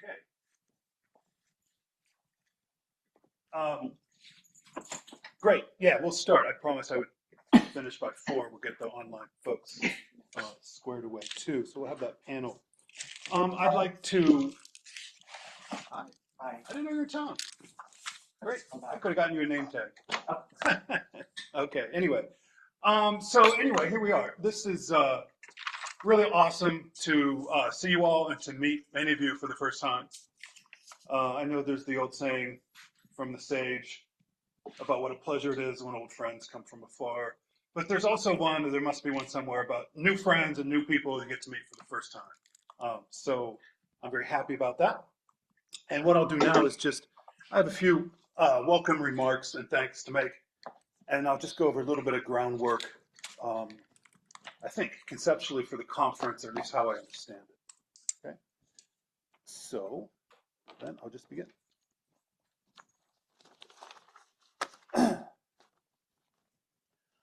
Okay. Great. Yeah, we'll start. I promise I would finish by 4. We'll get the online folks squared away too. So we'll have that panel. I'd like to. Hi. I didn't know you were Tom. Great. I could have gotten you a name tag. Okay. Anyway. Here we are. This is really awesome to see you all and to meet many of you for the first time. I know there's the old saying from the sage about what a pleasure it is when old friends come from afar. But there's also one, there must be one somewhere, about new friends and new people you get to meet for the first time. So I'm very happy about that. And what I'll do now is I have a few welcome remarks and thanks to make. And I'll just go over a little bit of groundwork, I think, conceptually for the conference, or at least how I understand it. Okay. So then I'll just begin.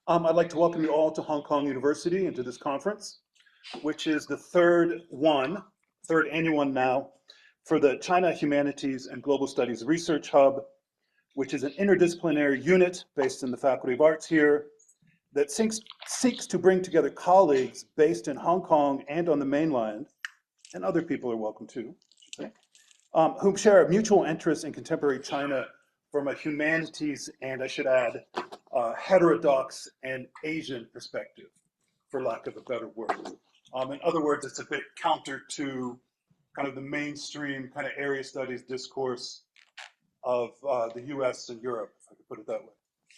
I'd like to welcome you all to Hong Kong University and to this conference, which is the third annual one now, for the China Humanities and Global Studies Research Hub, which is an interdisciplinary unit based in the Faculty of Arts here that seeks to bring together colleagues based in Hong Kong and on the mainland, and other people are welcome too, I should say, whom share a mutual interest in contemporary China from a humanities and, I should add, heterodox and Asian perspective, for lack of a better word. In other words, it's a bit counter to kind of the mainstream kind of area studies discourse of the US and Europe, if I could put it that way.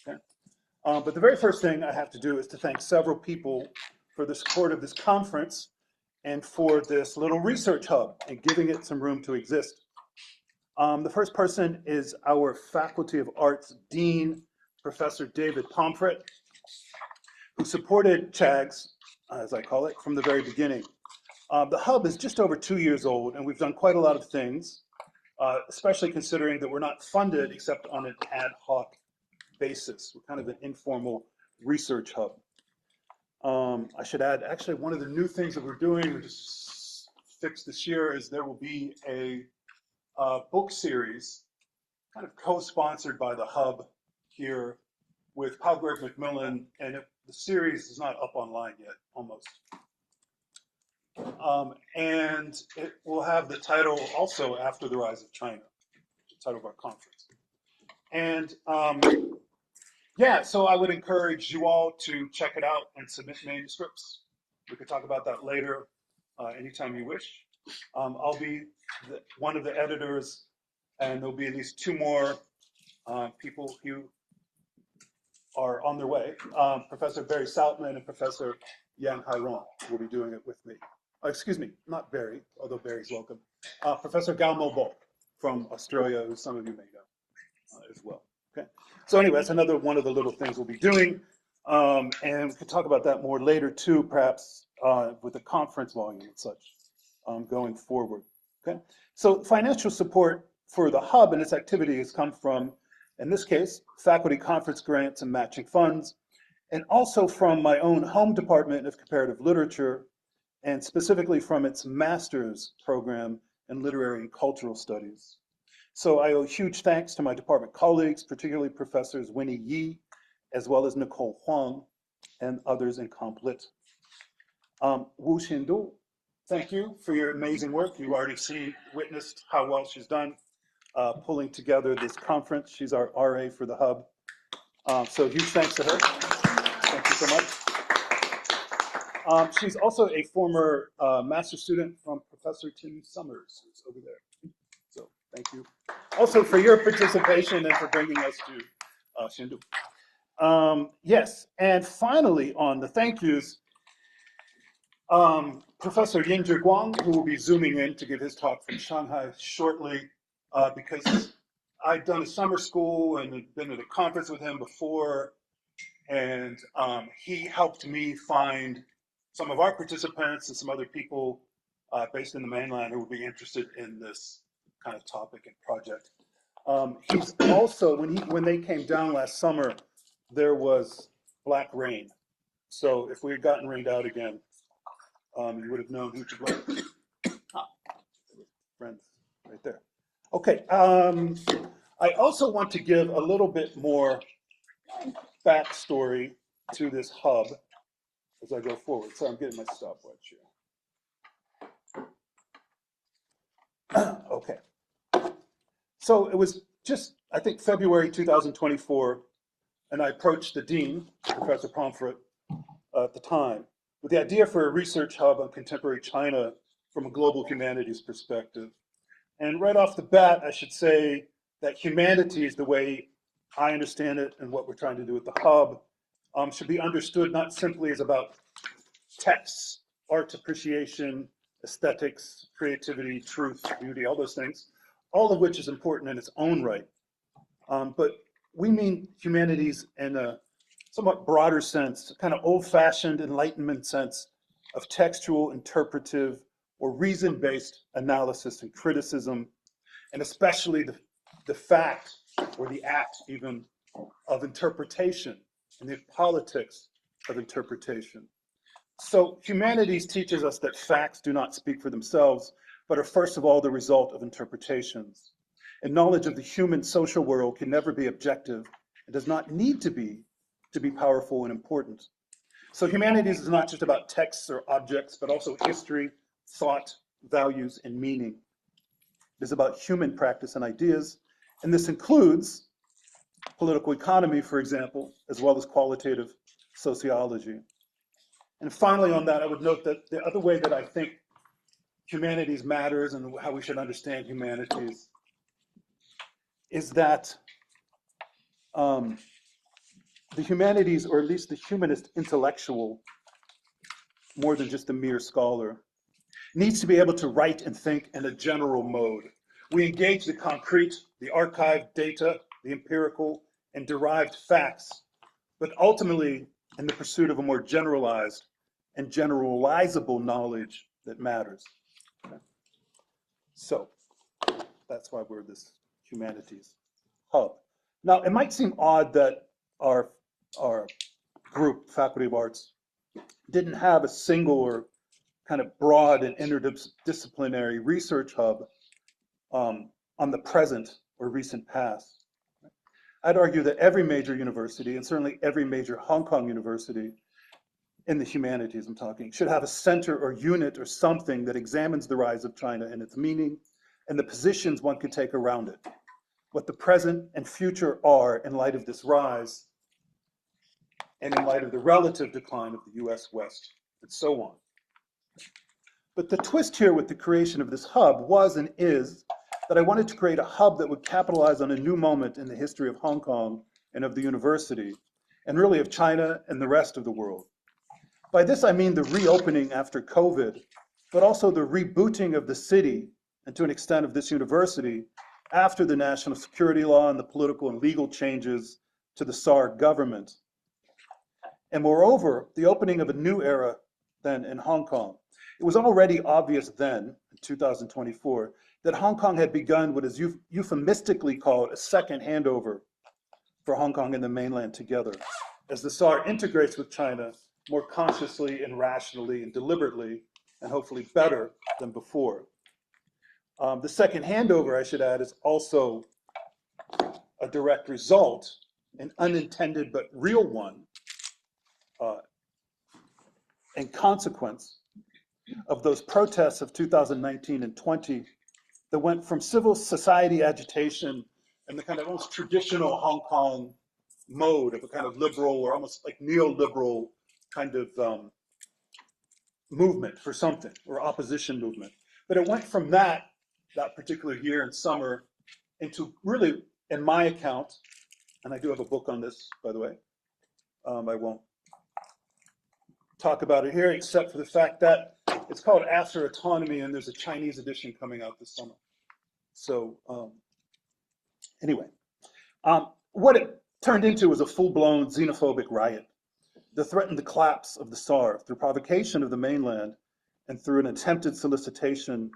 Okay? But the very first thing I have to do is to thank several people for the support of this conference and for this little research hub and giving it some room to exist. The first person is our Faculty of Arts Dean, Professor David Pomfret, who supported CHAGS, as I call it, from the very beginning. The hub is just over 2 years old, and we've done quite a lot of things, especially considering that we're not funded except on an ad hoc basis. We're kind of an informal research hub. I should add, actually, one of the new things that we're doing, we just fixed this year, is there will be a book series, kind of co-sponsored by the hub here with Paul Greg Macmillan, and the series is not up online yet, almost. And it will have the title also After the Rise of China, the title of our conference. And yeah, so I would encourage you all to check it out and submit manuscripts. We could talk about that later, anytime you wish. I'll be one of the editors, and there'll be at least 2 more people who are on their way. Professor Barry Sautman and Professor Yang Hairong will be doing it with me. Excuse me, not Barry, although Barry's welcome. Professor Gao Mo from Australia, who some of you may know as well. Okay. So anyway, that's another one of the little things we'll be doing. And we could talk about that more later too, perhaps with the conference volume and such going forward. Okay. So financial support for the hub and its activity has come from, in this case, faculty conference grants and matching funds, and also from my own home department of comparative literature, and specifically from its master's program in literary and cultural studies. So I owe huge thanks to my department colleagues, particularly Professors Winnie Yi, as well as Nicole Huang, and others in Comp Lit. Wu Xindu, thank you for your amazing work. You've already witnessed how well she's done pulling together this conference. She's our RA for the hub. So huge thanks to her. Thank you so much. She's also a former master's student from Professor Tim Summers, who's over there. So thank you. Also for your participation and for bringing us to Xindu. Yes, and finally on the thank yous, Professor Zhiguang, who will be zooming in to give his talk from Shanghai shortly, because I'd done a summer school and had been at a conference with him before, and he helped me find some of our participants and some other people based in the mainland who would be interested in this kind of topic and project. He's also, when they came down last summer, there was black rain. So if we had gotten rained out again, you would have known who to blame. Friends right Okay, I also want to give a little bit more backstory to this hub as I go forward. So I'm getting my stopwatch here. Okay. So it was just, I think, February 2024, and I approached the dean, Professor Pomfret, at the time, with the idea for a research hub on contemporary China from a global humanities perspective. And right off the bat, I should say that humanities, the way I understand it and what we're trying to do with the hub, should be understood not simply as about texts, art appreciation, aesthetics, creativity, truth, beauty, all those things, all of which is important in its own right. But we mean humanities in a somewhat broader sense, kind of old-fashioned Enlightenment sense of textual, interpretive, or reason-based analysis and criticism, and especially the fact or the act even of interpretation and the politics of interpretation. So humanities teaches us that facts do not speak for themselves, but are first of all the result of interpretations. And knowledge of the human social world can never be objective and does not need to be powerful and important. So humanities is not just about texts or objects, but also history, thought, values, and meaning. It is about human practice and ideas, and this includes political economy, for example, as well as qualitative sociology. And finally on that, I would note that the other way that I think humanities matters and how we should understand humanities is that the humanities, or at least the humanist intellectual, more than just a mere scholar, needs to be able to write and think in a general mode. We engage the concrete, the archived data, the empirical, and derived facts, but ultimately in the pursuit of a more generalized and generalizable knowledge that matters. Okay. So that's why we're this humanities hub. Now, it might seem odd that our group, Faculty of Arts, didn't have a single or kind of broad and interdisciplinary research hub on the present or recent past. I'd argue that every major university, and certainly every major Hong Kong university in the humanities I'm talking, should have a center or unit or something that examines the rise of China and its meaning and the positions one could take around it, what the present and future are in light of this rise and in light of the relative decline of the US West, and so on. But the twist here with the creation of this hub was and is that I wanted to create a hub that would capitalize on a new moment in the history of Hong Kong and of the university, and really of China and the rest of the world. By this I mean the reopening after COVID, but also the rebooting of the city, and to an extent of this university, after the national security law and the political and legal changes to the SAR government. And moreover, the opening of a new era then in Hong Kong. It was already obvious then, in 2024, that Hong Kong had begun what is euphemistically called a second handover for Hong Kong and the mainland together, as the SAR integrates with China more consciously and rationally and deliberately, and hopefully better than before. The second handover, I should add, is also a direct result, an unintended but real one, and consequence of those protests of 2019 and 20 that went from civil society agitation and the kind of almost traditional Hong Kong mode of a kind of liberal or almost like neoliberal kind of movement for something, or opposition movement. But it went from that particular year in summer into really, in my account, and I do have a book on this, by the way, I won't talk about it here, except for the fact that it's called After Autonomy, and there's a Chinese edition coming out this summer. So anyway, what it turned into was a full-blown xenophobic riot that threatened the collapse of the SAR through provocation of the mainland and through an attempted solicitation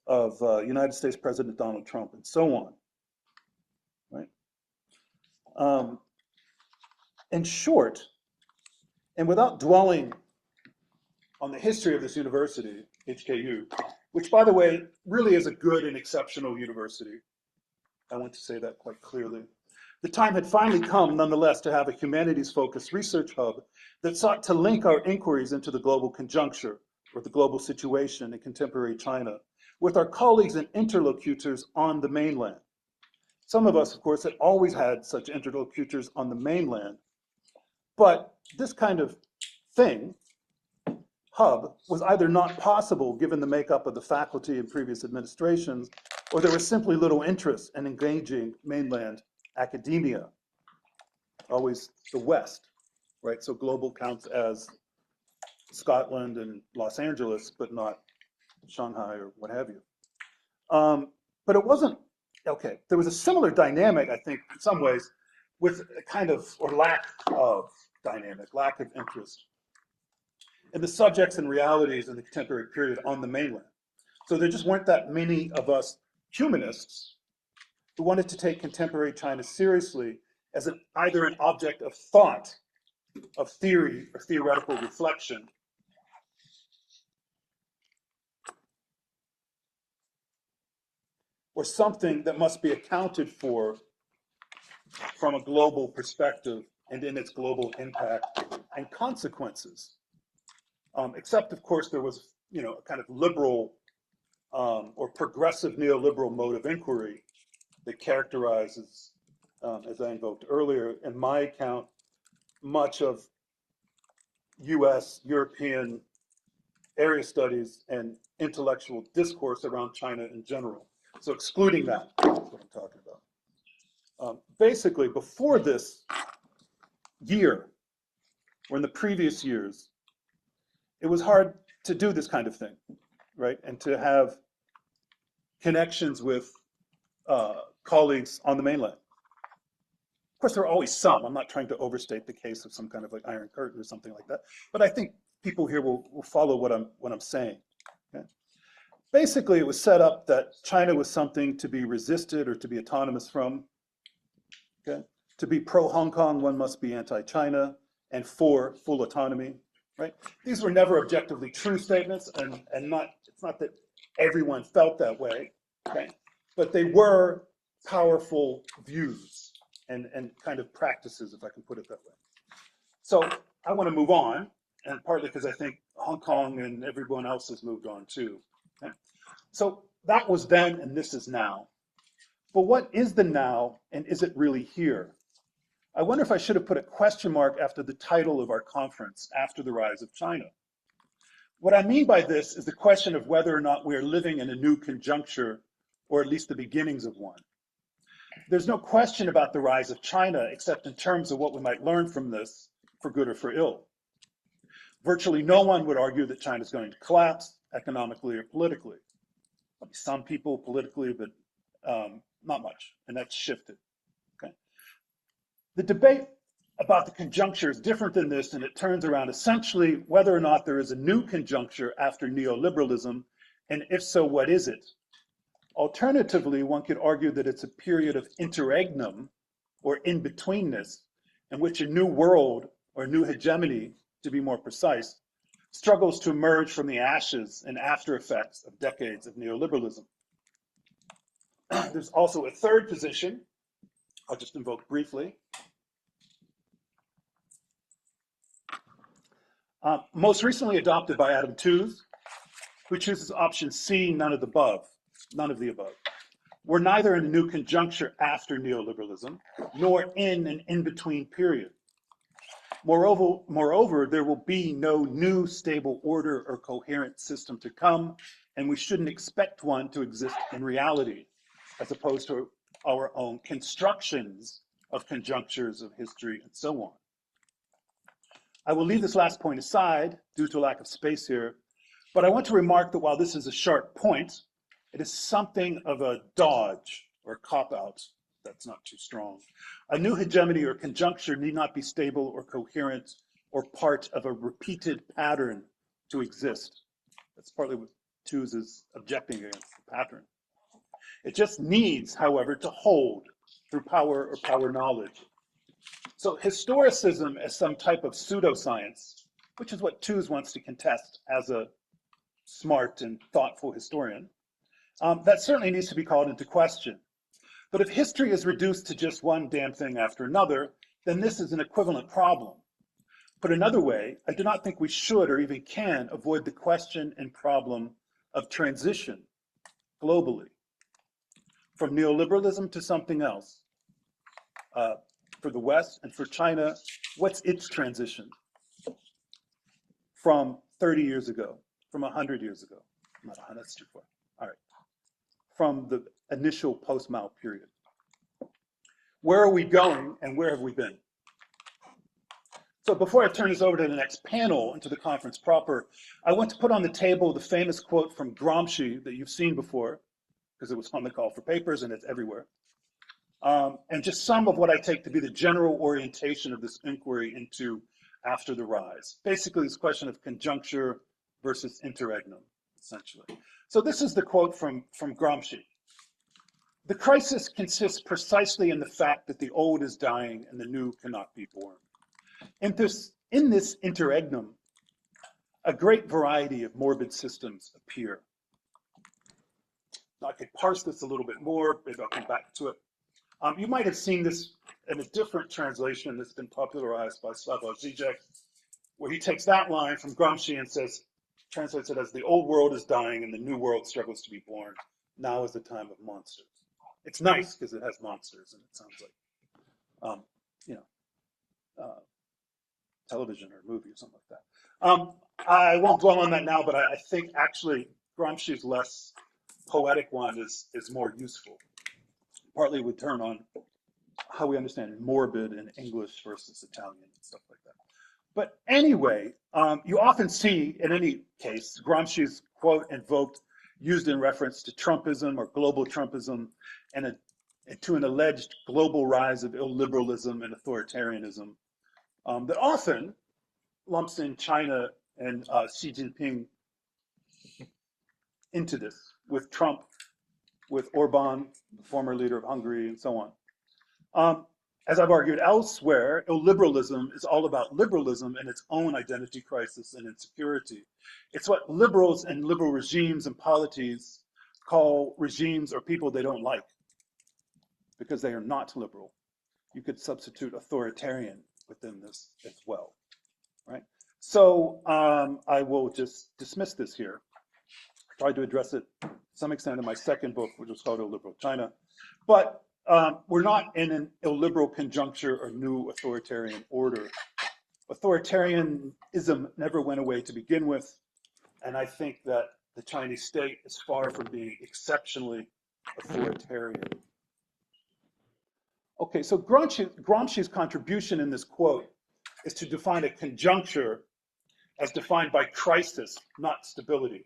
of United States President Donald Trump and so on, right? In short, and without dwelling on the history of this university, HKU, which by the way, really is a good and exceptional university. I want to say that quite clearly. The time had finally come, nonetheless, to have a humanities-focused research hub that sought to link our inquiries into the global conjuncture, or the global situation in contemporary China, with our colleagues and interlocutors on the mainland. Some of us, of course, had always had such interlocutors on the mainland, but this kind of thing, hub, was either not possible given the makeup of the faculty in previous administrations, or there was simply little interest in engaging mainland academia, always the West, right? So global counts as Scotland and Los Angeles, but not Shanghai or what have you. But it wasn't, okay, there was a similar dynamic, I think, in some ways, with a kind of, or lack of dynamic, lack of interest in the subjects and realities in the contemporary period on the mainland. So there just weren't that many of us humanists who wanted to take contemporary China seriously as either an object of thought, of theory, or theoretical reflection, or something that must be accounted for from a global perspective and in its global impact and consequences. Except, of course, there was, a kind of liberal or progressive neoliberal mode of inquiry that characterizes, as I invoked earlier, in my account, much of US, European area studies and intellectual discourse around China in general. So excluding that, that's what I'm talking about. Basically, before this year, or in the previous years, it was hard to do this kind of thing, right? And to have connections with colleagues on the mainland. Of course, there are always some. I'm not trying to overstate the case of some kind of like Iron Curtain or something like that. But I think people here will follow what I'm saying. Okay? Basically, it was set up that China was something to be resisted or to be autonomous from. Okay? To be pro-Hong Kong, one must be anti-China and for full autonomy. Right? These were never objectively true statements, and it's not that everyone felt that way, okay? But they were powerful views and kind of practices, if I can put it that way. So I want to move on, and partly because I think Hong Kong and everyone else has moved on too. Okay? So that was then, and this is now. But what is the now, and is it really here? I wonder if I should have put a question mark after the title of our conference, After the Rise of China. What I mean by this is the question of whether or not we're living in a new conjuncture, or at least the beginnings of one. There's no question about the rise of China, except in terms of what we might learn from this, for good or for ill. Virtually no one would argue that China is going to collapse economically or politically. Some people politically, but not much, and that's shifted. The debate about the conjuncture is different than this, and it turns around essentially whether or not there is a new conjuncture after neoliberalism, and if so, what is it? Alternatively, one could argue that it's a period of interregnum, or in-betweenness, in which a new world, or new hegemony, to be more precise, struggles to emerge from the ashes and after effects of decades of neoliberalism. There's also a third position, I'll just invoke briefly. Most recently adopted by Adam Tooze, who chooses option C, none of the above. We're neither in a new conjuncture after neoliberalism, nor in an in-between period. Moreover, there will be no new stable order or coherent system to come, and we shouldn't expect one to exist in reality, as opposed to our own constructions of conjunctures of history and so on. I will leave this last point aside due to a lack of space here, but I want to remark that while this is a sharp point, it is something of a dodge or cop-out. That's not too strong. A new hegemony or conjuncture need not be stable or coherent or part of a repeated pattern to exist. That's partly what Tooze is objecting against, the pattern. It just needs, however, to hold through power or power knowledge. So historicism as some type of pseudoscience, which is what Tooze wants to contest as a smart and thoughtful historian, that certainly needs to be called into question. But if history is reduced to just one damn thing after another, then this is an equivalent problem. Put another way, I do not think we should or even can avoid the question and problem of transition globally, from neoliberalism to something else. For the West and for China, what's its transition from 30 years ago, from 100 years ago? Not 100, that's too far. All right. From the initial post-Mao period. Where are we going and where have we been? So before I turn this over to the next panel and to the conference proper, I want to put on the table the famous quote from Gramsci that you've seen before, because it was on the call for papers and it's everywhere. And just some of what I take to be the general orientation of this inquiry into after the rise. Basically, this question of conjuncture versus interregnum, essentially. So this is the quote from Gramsci. The crisis consists precisely in the fact that the old is dying and the new cannot be born. In this interregnum, a great variety of morbid systems appear. Now, I could parse this a little bit more, maybe I'll come back to it. You might have seen this in a different translation that's been popularized by Slavoj Žižek, where he takes that line from Gramsci and says, translates it as the old world is dying and the new world struggles to be born. Now is the time of monsters. It's nice because it has monsters and it sounds like, television or movie or something like that. I won't dwell on that now, but I think actually Gramsci's less poetic one is more useful. Partly would turn on how we understand morbid in English versus Italian and stuff like that. But anyway, you often see, in any case, Gramsci's quote invoked, used in reference to Trumpism or global Trumpism and to an alleged global rise of illiberalism and authoritarianism that often lumps in China and Xi Jinping into this, with Trump, with Orban, the former leader of Hungary, and so on. As I've argued elsewhere, illiberalism is all about liberalism and its own identity crisis and insecurity. It's what liberals and liberal regimes and polities call regimes or people they don't like, because they are not liberal. You could substitute authoritarian within this as well, right? So I will just dismiss this here. I tried to address it to some extent in my second book, which was called Illiberal China. But we're not in an illiberal conjuncture or new authoritarian order. Authoritarianism never went away to begin with, and I think that the Chinese state is far from being exceptionally authoritarian. Okay, so Gramsci's contribution in this quote is to define a conjuncture as defined by crisis, not stability.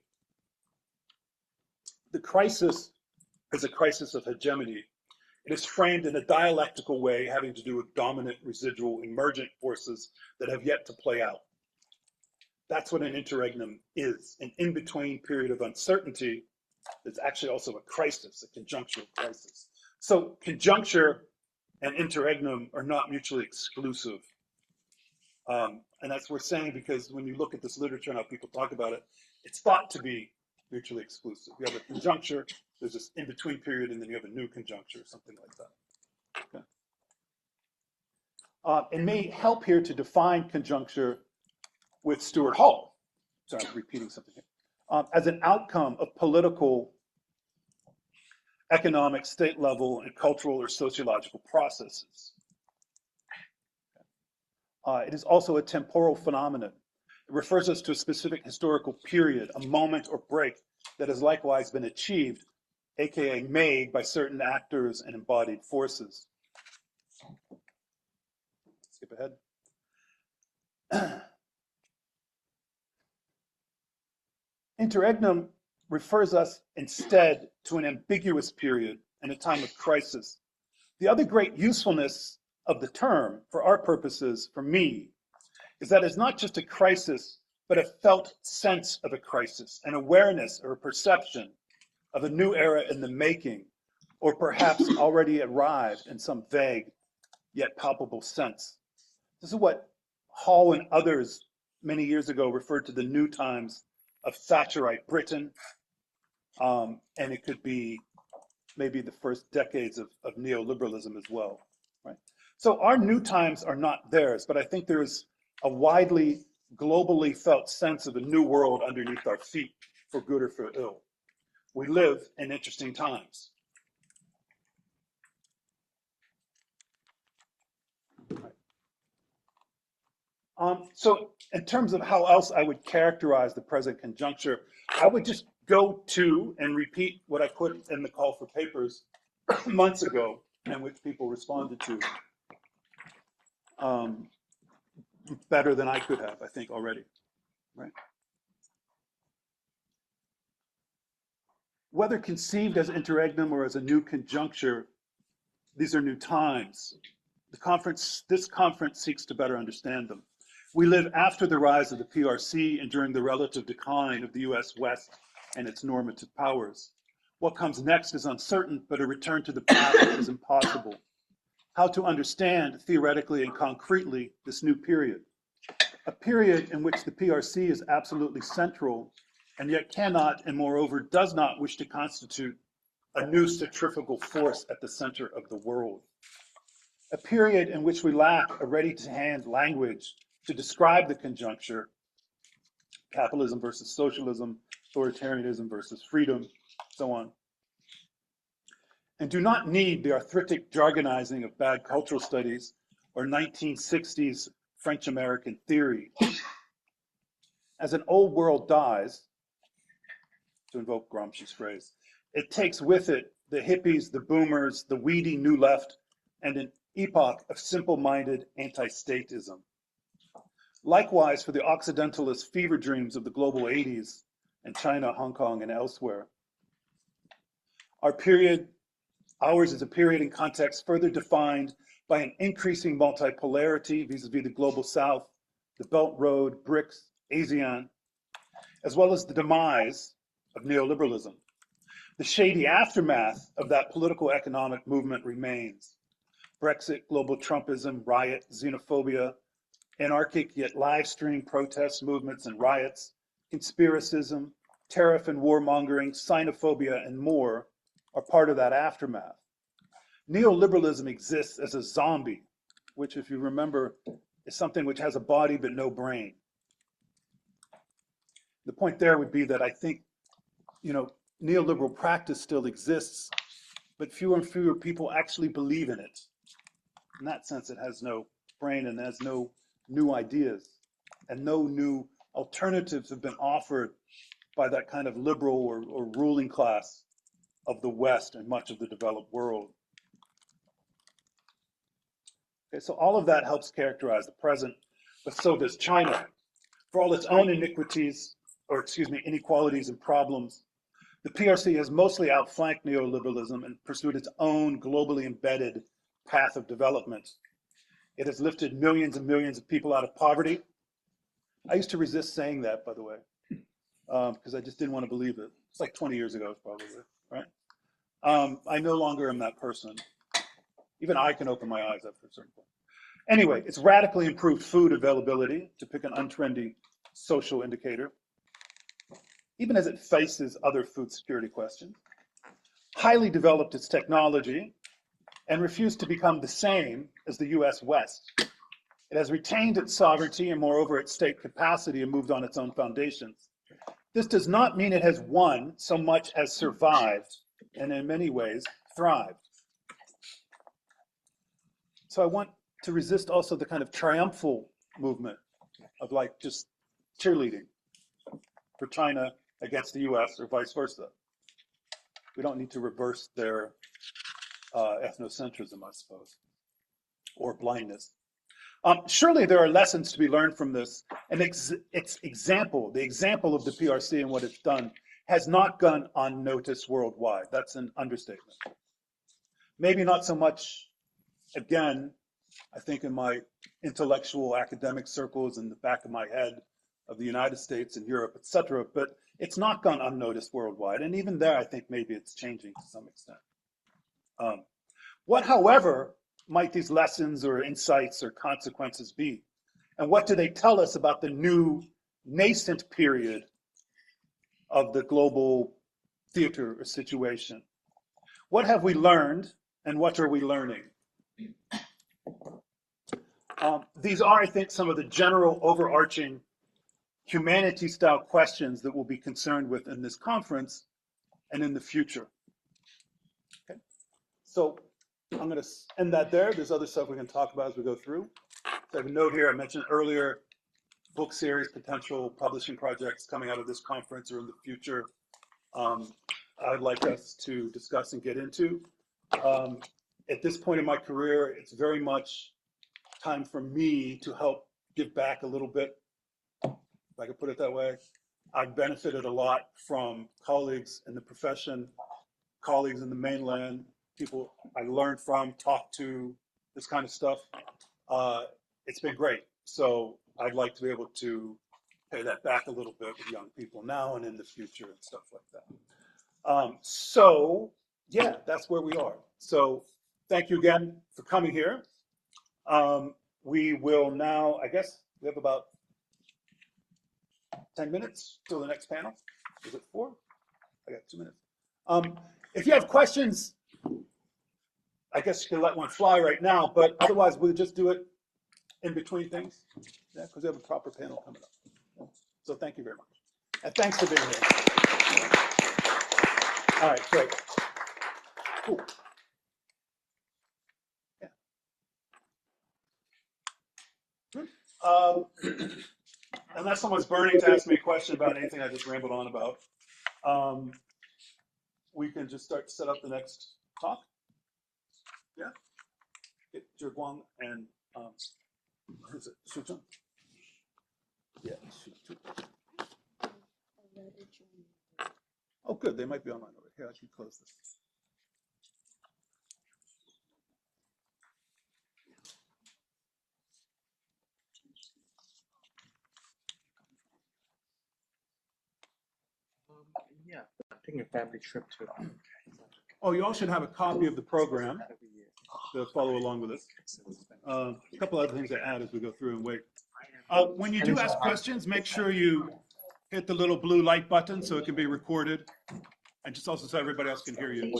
The crisis is a crisis of hegemony. It is framed in a dialectical way having to do with dominant, residual, emergent forces that have yet to play out. That's what an interregnum is, an in-between period of uncertainty. There's actually also a crisis, a conjunctural crisis. So conjuncture and interregnum are not mutually exclusive. And that's what we're saying because when you look at this literature and how people talk about it, it's thought to be mutually exclusive. You have a conjuncture, there's this in-between period, and then you have a new conjuncture, something like that. Okay. It may help here to define conjuncture with Stuart Hall, sorry, I'm repeating something here, as an outcome of political, economic, state level, and cultural or sociological processes. It is also a temporal phenomenon. It refers us to a specific historical period, a moment or break that has likewise been achieved, aka made by certain actors and embodied forces. Skip ahead. Interregnum refers us instead to an ambiguous period and a time of crisis. The other great usefulness of the term, for our purposes, for me, is that it's not just a crisis, but a felt sense of a crisis, an awareness or a perception of a new era in the making, or perhaps already arrived in some vague yet palpable sense. This is what Hall and others many years ago referred to the new times of Thatcherite Britain, and it could be maybe the first decades of neoliberalism as well, right? So our new times are not theirs, but I think there is a widely, globally felt sense of a new world underneath our feet, for good or for ill. We live in interesting times. So in terms of how else I would characterize the present conjuncture, I would just go to and repeat what I put in the call for papers months ago, and which people responded to better than I could have, I think, already, right? Whether conceived as interregnum or as a new conjuncture, these are new times. This conference seeks to better understand them. We live after the rise of the PRC and during the relative decline of the US West and its normative powers. What comes next is uncertain, but a return to the past is impossible. How to understand, theoretically and concretely, this new period? A period in which the PRC is absolutely central and yet cannot, and moreover does not wish to constitute a new centrifugal force at the center of the world. A period in which we lack a ready-to-hand language to describe the conjuncture, capitalism versus socialism, authoritarianism versus freedom, so on, and do not need the arthritic jargonizing of bad cultural studies or 1960s French-American theory. As an old world dies, to invoke Gramsci's phrase, it takes with it the hippies, the boomers, the weedy new left, and an epoch of simple-minded anti-statism. Likewise for the Occidentalist fever dreams of the global 80s in China, Hong Kong, and elsewhere. Ours is a period in context further defined by an increasing multipolarity vis-a-vis the global South, the Belt Road, BRICS, ASEAN, as well as the demise of neoliberalism. The shady aftermath of that political economic movement remains. Brexit, global Trumpism, riot, xenophobia, anarchic yet live-stream protests, movements, and riots, conspiracism, tariff and warmongering, xenophobia, and more are part of that aftermath. Neoliberalism exists as a zombie, which, if you remember, is something which has a body but no brain. The point there would be that I think, neoliberal practice still exists, but fewer and fewer people actually believe in it. In that sense, it has no brain and has no new ideas, and no new alternatives have been offered by that kind of liberal or ruling class of the West and much of the developed world. Okay, so all of that helps characterize the present, but so does China. For all its own inequalities and problems, the PRC has mostly outflanked neoliberalism and pursued its own globally embedded path of development. It has lifted millions and millions of people out of poverty. I used to resist saying that, by the way, because I just didn't want to believe it. It's like 20 years ago, probably, right? I no longer am that person. Even I can open my eyes after a certain point. Anyway, it's radically improved food availability, to pick an untrendy social indicator, even as it faces other food security questions. Highly developed its technology and refused to become the same as the US West. It has retained its sovereignty and moreover its state capacity and moved on its own foundations. This does not mean it has won so much as survived and in many ways thrived. So I want to resist also the kind of triumphal movement of like just cheerleading for China against the US or vice versa. We don't need to reverse their ethnocentrism, I suppose, or blindness. Surely there are lessons to be learned from this. And the example of the PRC and what it's done has not gone unnoticed worldwide. That's an understatement. Maybe not so much, again, I think in my intellectual academic circles in the back of my head of the United States and Europe, etc., but it's not gone unnoticed worldwide. And even there, I think maybe it's changing to some extent. What, however, might these lessons or insights or consequences be? And what do they tell us about the new nascent period of the global theater or situation? What have we learned and what are we learning? These are, I think, some of the general overarching humanity-style questions that we'll be concerned with in this conference and in the future. Okay. So I'm going to end that there. There's other stuff we can talk about as we go through. So I have a note here. I mentioned earlier book series, potential publishing projects coming out of this conference or in the future. I'd like us to discuss and get into. At this point in my career, it's very much time for me to help give back a little bit, if I could put it that way. I've benefited a lot from colleagues in the profession, colleagues in the mainland, people I learned from, talked to, this kind of stuff. It's been great. So I'd like to be able to pay that back a little bit with young people now and in the future and stuff like that. So yeah, that's where we are. So thank you again for coming here. We will now, I guess we have about 10 minutes till the next panel. Is it 4? I got 2 minutes. If you have questions, I guess you can let one fly right now, but otherwise we'll just do it in between things, yeah, because we have a proper panel coming up. So thank you very much. And thanks for being here. All right, great. Cool. Yeah. Unless someone's burning to ask me a question about anything I just rambled on about, we can just start to set up the next talk. Yeah? Get Zhiguang and who's it? Zhun? Yeah, Zhun. Oh, good. They might be online over here. I can close this. Yeah, I think a family trip to. Oh, you all should have a copy of the program to follow along with it. A couple other things to add as we go through and wait. When you do ask questions, make sure you hit the little blue light button so it can be recorded, and just also so everybody else can hear you.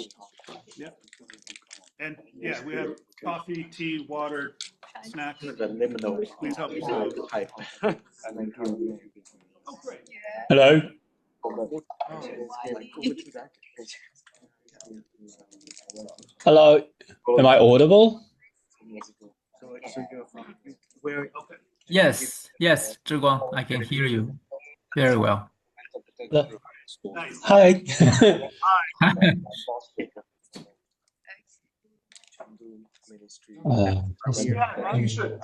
Yeah. And yeah, we have coffee, tea, water, snacks. Please help yourself. Oh, great. Hello. Hello. Am I audible? Yes, yes, Zhiguang, I can hear you very well. Hi. Yeah, you should.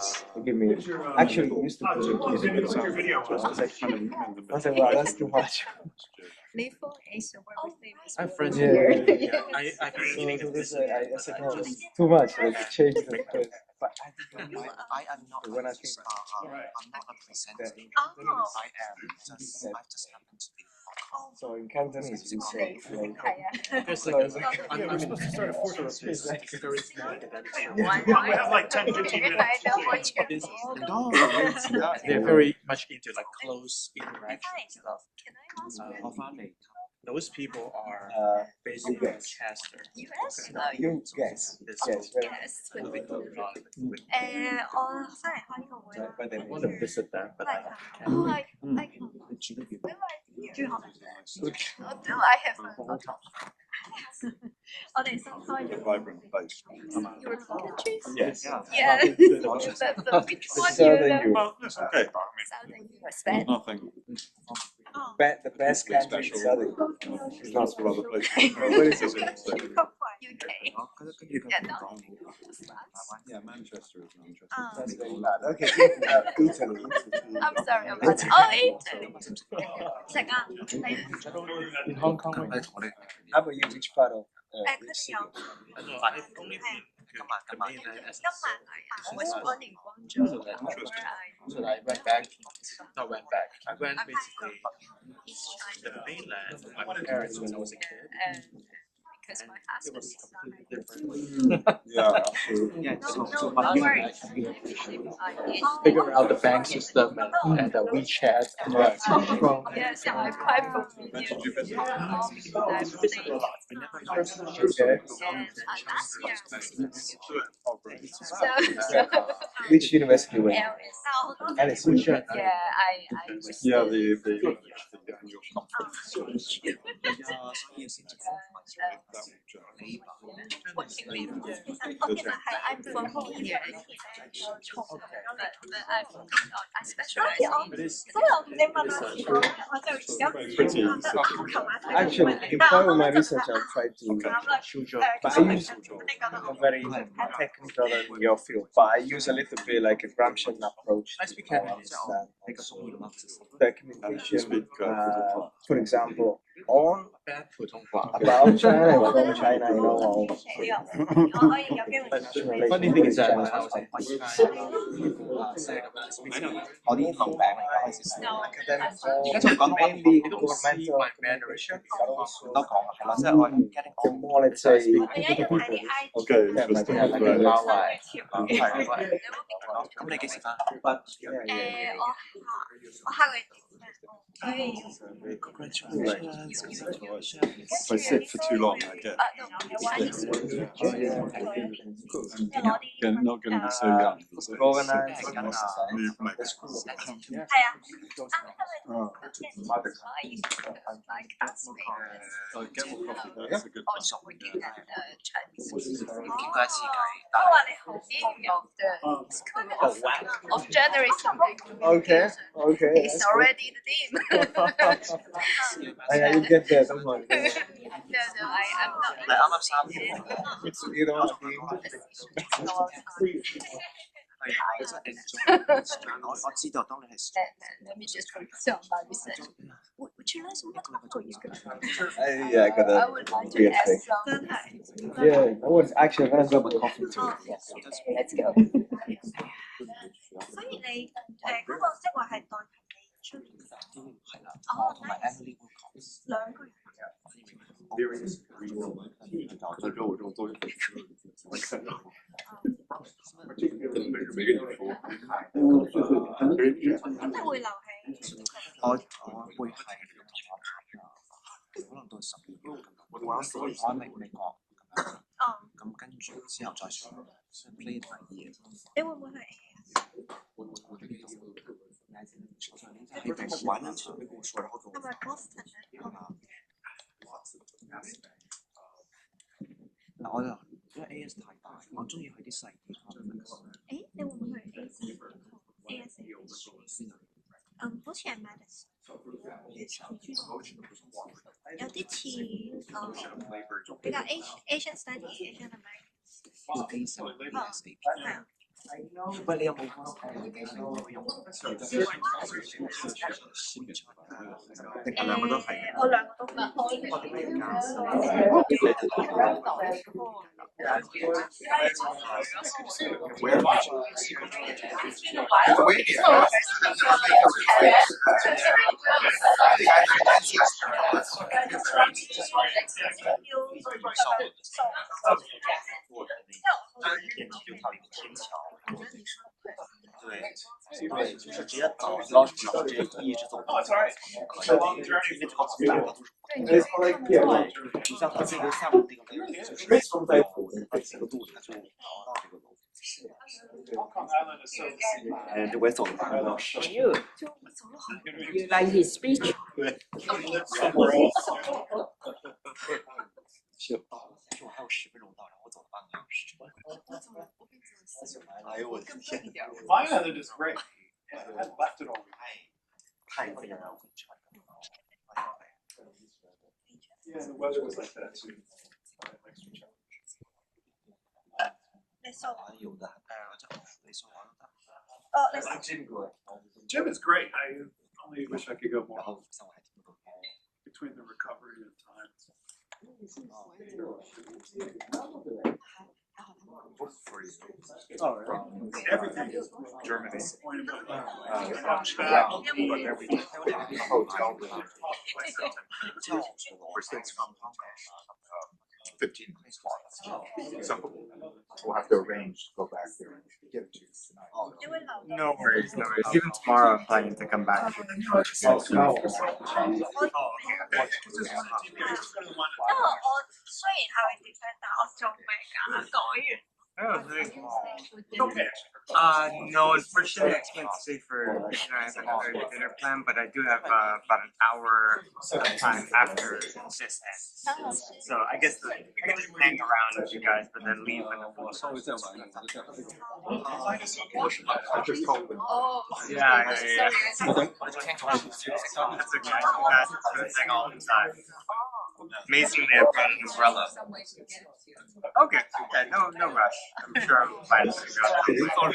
Actually, we used to put your video. I said, wow, that's too much. I'm friends here. I said, no, it's too much. Like, change the place. But I am not when I think I'm not a presenter. Oh. I just happen to be. so in Cantonese, we say, like, Yeah, we're supposed to start at 4:00. Yeah, we have like 10, 15 minutes. they're very much into like close interaction stuff. Those people are basically Chester. US? You guess. Yes. Yes. But they want to visit them, but I can't. Oh, I can. Do I have are they sometimes vibrant place. European countries? Yes. Yeah. But which one you know? Well, that's okay. Southern US, bad. Nothing Oh. The best country in Southern. It's not for other places. What is it? UK. Yeah, no. Yeah, Manchester is Manchester. That's very bad. Okay, Italy. I'm sorry. Italy. In Hong Kong, how about you? Which part of which city? I've only been to the mainland as I was born in Guangzhou. So I went back. Not went back. I went basically to the mainland with my parents when I was a kid. Because my husband was is completely different. Yeah, absolutely. Yeah, no, don't worry. Figure out the bank system and the WeChat. Right. Yes, I'm quite familiar. Did you visit? I've stayed I never Okay. liked And last year, Which university were you? Alice. Alice. Yeah, I was Yeah, the the annual conference. Yeah, so you seem to focus I'm from media and but I specialize Actually, in part of my research, I've tried to, but I use very technical in your field, but I use a little bit like a Gramscian approach to understand the communication, for example, on about China and from China, you know, or international Funny thing is relations that with when I China. was in China,我啲老餅嚟講係少少。Academic, 而家就講 mainly you don't see governmental my mannerism. but also 都講係啦，即係我 getting the on more, let's say, Okay, yeah, like, interesting. yeah, like Right. 貓嚟，咁你幾時翻？ but yeah, yeah. 我下個月 If I sit for too long, I get not going to be so young. So Organize move my the school. 係啊， Oh, like that's me. I'll get more coffee. That's a good 我做嘅Chinese. 傾過一次偈。我話你好啲 of the school of journalism. Okay, okay. He's that's good. already the dean. You get there, don't worry. No, I'm not. 你啱啱3年， You don't want to be. 係啊，我真係 enjoy。我知道當你係 Let me just focus on my research. Would you like some coffee? Yeah, I got I a would like to weird ask thing. some. Yeah, I was actually gonna grab a coffee too. Let's go. 所以你嗰個職位係代替你出面係啦，我同埋 Emily Vukovich 兩個人。咁你會留喺？我會係可能到10年咁樣，我喺美國咁樣，咁跟住之後再選 play 第二嘢。你會唔會係 喺玩一場，係咪 Boston 咧？嗱，我就因為 AS 太大，我中意去啲細啲。誒，你會唔會去 AS？ 好似係 Madison， 有啲似比較 Asian Studies、Asian American。係啊。喂，你有冇用？定兩個都係？我兩個都对，就是直接找老师直接一直走。你像他这个下面这个位置，就是在它几个度，它就到这个楼。我也走了半个小时。 You like his speech? 就还有10分钟到，然后我走了半个小时。哎呦我的天！ My method is great. I left it all. 太非常让我很馋。 Yeah, the weather was like that too. Extra challenge. 你數有的，你說完的。你 Gym is great. I only wish I could go 然 more 後上我還聽不懂。 between the recovery and times. Oh, right. Everything is Germany. Everything. Hotel room. We're staying from Hong Kong. 15 minutes long. So we'll have to arrange to go back there and get to tonight. 你會留？ No worries, no worries. Even tomorrow I'm planning to come back. 所以他会 defend 到中美啊狗语。No, unfortunately, I can't stay for dinner. I have another dinner plan, but I do have about an hour of time after this ends. So I guess I can just hang around with you guys, but then leave. Yeah. That's okay. That's the thing all the time. Amazingly, I've got an umbrella. Okay, no rush. I'm sure I'm fine to go.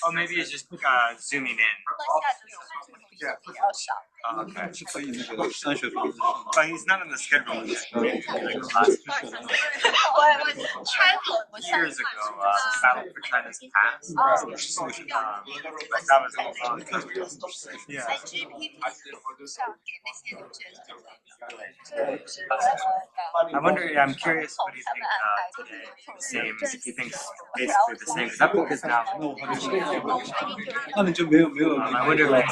Oh, maybe it's just zooming in. Okay. But he's not on the schedule yet. Years ago, Battle for China's past. That was a long time ago. Yeah. I wonder, I'm curious what do you think today? The same, if he thinks basically the same. Is that because now? I wonder if it's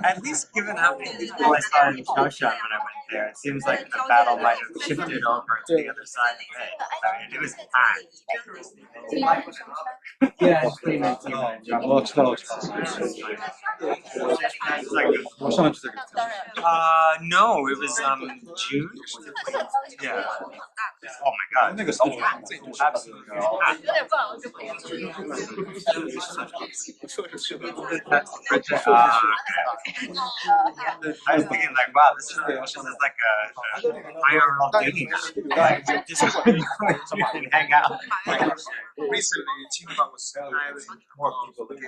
At least given how many people I saw in Chaoshan when I went there, it seems like the battle might have shifted over to the other side of it. I mean, it was packed. Yeah, no, it was June. Yeah. Oh my God. Absolutely. I was thinking like, wow, this is like a IRL dating app. Like, just hang out. Recently, Tsinghua was hiring more people to get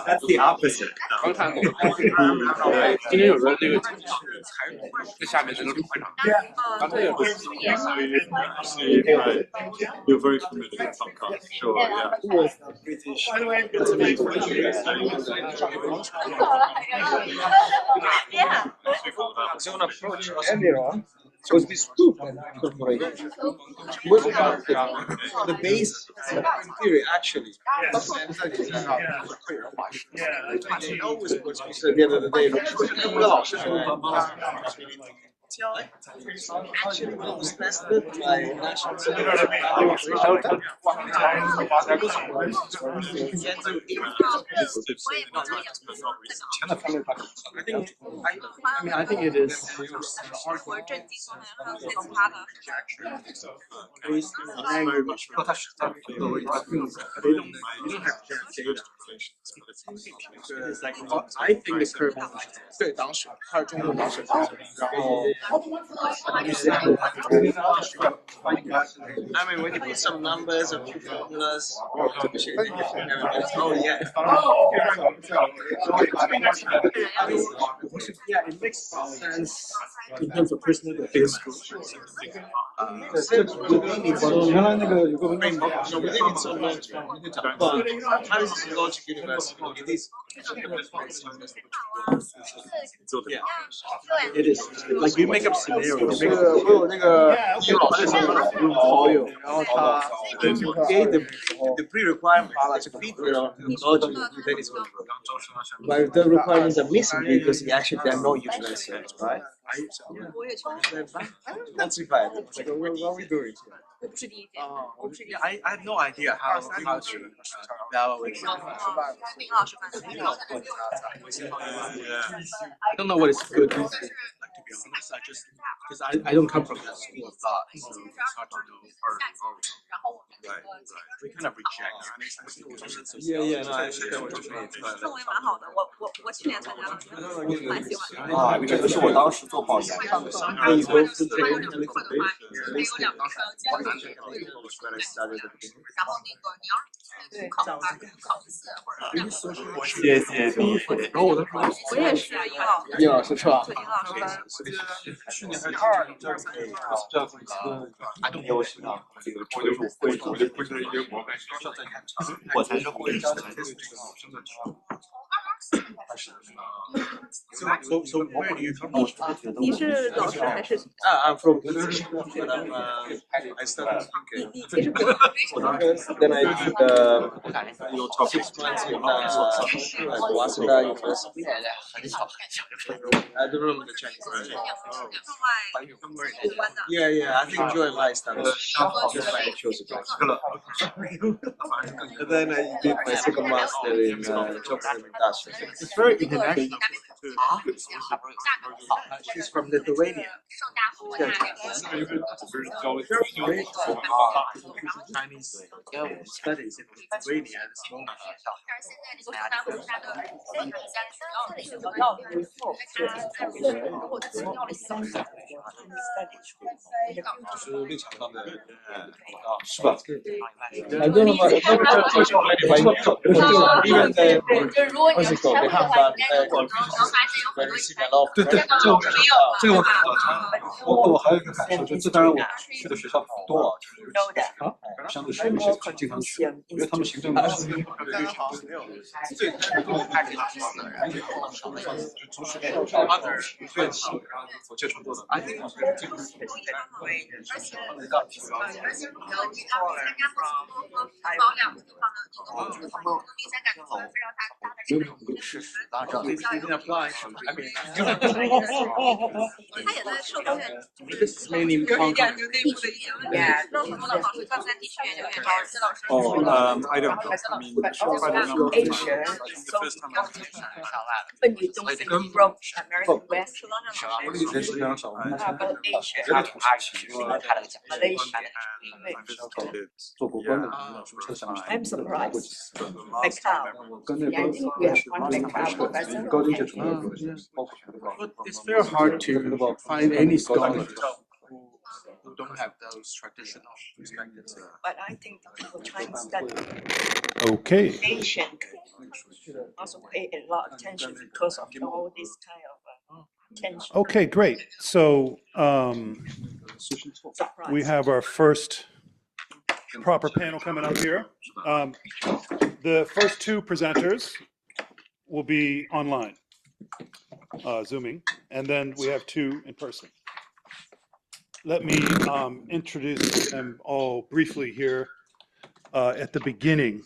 That's the opposite. 今天有个这个财在下面这个会场，刚才有个 You're very familiar with Hong Kong, sure, yeah. Who was the British? So an approach Hairong was this group corporation. What about the base theory actually? They always put at the end of the day. Actually was tested by national security. I think it is. It's like I think the curve 对当时他是中国当时，然后。I mean, when you put some numbers and formulas, oh yeah. Yeah, it makes sense in terms of personal experience.原来那个有个文章， within its own but how is this logic universal? It is. Yeah, it is. Like you make up scenarios. 我有那个好友，然后他 gave the pre-requirement to feed the logic, then it's going to work. But the requirements are missing because actually there are no utilizers, right? That's bad. Like, what are we doing? I have no idea how to evaluate. I don't know what is good. Like, to be honest, I just because I don't come from that school of thought, so it's hard to know part of the wrong. Right. We kind of reject. Yeah, no, I understand what you mean. 氛围蛮好的，我去年参加了，蛮喜欢的。啊，这个是我当时做保研的。还有2门课的话，没有2门课基本上是可以的。然后那个你要是考的话，可能考4或者谢谢你。然后我的时候，我也是啊，尹老师。叶老师是吧？尹老师。去年还 So where do you come from? 你是老师还是？ I'm from Vukovich, but I studied in UK. 你是国？ Then I did 6 months in Waseda University. I don't remember the Chinese name. Yeah, I think Joy Lai studied. Just my chosen class. And then I did my second master in Children Industry. It's very international. She's from Lithuania. Chinese studies in Lithuania. 但是现在你说中南部大的现在主要的道理，或者主要的思想。就是立场上的是吧？ I don't know about even the 就是如果你要是开会的话，应该能发现有很多以前对对，这个我感到他，包括我还有一个感受，就这当然我去的学校很多啊，就是相对是有些经常去，因为他们行政的是最开始就从学校上班的院系所接触到的， 而且你要参加不同的保两个地方的一个活动的话，你能明显感觉出来非常大的这种他也在社会上有一点就内部的一些问题，那很多的老师他在地区研究院找一些老师。I don't know. I mean, Asia, so when you don't think from American West, about Asia, Malaysia. I'm surprised. Macau. Yeah, I think we have one Macau professor. But it's very hard to find any scholars who don't have those traditional perspectives. But I think the people trying to study Okay. Asian also pay a lot of attention because of all this kind of tension. Okay, great. So Surprise. we have our first proper panel coming up here. The first two presenters will be online, Zooming, and then we have two in person. Let me introduce them all briefly here at the beginning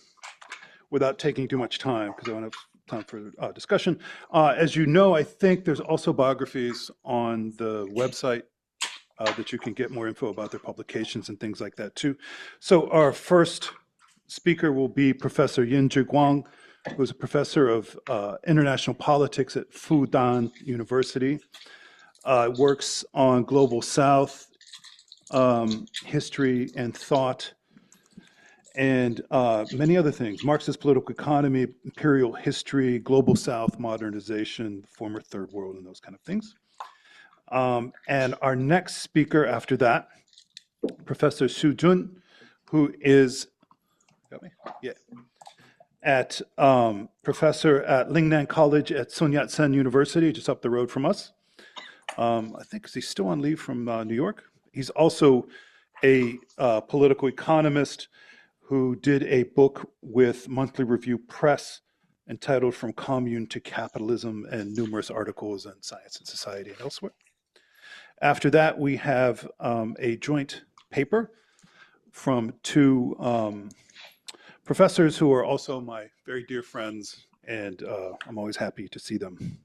without taking too much time, because I don't have time for discussion. As you know, I think there's also biographies on the website that you can get more info about their publications and things like that too. So our first speaker will be Professor Zhiguang, who's a professor of international politics at Fudan University. Works on Global South, history and thought, and many other things: Marxist political economy, imperial history, Global South modernization, former Third World, and those kind of things. And our next speaker after that, Professor Zhun, who is at professor at Lingnan College at Yat-sen University, just up the road from us. I think he's still on leave from New York. He's also a political economist who did a book with Monthly Review Press entitled From Commune to Capitalism, and numerous articles in Science and Society and elsewhere. After that, we have a joint paper from two professors who are also my very dear friends, and I'm always happy to see them.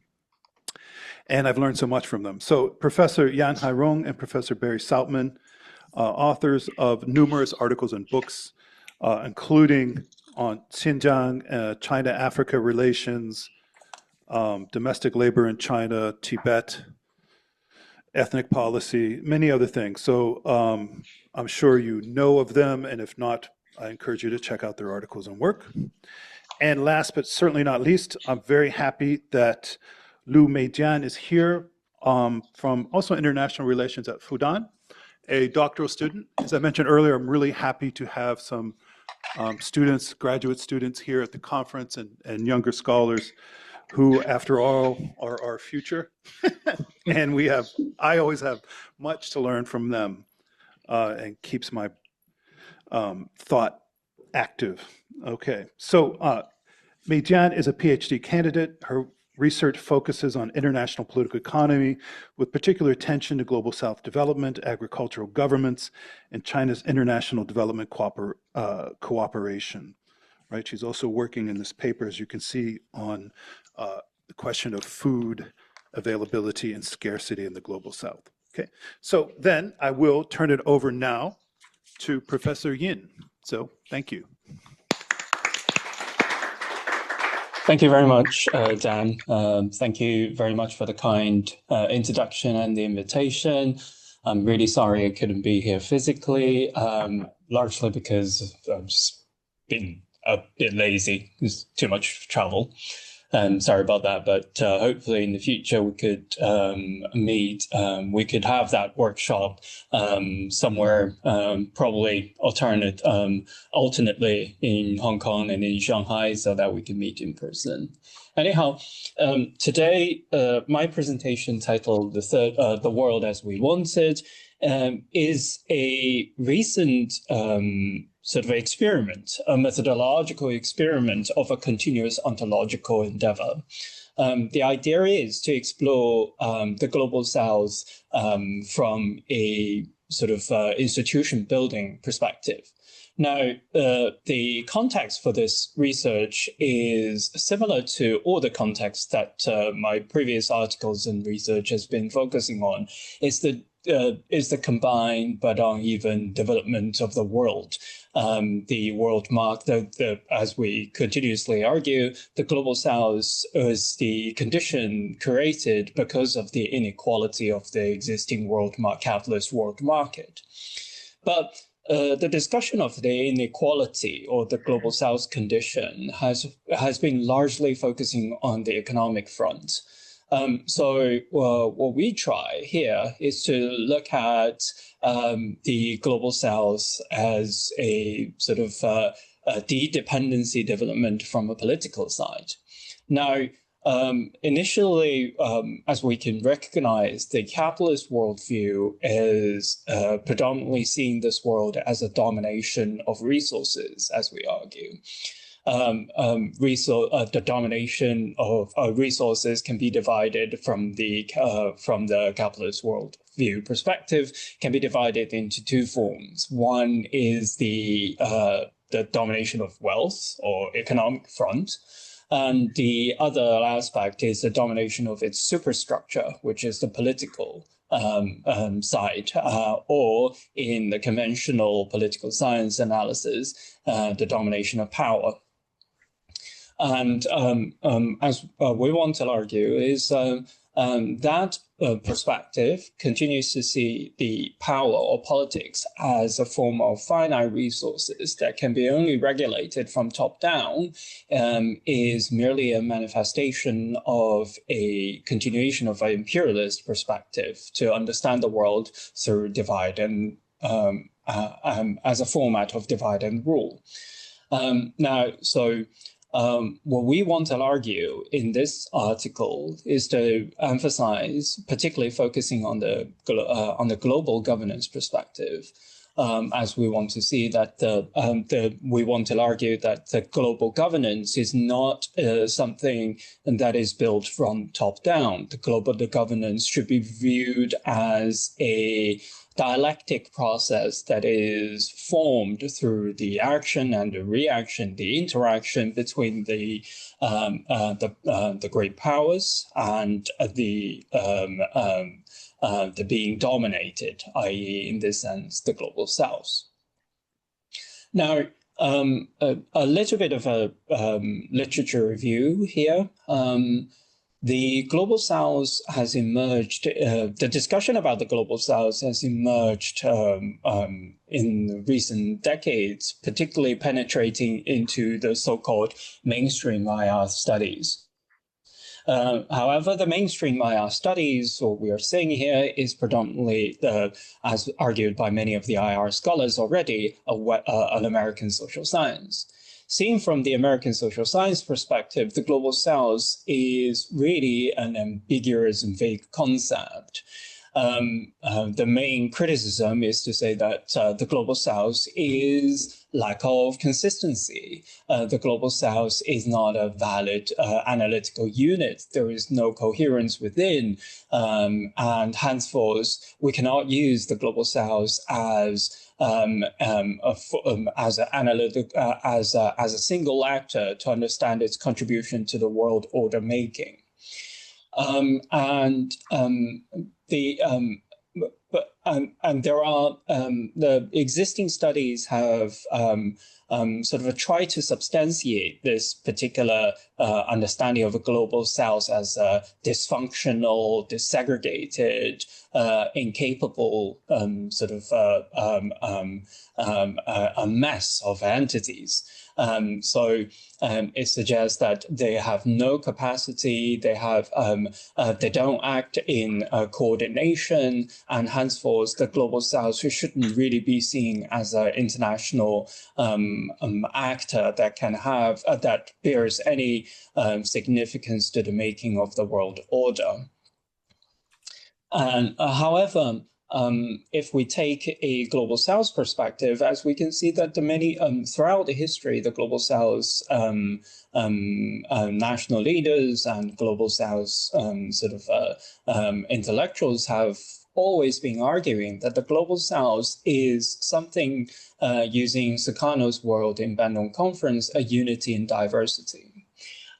And I've learned so much from them. So Professor Yan Hairong and Professor Barry Sautman, authors of numerous articles and books, including on Xinjiang, China-Africa relations, domestic labor in China, Tibet, ethnic policy, many other things. So I'm sure you know of them, and if not, I encourage you to check out their articles and work. And last but certainly not least, I'm very happy that Meijian is here from also international relations at Fudan, a doctoral student. As I mentioned earlier, I'm really happy to have some students, graduate students here at the conference, and younger scholars who, after all, are our future. And I always have much to learn from them, and keeps my thought active. Okay, so Meijian is a PhD candidate. Her research focuses on international political economy with particular attention to Global South development, agricultural governments, and China's international development cooperation. Right? She's also working in this paper, as you can see, on the question of food availability and scarcity in the Global South. Okay, so then I will turn it over now to Professor Yin. So thank you. Thank you very much, Dan. Thank you very much for the kind introduction and the invitation. I'm really sorry I couldn't be here physically, largely because I've just been a bit lazy. There's too much travel. Sorry about that, but hopefully in the future we could meet. We could have that workshop somewhere, probably alternately in Hong Kong and in Shanghai, so that we can meet in person. Anyhow, today my presentation titled "The World as We Want It" is a recent sort of experiment, a methodological experiment of a continuous ontological endeavor. The idea is to explore the Global South from a sort of institution building perspective. Now, the context for this research is similar to all the contexts that my previous articles and research has been focusing on. Is the combined but uneven development of the world. The world marked, as we continuously argue, the Global South is the condition created because of the inequality of the existing capitalist world market. But the discussion of the inequality or the Global South condition has been largely focusing on the economic front. So what we try here is to look at the Global South as a sort of a de-dependency development from a political side. Now, initially, as we can recognize, the capitalist worldview is predominantly seeing this world as a domination of resources, as we argue. The domination of resources can be divided from the capitalist worldview perspective, can be divided into two forms. One is the domination of wealth or economic front, and the other aspect is the domination of its superstructure, which is the political side, or in the conventional political science analysis, the domination of power. And as we want to argue is that perspective continues to see the power or politics as a form of finite resources that can be only regulated from top down, is merely a manifestation of a continuation of an imperialist perspective to understand the world through divide and as a format of divide and rule. What we want to argue in this article is to emphasize, particularly focusing on the global governance perspective, as we want to see that we want to argue that the global governance is not something that is built from top down. The governance should be viewed as a dialectic process that is formed through the action and the reaction, the interaction between the great powers and the being dominated, i.e., in this sense, the Global South. Now, a little bit of a literature review here. The Global South has emerged, the discussion about the Global South has emerged in recent decades, particularly penetrating into the so-called mainstream IR studies. However, the mainstream IR studies, what we are seeing here is predominantly, as argued by many of the IR scholars already, an American social science. seen from the American social science perspective, the global south is really an ambiguous and vague concept. The main criticism is to say that the global south is lack of consistency. The global south is not a valid analytical unit. There is no coherence within, and henceforth we cannot use the global south as an analytic as a single actor to understand its contribution to the world order making. And there are the existing studies have sort of tried to substantiate this particular understanding of a global south as a dysfunctional, desegregated, incapable sort of a mess of entities. It suggests that they have no capacity, they don't act in coordination, and henceforth the global south shouldn't really be seen as an international actor that can have that bears any significance to the making of the world order. And however, if we take a global south perspective, as we can see that the many throughout the history, the global south national leaders and global south sort of intellectuals have always been arguing that the global south is something, using Sukarno's word in Bandung Conference, a unity in diversity.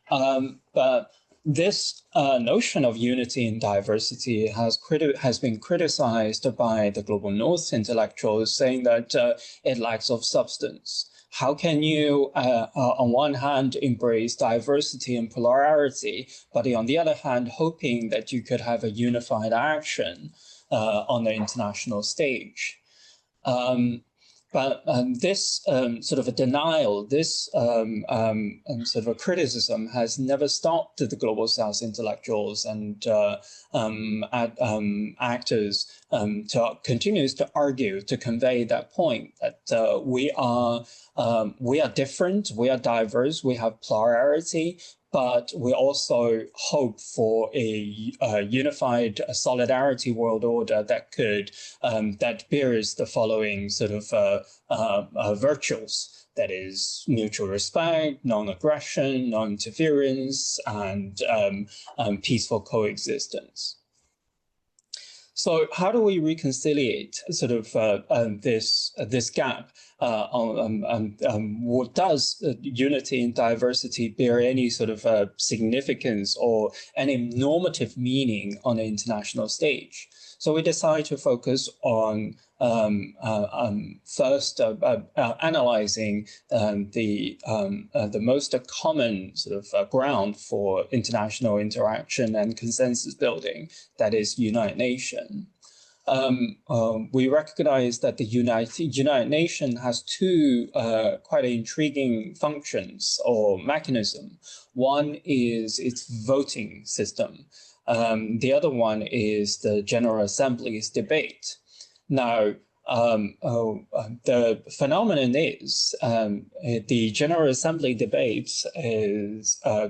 But this notion of unity in diversity has been criticized by the global north intellectuals, saying that it lacks of substance. How can you, on one hand, embrace diversity and plurality, but on the other hand, hoping that you could have a unified action on the international stage? But this sort of a denial, this sort of a criticism has never stopped the global south intellectuals and actors continues to argue, to convey that point that we are different, we are diverse, we have plurality, but we also hope for a unified solidarity world order that could that bears the following sort of virtues. That is mutual respect, non-aggression, non-interference, and peaceful coexistence. So how do we reconciliate sort of this gap? What does unity in diversity bear any sort of significance or any normative meaning on the international stage? So we decide to focus on first analyzing the most common sort of ground for international interaction and consensus building, that is United Nations. We recognize that the United Nations has two quite intriguing functions or mechanism. One is its voting system. The other one is the General Assembly's debate. Now, the phenomenon is the General Assembly debates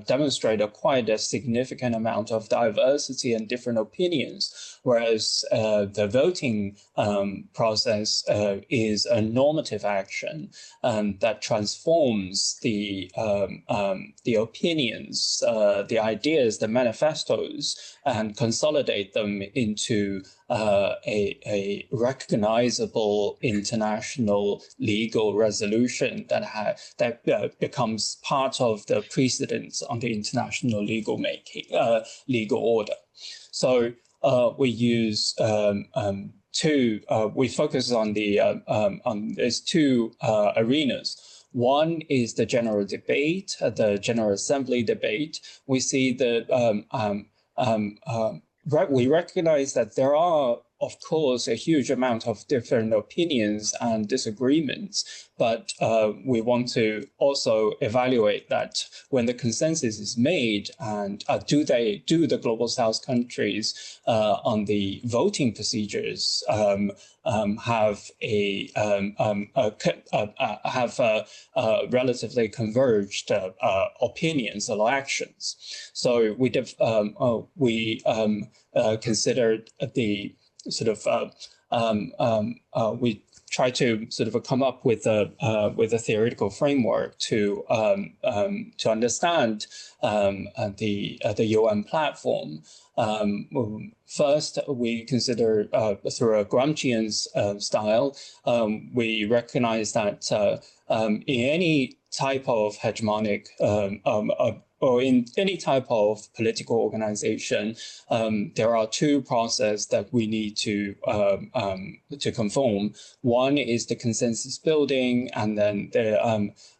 demonstrate quite a significant amount of diversity and different opinions, whereas the voting process is a normative action that transforms the opinions, the ideas, the manifestos, and consolidate them into a recognizable international legal resolution that becomes part of the precedents on the international legal order. So we use we focus on these two arenas. One is the general debate, the General Assembly debate. We see that we recognize that there are of course, a huge amount of different opinions and disagreements, but we want to also evaluate that when the consensus is made, and do the Global South countries on the voting procedures have relatively converged opinions or actions. So we considered the sort of we try to sort of come up with a theoretical framework to understand the UN platform. First, we consider through a Gramscian style, we recognize that in any type of hegemonic or in any type of political organization, there are two processes that we need to conform. One is the consensus building, and then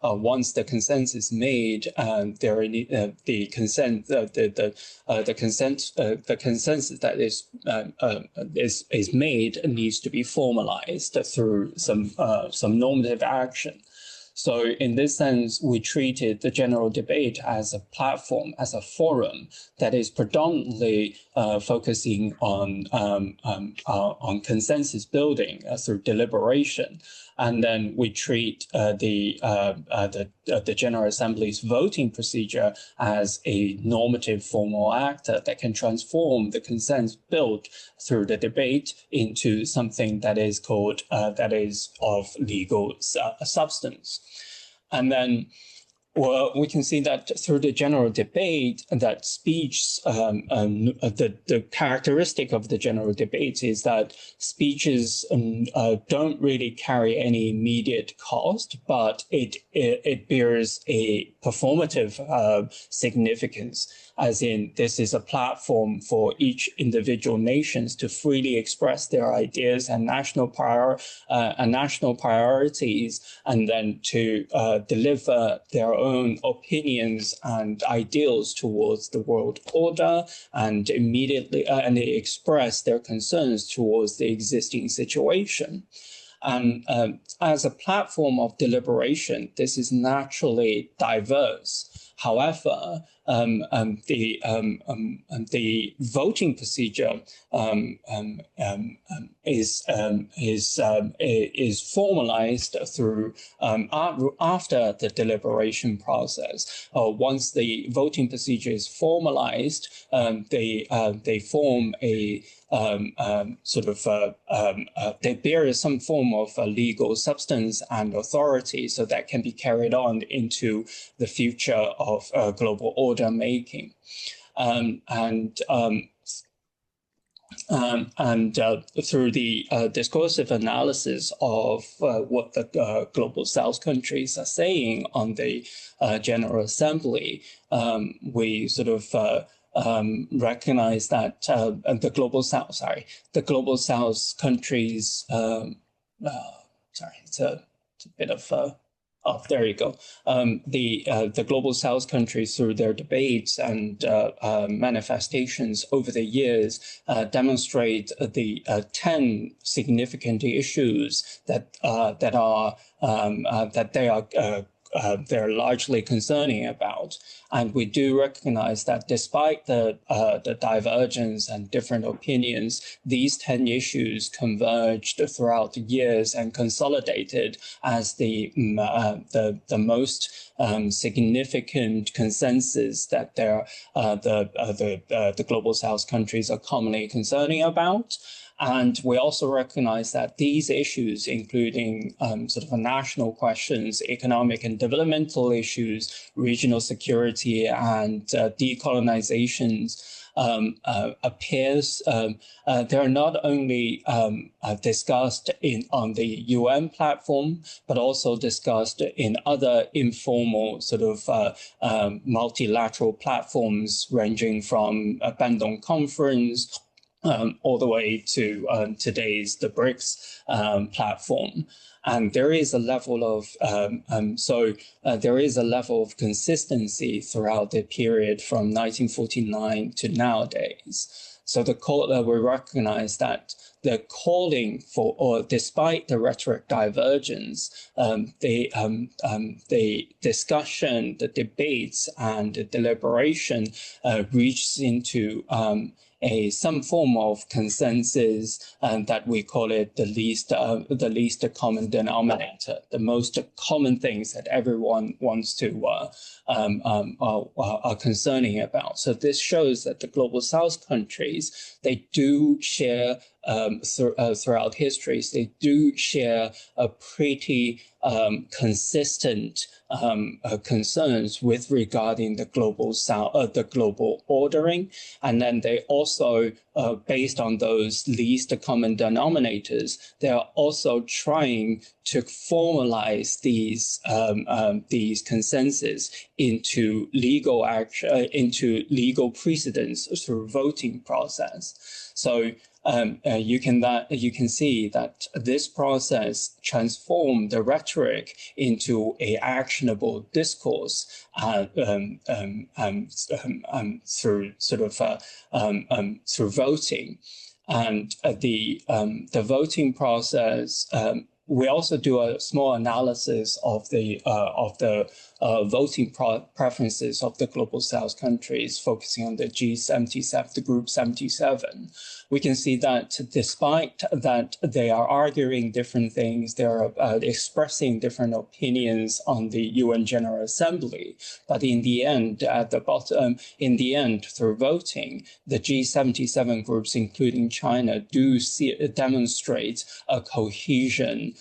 once the consensus is made, the consensus that is made needs to be formalized through some normative action. So in this sense, we treated the general debate as a platform, as a forum that is predominantly focusing on consensus building through deliberation. And then we treat the General Assembly's voting procedure as a normative formal act that can transform the consensus built through the debate into something that is called, that is of legal substance. And then we can see that through the general debate, that speech, the characteristic of the general debate is that speeches don't really carry any immediate cost, but it bears a performative significance, as in this is a platform for each individual nations to freely express their ideas and national priorities, and then to deliver their own opinions and ideals towards the world order, and immediately and they express their concerns towards the existing situation. And as a platform of deliberation, this is naturally diverse. However, the voting procedure is formalized through after the deliberation process. Once the voting procedure is formalized, they form a they bear some form of legal substance and authority, so that can be carried on into the future of global order making. Through the discursive analysis of what the Global South countries are saying on the General Assembly, we sort of recognize that the Global South countries, it's a bit of there you go. The Global South countries, through their debates and manifestations over the years, demonstrate the 10 significant issues that they're largely concerning about. And we do recognize that despite the divergence and different opinions, these 10 issues converged throughout the years and consolidated as the most significant consensus that the Global South countries are commonly concerning about. And we also recognize that these issues, including sort of national questions, economic and developmental issues, regional security, and decolonizations, they're not only discussed on the UN platform, but also discussed in other informal sort of multilateral platforms, ranging from a Bandung Conference all the way to today's the BRICS platform. And there is a level of there is a level of consistency throughout the period from 1949 to nowadays. So we recognize that the calling for, or despite the rhetoric divergence, the discussion, the debates, and the deliberation reaches into some form of consensus, and that we call it the least common denominator, the most common things that everyone wants to are concerning about. So this shows that the Global South countries, they do share throughout history, they do share a pretty consistent concerns with regarding the global South, the global ordering, and then they also, based on those least common denominators, they are also trying to formalize these consensus into legal action, into legal precedents through voting process. So you can see that this process transformed the rhetoric into a actionable discourse through sort of through voting, and the voting process. We also do a small analysis of the voting preferences of the Global South countries, focusing on the G77, the Group 77. We can see that despite that they are arguing different things, they are expressing different opinions on the UN General Assembly, but in the end, at the bottom, through voting, the G77 groups, including China, do demonstrate a cohesion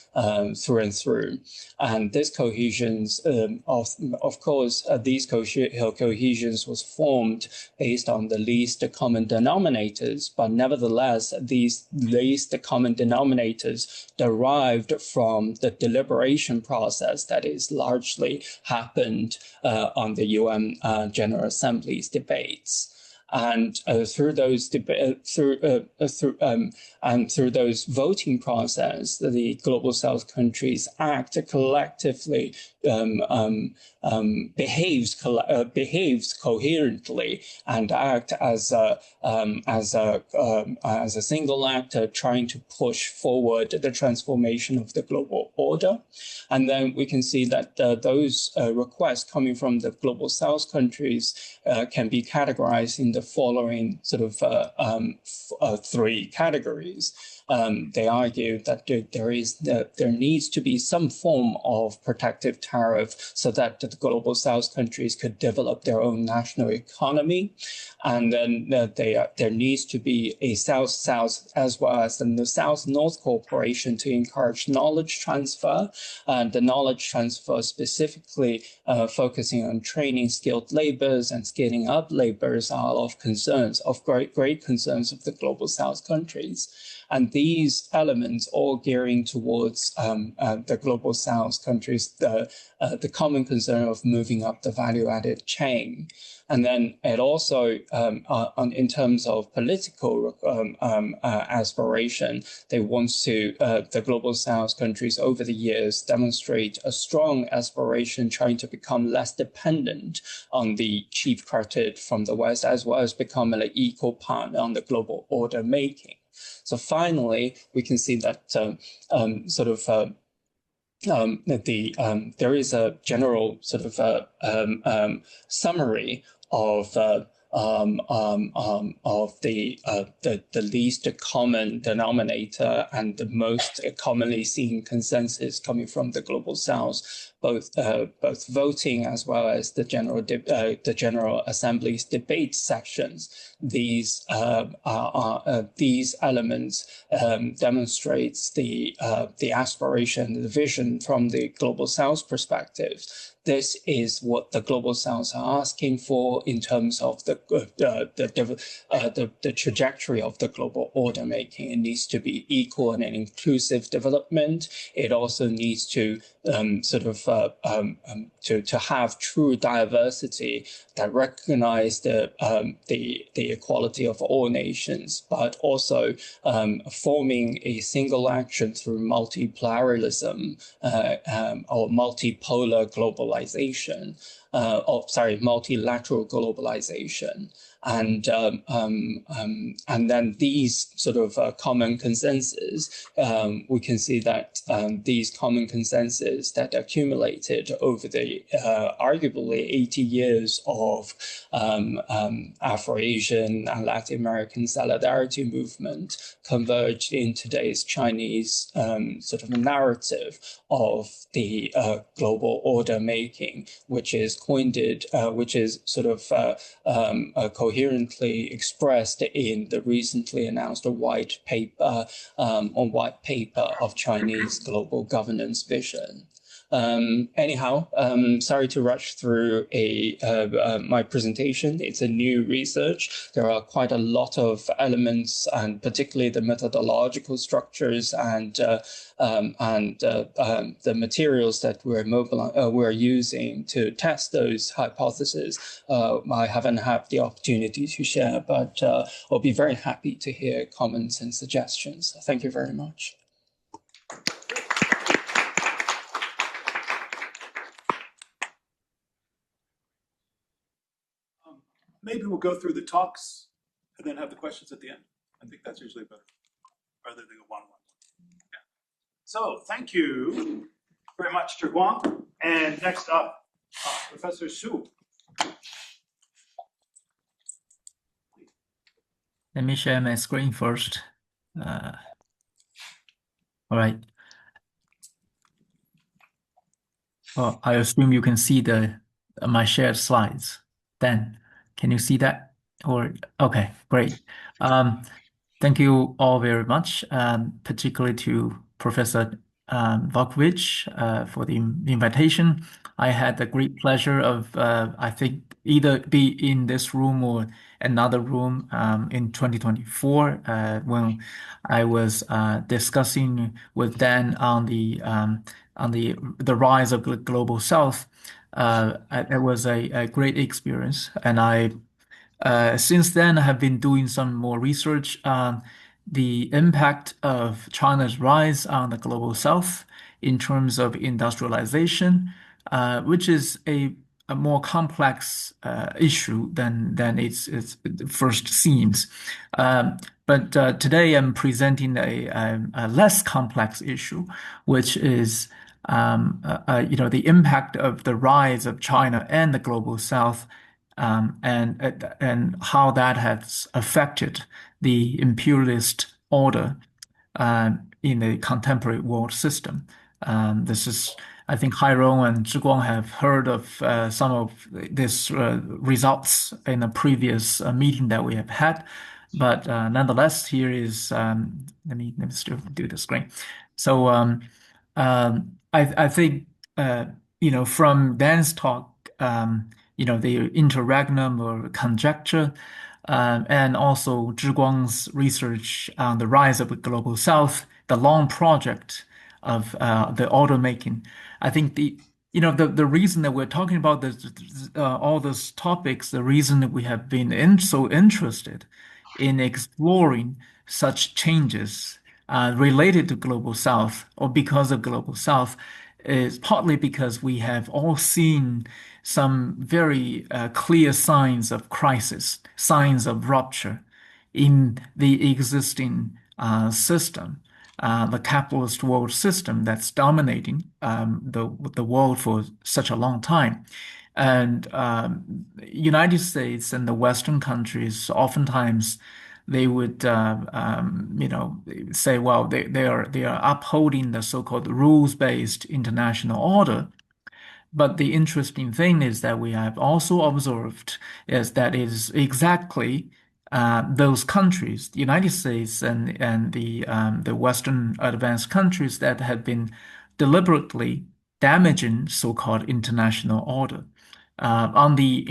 through and through. And this cohesions, of course, these cohesions was formed based on the least common denominators, but nevertheless, these least common denominators derived from the deliberation process that is largely happened on the UN General Assembly's debates. And through those through those voting process, the Global South countries act collectively, behaves coherently, and act as a single actor trying to push forward the transformation of the global order. And then we can see that those requests coming from the Global South countries can be categorized in the following sort of three categories. They argue that there needs to be some form of protective tariff so that the Global South countries could develop their own national economy. And then there needs to be a South-South as well as the South-North cooperation to encourage knowledge transfer. And the knowledge transfer specifically focusing on training skilled laborers and scaling up laborers are of concerns, of great concerns of the Global South countries. And these elements all gearing towards the Global South countries, the common concern of moving up the value-added chain. And then it also, in terms of political aspiration, they want to, the Global South countries over the years demonstrate a strong aspiration trying to become less dependent on the cheap credit from the West, as well as become an equal partner on the global order making. So finally, we can see that there is a general sort of summary of the least common denominator and the most commonly seen consensus coming from the Global South, both voting as well as the General Assembly's debate sections. These elements demonstrates the aspiration, the vision from the Global South perspective. This is what the Global South are asking for in terms of the trajectory of the global order making. It needs to be equal and an inclusive development. It also needs to to have true diversity that recognize the equality of all nations, but also forming a single action through multipluralism or multipolar globalization, multilateral globalization. and then these sort of common consensus, we can see that these common consensus that accumulated over the arguably 80 years of Afro-Asian and Latin American solidarity movement converged in today's Chinese sort of narrative of the global order making, which is which is sort of coherently expressed in the recently announced white paper of Chinese global governance vision. Anyhow, sorry to rush through my presentation. It's a new research. There are quite a lot of elements, and particularly the methodological structures and the materials that we're using to test those hypotheses. I haven't had the opportunity to share, but I'll be very happy to hear comments and suggestions. Thank you very much. Maybe we'll go through the talks and then have the questions at the end. I think that's usually better, rather than go one-on-one. Yeah. So thank you very much, Zhiguang. And next up, Professor Xu. Let me share my screen first. All right. Well, I assume you can see my shared slides. Then, can you see that? Or okay, great. Thank you all very much, particularly to Professor Vukovich for the invitation. I had the great pleasure of, I think, either be in this room or another room in 2024 when I was discussing with Dan on the rise of the global South. It was a great experience, and I since then I have been doing some more research on the impact of China's rise on the global South in terms of industrialization, which is a more complex issue than it first seems. But today I'm presenting a less complex issue, which is the impact of the rise of China and the global South, and how that has affected the imperialist order in the contemporary world system. I think Hairong and Zhiguang have heard of some of these results in a previous meeting that we have had. But nonetheless, here is, let me still do the screen. So I think, from Dan's talk, the Interregnum or Conjuncture, and also Zhiguang's research on the rise of the global South, the long project of the order making. I think the reason that we're talking about all those topics, the reason that we have been so interested in exploring such changes related to global South or because of global South is partly because we have all seen some very clear signs of crisis, signs of rupture in the existing system, the capitalist world system that's dominating the world for such a long time. And United States and the Western countries, oftentimes they would say, well, they are upholding the so-called rules-based international order. But the interesting thing is that we have also observed is that it is exactly those countries, the United States and the Western advanced countries, that have been deliberately damaging so-called international order. On the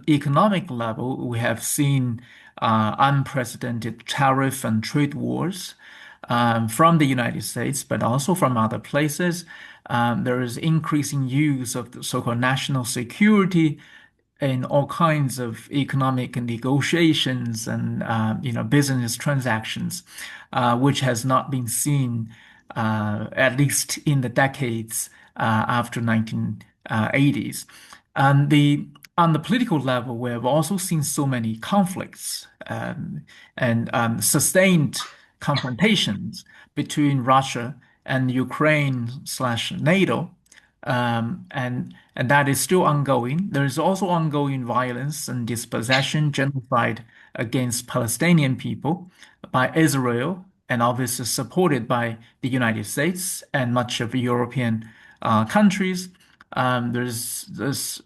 economic level, we have seen unprecedented tariff and trade wars from the United States, but also from other places. There is increasing use of the so-called national security in all kinds of economic negotiations and business transactions, which has not been seen at least in the decades after 1980s. And on the political level, we have also seen so many conflicts and sustained confrontations between Russia and Ukraine slash NATO. And that is still ongoing. There is also ongoing violence and dispossession, genocide against Palestinian people by Israel, and obviously supported by the United States and much of European countries. There's this,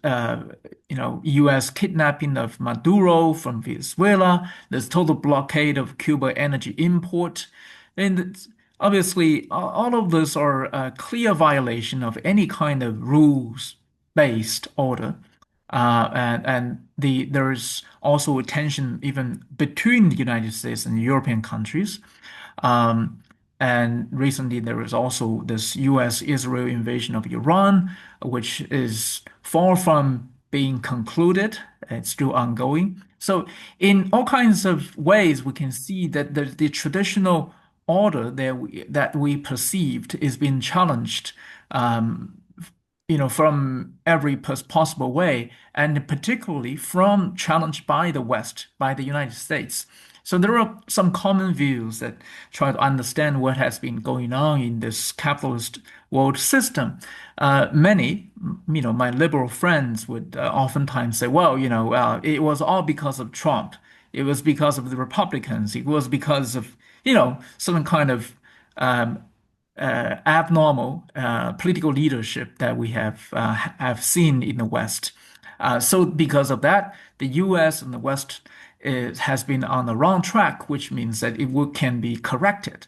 U.S. kidnapping of Maduro from Venezuela. There's total blockade of Cuba energy import. And obviously, all of those are a clear violation of any kind of rules-based order. There's also a tension even between the United States and European countries. And recently, there was also this U.S.-Israel invasion of Iran, which is far from being concluded. It's still ongoing. So, in all kinds of ways, we can see that the traditional order that we perceived is being challenged, from every possible way, and particularly from challenged by the West, by the United States. So there are some common views that try to understand what has been going on in this capitalist world system. Many, my liberal friends would oftentimes say, well, it was all because of Trump. It was because of the Republicans. It was because of, some kind of abnormal political leadership that we have seen in the West. So because of that, the U.S. and the West has been on the wrong track, which means that can be corrected.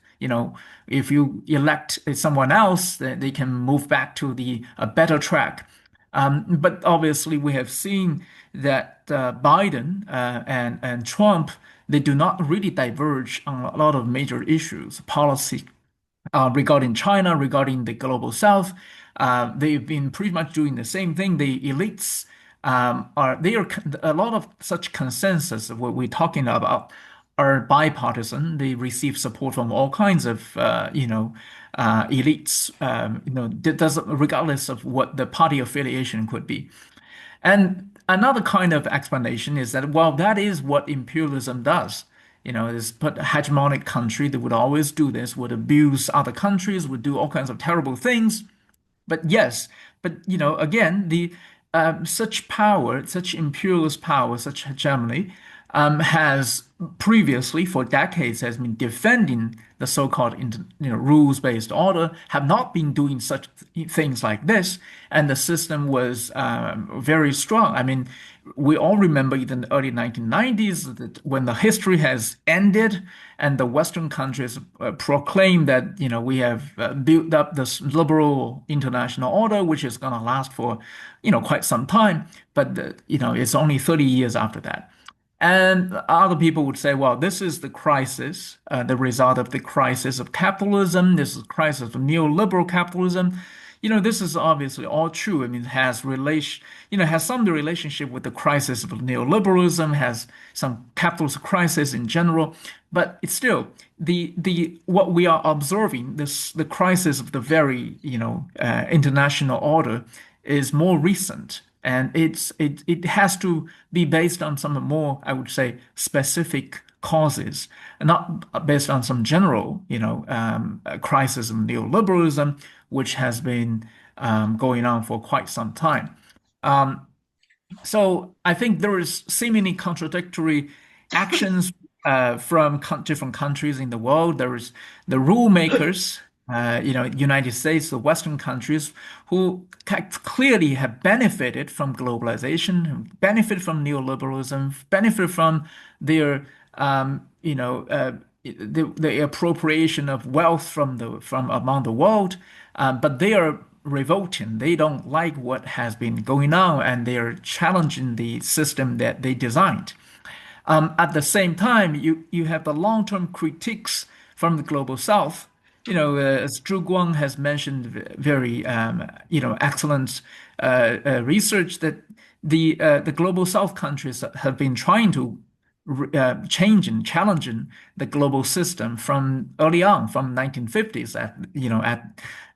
If you elect someone else, then they can move back to a better track. But obviously, we have seen that Biden and Trump, they do not really diverge on a lot of major issues, policy regarding China, regarding the global South. They've been pretty much doing the same thing. The elites are a lot of such consensus of what we're talking about are bipartisan. They receive support from all kinds of elites. Regardless of what the party affiliation could be. And another kind of explanation is that, well, that is what imperialism does. This hegemonic country that would always do this, would abuse other countries, would do all kinds of terrible things. But yes, again, the such power, such imperialist power, such hegemony, has previously, for decades, has been defending the so-called rules-based order, have not been doing such things like this, and the system was very strong. I mean, we all remember in the early 1990s that when the history has ended and the Western countries proclaim that we have built up this liberal international order, which is going to last for quite some time, but it's only 30 years after that. And other people would say, well, this is the crisis, the result of the crisis of capitalism. This is the crisis of neoliberal capitalism. This is obviously all true. I mean, it has some relationship with the crisis of neoliberalism, has some capitalist crisis in general. But it's still what we are observing, the crisis of the very international order is more recent. And it has to be based on some more, I would say, specific causes, and not based on some general, crisis of neoliberalism, which has been going on for quite some time. So I think there is seemingly contradictory actions from different countries in the world. There is the rule makers. United States, the Western countries, who clearly have benefited from globalization, benefit from neoliberalism, benefit from their, the appropriation of wealth from among the world, but they are revolting. They don't like what has been going on, and they are challenging the system that they designed. At the same time, you have the long-term critiques from the global South. As Zhiguang has mentioned, very excellent research that the global South countries have been trying to challenging the global system from early on, from 1950s at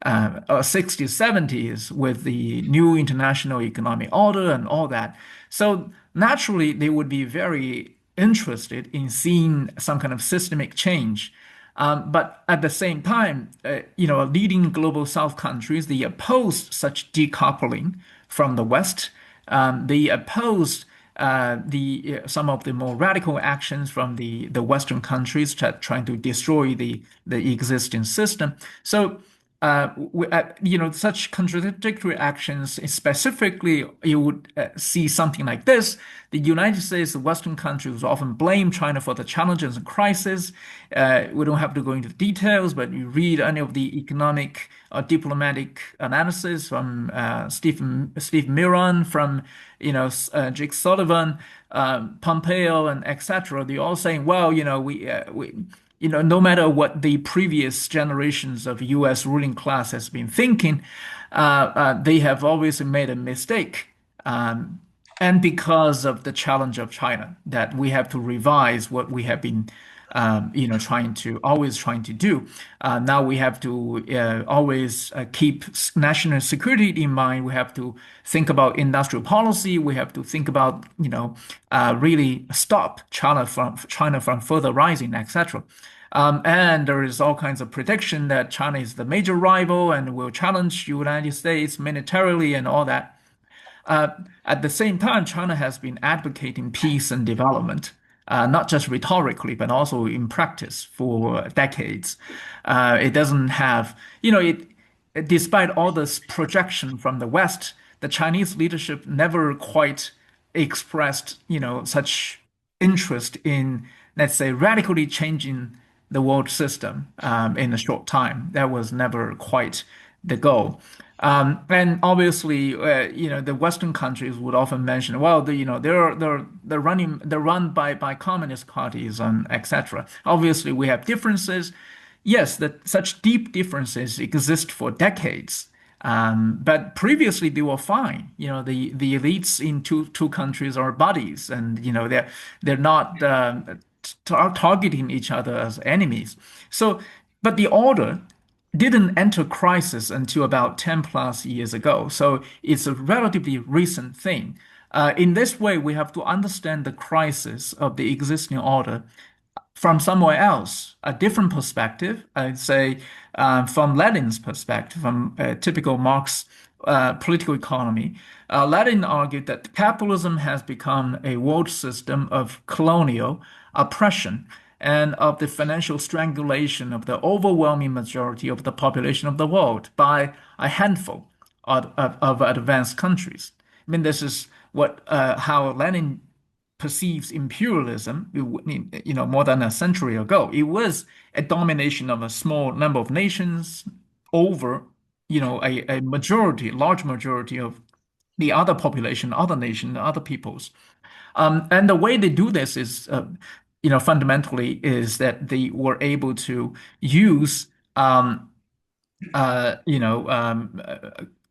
60s, 70s with the new international economic order and all that. So naturally, they would be very interested in seeing some kind of systemic change. But at the same time, leading global South countries, they opposed such decoupling from the West. They opposed some of the more radical actions from the Western countries trying to destroy the existing system. So, such contradictory actions, specifically, you would see something like this. The United States, the Western countries often blame China for the challenges and crises. We don't have to go into details, but you read any of the economic or diplomatic analysis from Steve Miron, from Jake Sullivan, Pompeo, and etc. They're all saying, well, no matter what the previous generations of U.S. ruling class has been thinking, they have always made a mistake. And because of the challenge of China, that we have to revise what we have been, trying to do. Now we have to always keep national security in mind. We have to think about industrial policy. We have to think about, really stop China from further rising, etc. And there is all kinds of prediction that China is the major rival and will challenge the United States militarily and all that. At the same time, China has been advocating peace and development, not just rhetorically, but also in practice for decades. It doesn't have, despite all this projection from the West, the Chinese leadership never quite expressed, such interest in, let's say, radically changing the world system in a short time. That was never quite the goal. And obviously, the Western countries would often mention, well, they're run by communist parties and etc. Obviously, we have differences. Yes, that such deep differences exist for decades. But previously they were fine. The elites in two countries are buddies, and they're not targeting each other as enemies. So, but the order didn't enter crisis until about 10 plus years ago. So it's a relatively recent thing. In this way, we have to understand the crisis of the existing order from somewhere else, a different perspective, I'd say, from Lenin's perspective, from typical Marx political economy. Lenin argued that capitalism has become a world system of colonial oppression and of the financial strangulation of the overwhelming majority of the population of the world by a handful of advanced countries. I mean, this is how Lenin perceives imperialism, more than a century ago. It was a domination of a small number of nations over, a large majority of the other population, other nations, other peoples. And the way they do this is, fundamentally, is that they were able to use,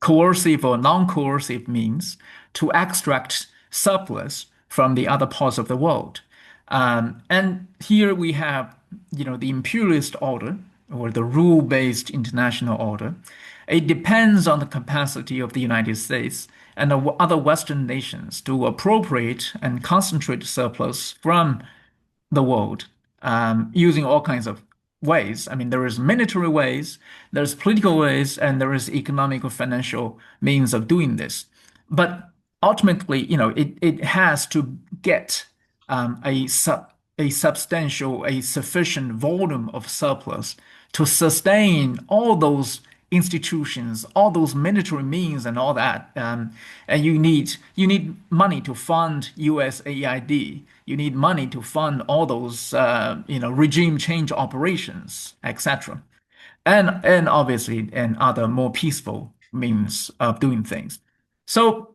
coercive or non-coercive means to extract surplus from the other parts of the world. And here we have, the imperialist order or the rule-based international order. It depends on the capacity of the United States and the other Western nations to appropriate and concentrate surplus from the world using all kinds of ways. I mean, there is military ways, there's political ways, and there is economic or financial means of doing this. But ultimately, it has to get a sufficient volume of surplus to sustain all those institutions, all those military means, and all that. And you need money to fund USAID. You need money to fund all those regime change operations, etc. And obviously, and other more peaceful means of doing things. So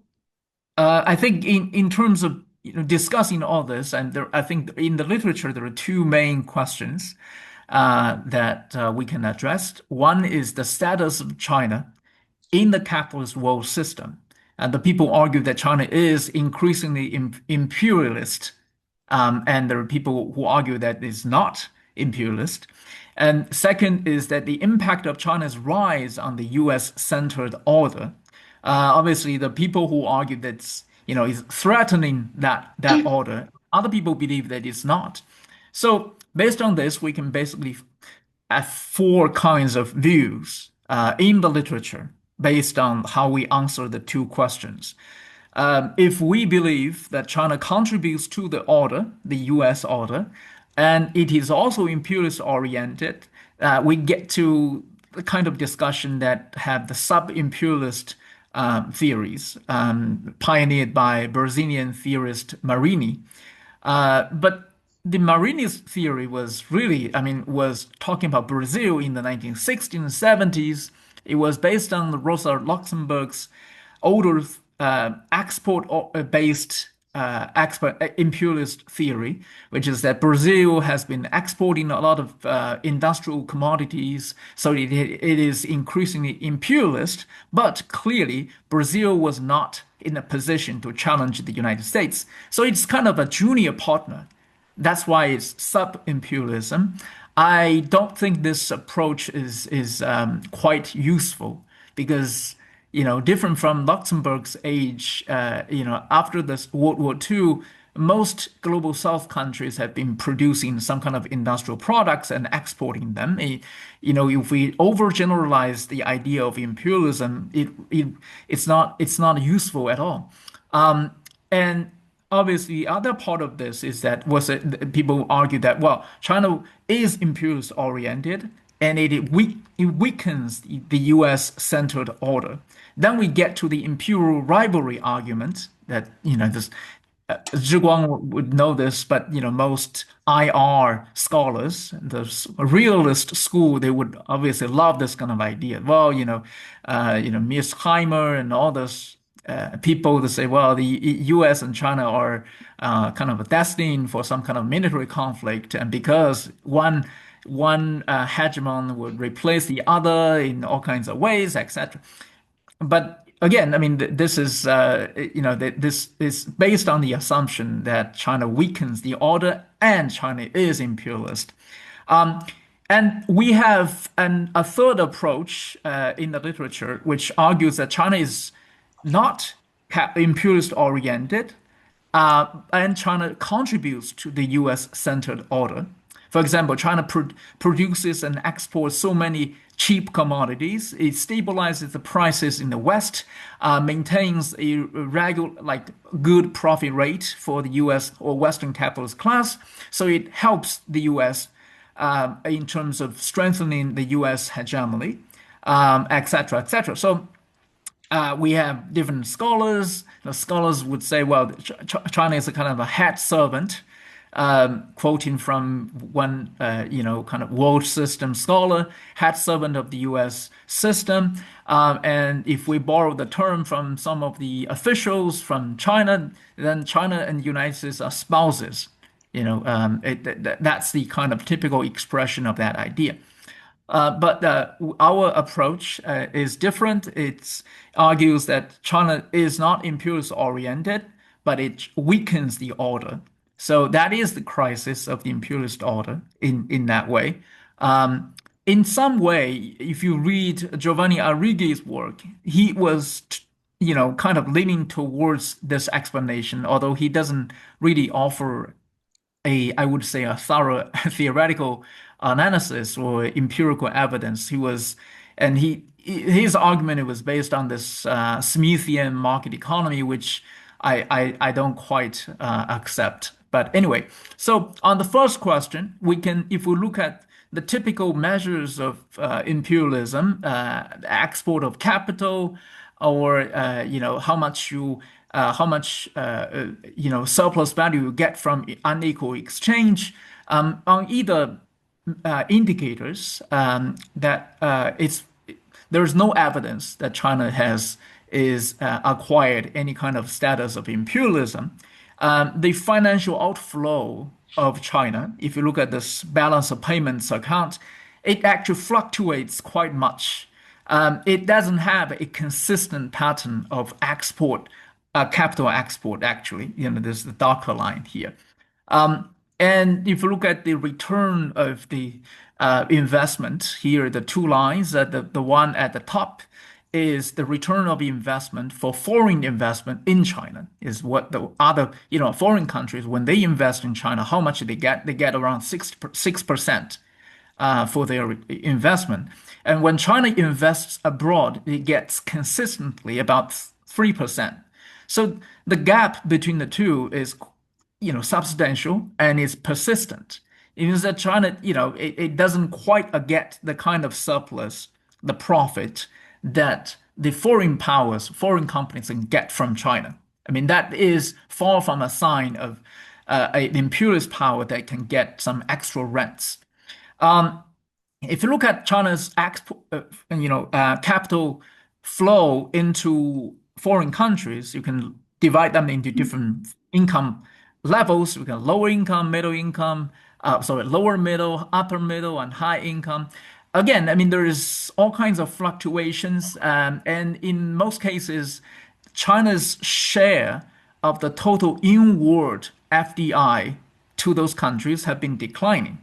I think in terms of discussing all this, and I think in the literature there are two main questions that we can address. One is the status of China in the capitalist world system, and the people argue that China is increasingly imperialist and there are people who argue that it's not imperialist. And second is that the impact of China's rise on the U.S.-centered order. Obviously, the people who argue that is threatening that order. Other people believe that it's not. So based on this, we can basically have four kinds of views in the literature based on how we answer the two questions. If we believe that China contributes to the order, the US order, and it is also imperialist oriented, we get to the kind of discussion that have the sub-imperialist theories pioneered by Brazilian theorist Marini. But the Marini's theory was really, was talking about Brazil in the 1960s and 70s. It was based on Rosa Luxemburg's older export-based imperialist theory, which is that Brazil has been exporting a lot of industrial commodities, so it is increasingly imperialist. But clearly, Brazil was not in a position to challenge the United States, so it's kind of a junior partner. That's why it's sub-imperialism. I don't think this approach is quite useful because different from Luxembourg's age, after this World War II, most global South countries have been producing some kind of industrial products and exporting them. If we overgeneralize the idea of imperialism, it's not useful at all. And obviously, the other part of this is that people argue that, well, China is imperialist oriented and it weakens the US-centered order. Then we get to the imperial rivalry argument that, this Zhiguang would know this, but most IR scholars, the realist school, they would obviously love this kind of idea. Well, Mearsheimer and all those people that say, well, the U.S. and China are kind of destined for some kind of military conflict, and because one hegemon would replace the other in all kinds of ways, etc. But again, this is this is based on the assumption that China weakens the order and China is imperialist. And we have a third approach in the literature, which argues that China is not imperialist oriented, and China contributes to the US-centered order. For example, China produces and exports so many cheap commodities. It stabilizes the prices in the West, maintains a regular, good profit rate for the U.S. or Western capitalist class. So it helps the U.S. In terms of strengthening the U.S. hegemony, etc., etc. So we have different scholars. The scholars would say, well, China is a kind of a head servant, quoting from one, kind of world system scholar, head servant of the U.S. system. And if we borrow the term from some of the officials from China, then China and the United States are spouses. That's the kind of typical expression of that idea. But our approach is different. It argues that China is not imperialist oriented, but it weakens the order. So that is the crisis of the imperialist order in that way. In some way, if you read Giovanni Arrighi's work, he was, kind of leaning towards this explanation, although he doesn't really offer I would say, a thorough theoretical analysis or empirical evidence. His argument was based on this Smithian market economy, which I don't quite accept. But anyway, so on the first question, if we look at the typical measures of imperialism, the export of capital, or how much surplus value you get from unequal exchange, on either indicators there is no evidence that China has acquired any kind of status of imperialism. The financial outflow of China, if you look at this balance of payments account, it actually fluctuates quite much. It doesn't have a consistent pattern of export, capital export, actually. There's the darker line here. And if you look at the return of the investment here, the two lines, the one at the top is the return of investment for foreign investment in China, is what the other, foreign countries, when they invest in China, how much they get? They get around 6% for their investment. And when China invests abroad, it gets consistently about 3%. So the gap between the two is, substantial and is persistent. It means that China, it doesn't quite get the kind of surplus, the profit that the foreign powers, foreign companies can get from China. I mean, that is far from a sign of an imperialist power that can get some extra rents. If you look at China's capital flow into foreign countries, you can divide them into different income levels. We got lower income, middle income, lower middle, upper middle, and high income. Again, I mean, there is all kinds of fluctuations, and in most cases, China's share of the total inward FDI to those countries have been declining,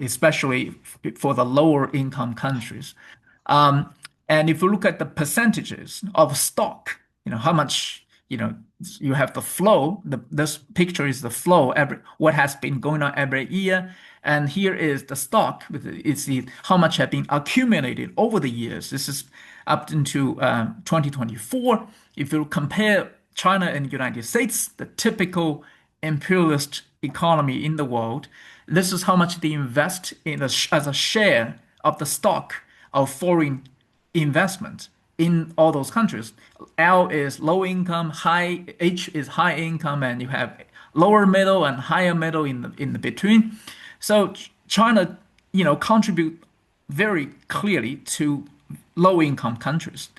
especially for the lower income countries. And if you look at the percentages of stock, how much, you have the flow. This picture is the flow, what has been going on every year. And here is the stock, it's how much have been accumulated over the years. This is up into 2024. If you compare China and the United States, the typical imperialist economy in the world, this is how much they invest as a share of the stock of foreign investment in all those countries. L is low income, H is high income, and you have lower middle and higher middle in the between. So China, contribute very clearly to low income countries,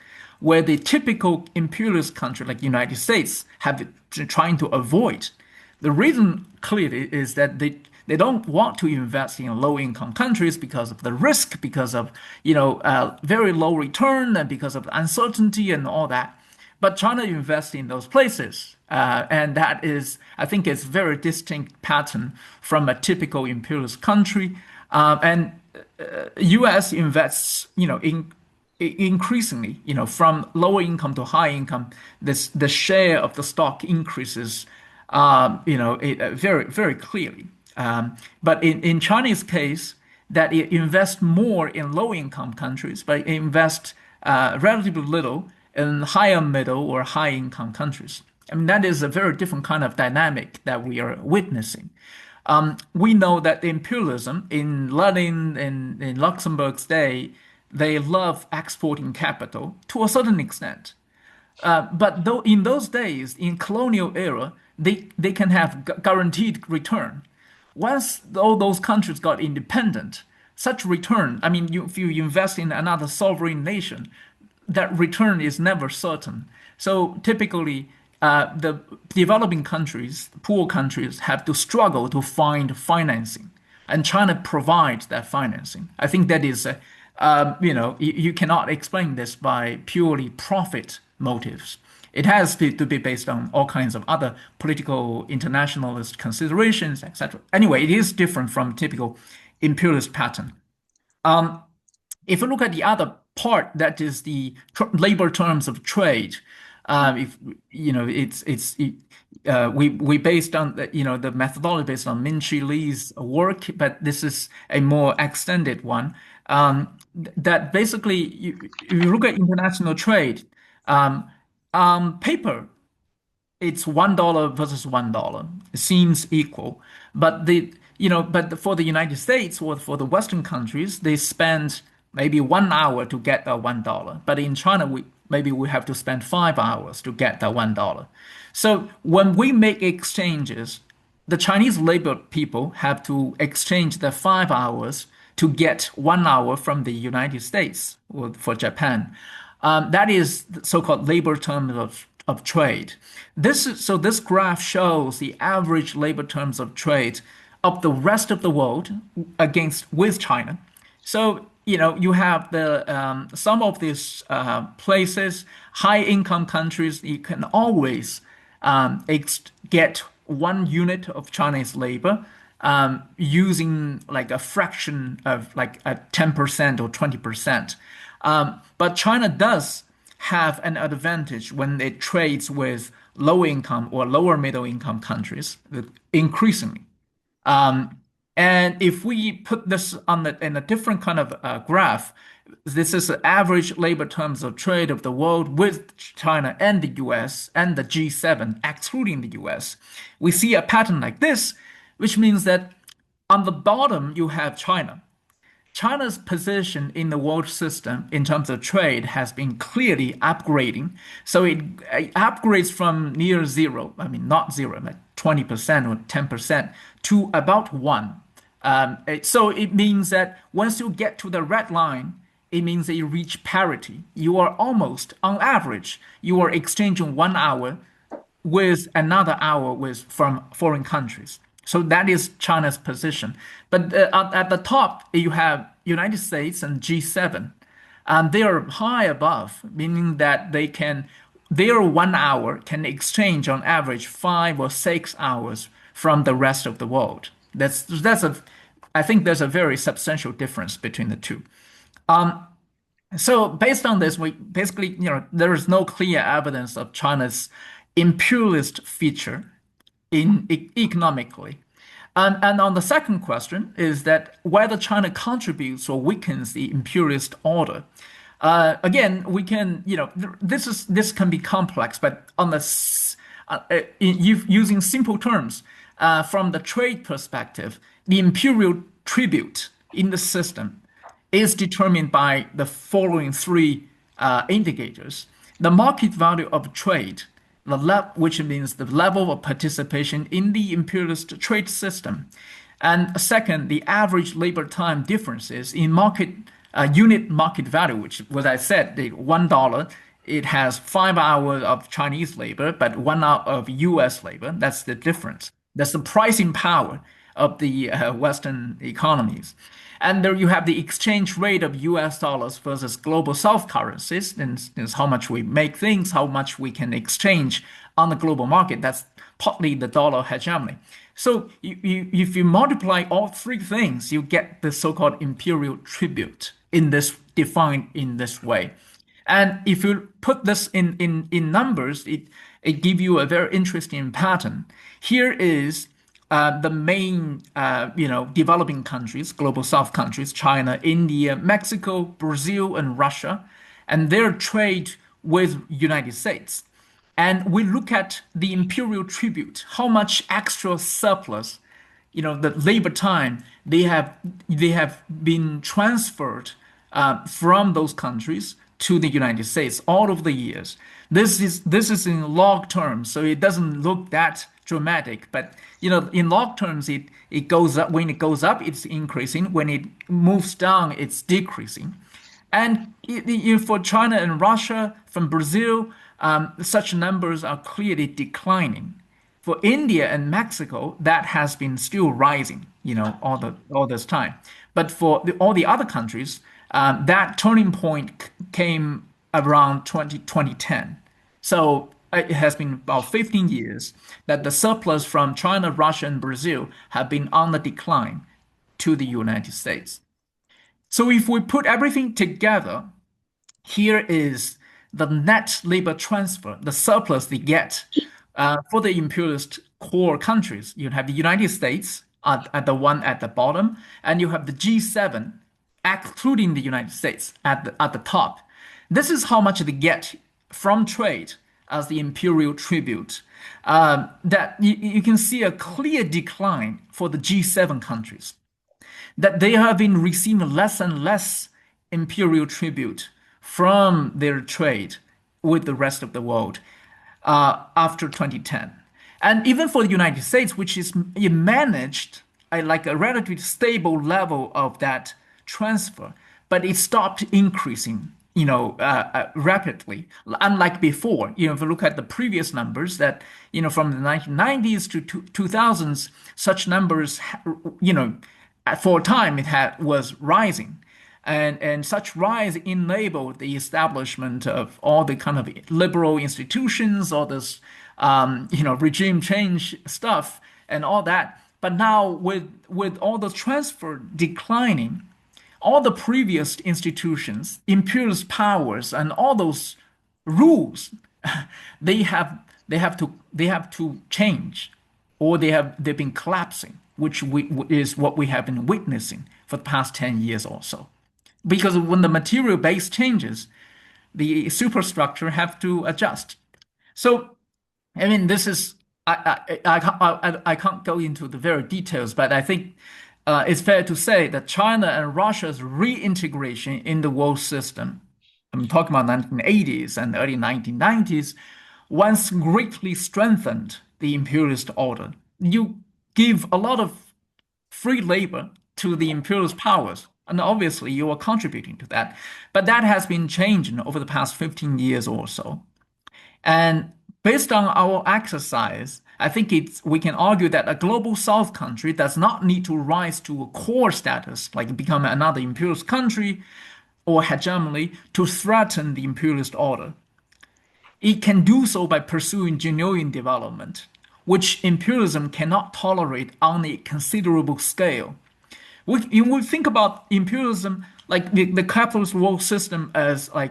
where the typical imperialist country like United States have been trying to avoid. The reason clearly is that they don't want to invest in low-income countries because of the risk, because of very low return, and because of uncertainty and all that. But China invests in those places, and that is, I think, it's a very distinct pattern from a typical imperialist country. And U.S. invests, increasingly, from lower income to high income. The share of the stock increases, very, very clearly. But in Chinese case, that it invests more in low-income countries, but it invests relatively little in higher middle or high-income countries. I mean, that is a very different kind of dynamic that we are witnessing. We know that the imperialism in Lenin and in Luxembourg's day, they love exporting capital to a certain extent. But though in those days, in colonial era, they can have guaranteed return. Once all those countries got independent, such return, I mean, if you invest in another sovereign nation, that return is never certain. So typically, the developing countries, poor countries, have to struggle to find financing, and China provides that financing. I think that is, you cannot explain this by purely profit motives. It has to be based on all kinds of other political internationalist considerations, etc. Anyway, it is different from typical imperialist pattern. If you look at the other part, that is the labor terms of trade. We based on the methodology based on Min-Chi Lee's work, but this is a more extended one. That basically, if you look at international trade. On paper, it's $1 versus $1. It seems equal, but for the United States or for the Western countries, they spend maybe 1 hour to get that $1. But in China, we have to spend 5 hours to get that $1. So when we make exchanges, the Chinese labor people have to exchange the 5 hours to get 1 hour from the United States or for Japan. That is so-called labor terms of trade. This graph shows the average labor terms of trade of the rest of the world with China. So you have some of these places, high-income countries. You can always get 1 unit of Chinese labor using like a fraction of like a 10% or 20%. But China does have an advantage when it trades with low income or lower middle income countries increasingly. And if we put this in a different kind of graph, this is the average labor terms of trade of the world with China and the US and the G7, excluding the US. We see a pattern like this, which means that on the bottom, you have China. China's position in the world system in terms of trade has been clearly upgrading. So it upgrades from near zero, I mean, not zero, like 20% or 10% to about 1. So it means that once you get to the red line, it means that you reach parity. You are almost, on average, you are exchanging 1 hour with another hour from foreign countries. So that is China's position. But at the top, you have United States and G7. And they are high above, meaning that their 1 hour can exchange on average 5 or 6 hours from the rest of the world. I think there's a very substantial difference between the two. So based on this, we basically, there is no clear evidence of China's imperialist feature economically. And on the second question is that whether China contributes or weakens the imperialist order. Again, we can, this can be complex, but on using simple terms, from the trade perspective, the imperial tribute in the system is determined by the following 3 indicators: the market value of trade, which means the level of participation in the imperialist trade system, and second, the average labor time differences in unit market value, which, as I said, the $1, it has 5 hours of Chinese labor, but 1 hour of US labor. That's the difference. That's the pricing power of the Western economies. And there you have the exchange rate of US dollars versus global South currencies, and how much we make things, how much we can exchange on the global market. That's partly the dollar hegemony. So if you multiply all 3 things, you get the so-called imperial tribute defined in this way. And if you put this in numbers, it gives you a very interesting pattern. Here is the main, developing countries, global South countries, China, India, Mexico, Brazil, and Russia, and their trade with United States. And we look at the imperial tribute, how much extra surplus, the labor time they have been transferred from those countries to the United States all of the years. This is in log terms, so it doesn't look that dramatic, but in log terms, it goes up. When it goes up, it's increasing. When it moves down, it's decreasing. And for China and Russia, from Brazil, such numbers are clearly declining. For India and Mexico, that has been still rising, all this time. But for all the other countries, that turning point came around 2010. So it has been about 15 years that the surplus from China, Russia, and Brazil have been on the decline to the United States. So if we put everything together, here is the net labor transfer, the surplus they get for the imperialist core countries. You have the United States at the one at the bottom, and you have the G7, excluding the United States, at the top. This is how much they get from trade as the imperial tribute. That you can see a clear decline for the G7 countries, that they have been receiving less and less imperial tribute from their trade with the rest of the world after 2010. And even for the United States, which is managed like a relatively stable level of that transfer, but it stopped increasing rapidly. Unlike before, if you look at the previous numbers that, from the 1990s to 2000s, such numbers, for a time was rising. And such rise enabled the establishment of all the kind of liberal institutions, all this regime change stuff and all that. But now with all the transfer declining, all the previous institutions, imperialist powers, and all those rules, they have to change, or they've been collapsing, which is what we have been witnessing for the past 10 years or so. Because when the material base changes, the superstructure have to adjust. So, I mean, this is I can't go into the very details, but I think it's fair to say that China and Russia's reintegration in the world system, I'm talking about 1980s and early 1990s, once greatly strengthened the imperialist order. You give a lot of free labor to the imperialist powers, and obviously you are contributing to that. But that has been changing over the past 15 years or so. And based on our exercise, I think we can argue that a global South country does not need to rise to a core status, like become another imperialist country or hegemony, to threaten the imperialist order. It can do so by pursuing genuine development, which imperialism cannot tolerate on a considerable scale. You would think about imperialism like the capitalist world system as a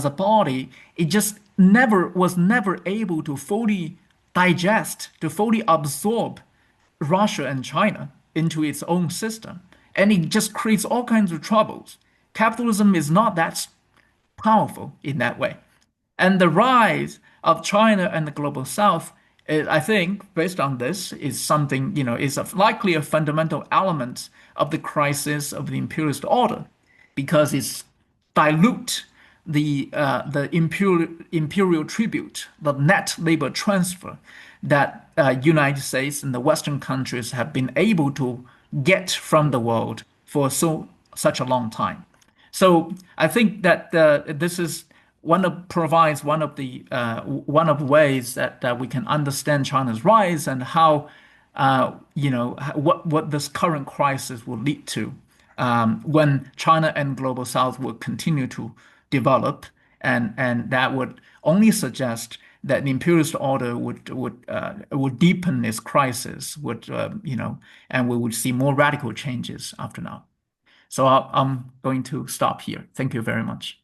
body. It just was never able to fully digest, to fully absorb Russia and China into its own system, and it just creates all kinds of troubles. Capitalism is not that powerful in that way, and the rise of China and the global South, I think, based on this, is something, is likely a fundamental element of the crisis of the imperialist order, because it's dilute the imperial tribute, the net labor transfer that United States and the Western countries have been able to get from the world for such a long time. So I think that this is provides one of the ways that we can understand China's rise and how what this current crisis will lead to when China and global South will continue to develop, and that would only suggest that the imperialist order would deepen its crisis, and we would see more radical changes after now. So I'm going to stop here. Thank you very much.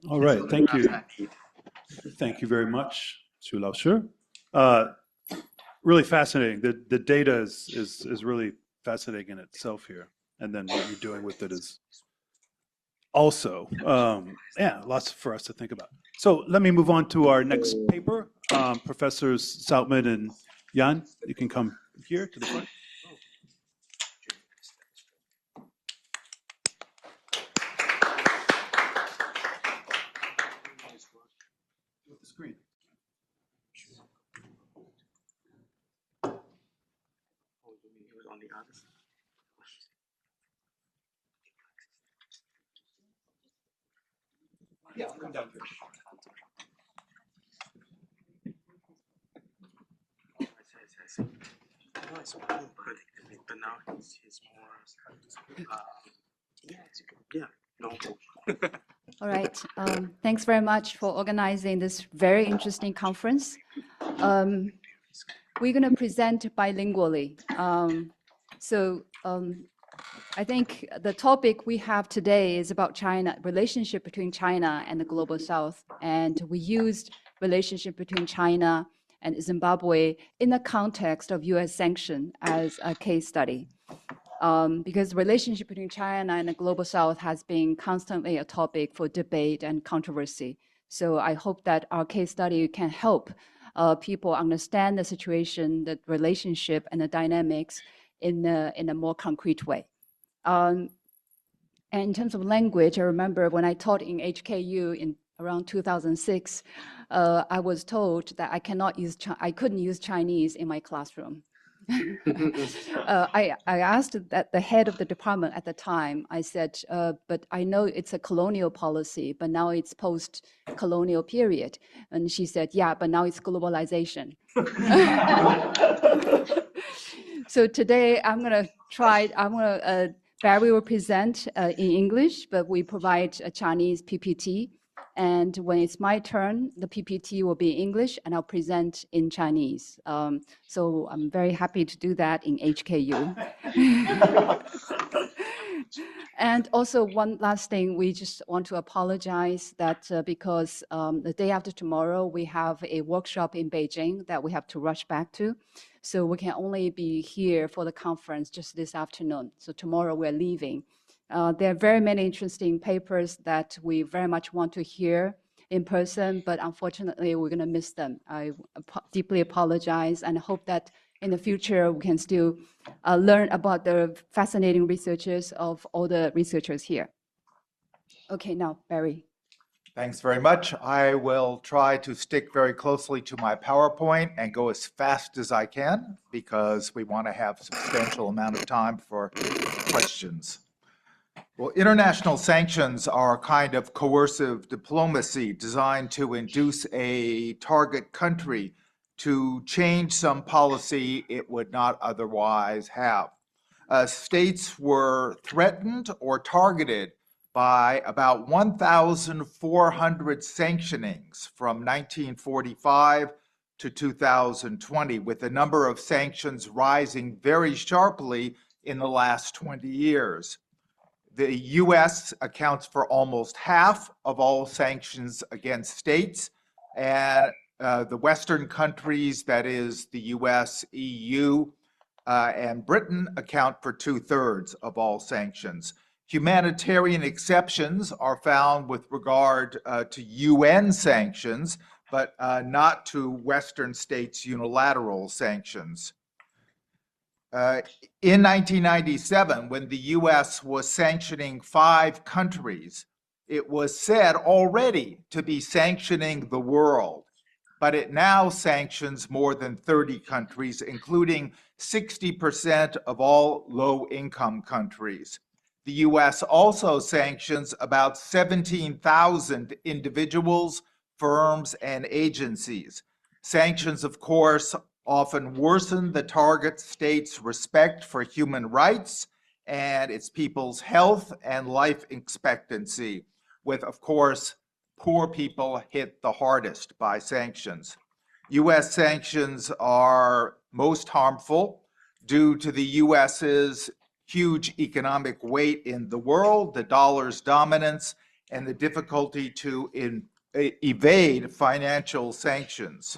All right. Thank you. Thank you very much, Xu Laoshi. Really fascinating. The data is really fascinating in itself here, and then what you're doing with it is also, lots for us to think about. So let me move on to our next paper. Professors Sautman and Yan, you can come here to the front. Screen. On the other side. Yeah, come down here. But now he's more. No. All right. Thanks very much for organizing this very interesting conference. We're going to present bilingually. I think the topic we have today is about China, relationship between China and the global South. And we used relationship between China and Zimbabwe in the context of US sanction as a case study. Because the relationship between China and the global South has been constantly a topic for debate and controversy. So I hope that our case study can help people understand the situation, the relationship, and the dynamics in a more concrete way. And in terms of language, I remember when I taught in HKU in around 2006, I was told that I couldn't use Chinese in my classroom. I asked that the head of the department at the time, I said, but I know it's a colonial policy, but now it's post-colonial period. And she said, yeah, but now it's globalization. So today I'm going to Barry will present in English, but we provide a Chinese PPT. And when it's my turn, the PPT will be in English and I'll present in Chinese. So I'm very happy to do that in HKU. And also one last thing, we just want to apologize that because the day after tomorrow, we have a workshop in Beijing that we have to rush back to. So we can only be here for the conference just this afternoon. So tomorrow we're leaving. There are very many interesting papers that we very much want to hear in person, but unfortunately we're going to miss them. I deeply apologize and hope that in the future we can still learn about the fascinating researches of all the researchers here. Okay, now Barry. Thanks very much. I will try to stick very closely to my PowerPoint and go as fast as I can because we want to have a substantial amount of time for questions. Well, international sanctions are a kind of coercive diplomacy designed to induce a target country to change some policy it would not otherwise have. States were threatened or targeted by about 1,400 sanctionings from 1945 to 2020, with the number of sanctions rising very sharply in the last 20 years. The U.S. accounts for almost half of all sanctions against states, and the Western countries, that is the U.S., EU, and Britain, account for 2/3 of all sanctions. Humanitarian exceptions are found with regard to UN sanctions, but not to Western states' unilateral sanctions. In 1997, when the U.S. was sanctioning 5 countries, it was said already to be sanctioning the world, but it now sanctions more than 30 countries, including 60% of all low-income countries. The U.S. also sanctions about 17,000 individuals, firms, and agencies. Sanctions, of course, often worsen the target state's respect for human rights and its people's health and life expectancy, with, of course, poor people hit the hardest by sanctions. U.S. sanctions are most harmful due to the U.S.'s huge economic weight in the world, the dollar's dominance, and the difficulty to evade financial sanctions.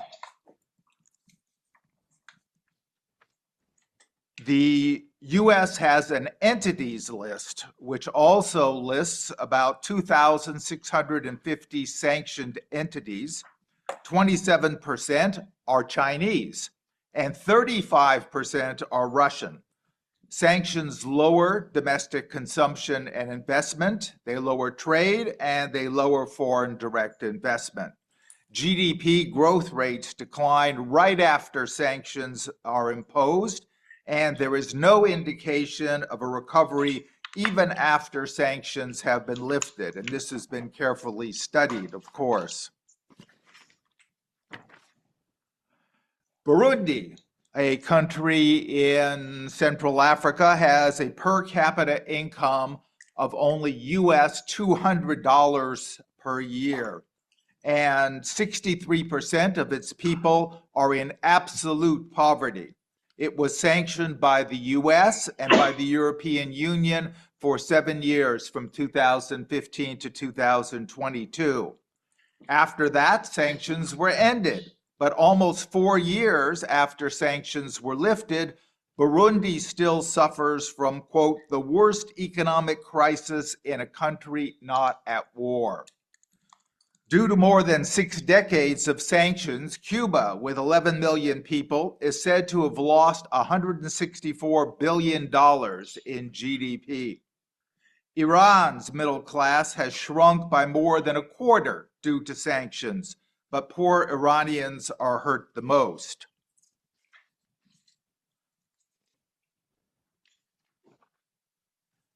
The U.S. has an entities list, which also lists about 2,650 sanctioned entities. 27% are Chinese, and 35% are Russian. Sanctions lower domestic consumption and investment, they lower trade, and they lower foreign direct investment. GDP growth rates decline right after sanctions are imposed, and there is no indication of a recovery even after sanctions have been lifted, and this has been carefully studied, of course. Burundi, a country in Central Africa, has a per capita income of only US $200 per year, and 63% of its people are in absolute poverty. It was sanctioned by the US and by the European Union for 7 years, from 2015 to 2022. After that, sanctions were ended. But almost 4 years after sanctions were lifted, Burundi still suffers from, quote, the worst economic crisis in a country not at war. Due to more than 6 decades of sanctions, Cuba, with 11 million people, is said to have lost $164 billion in GDP. Iran's middle class has shrunk by more than a quarter due to sanctions, but poor Iranians are hurt the most.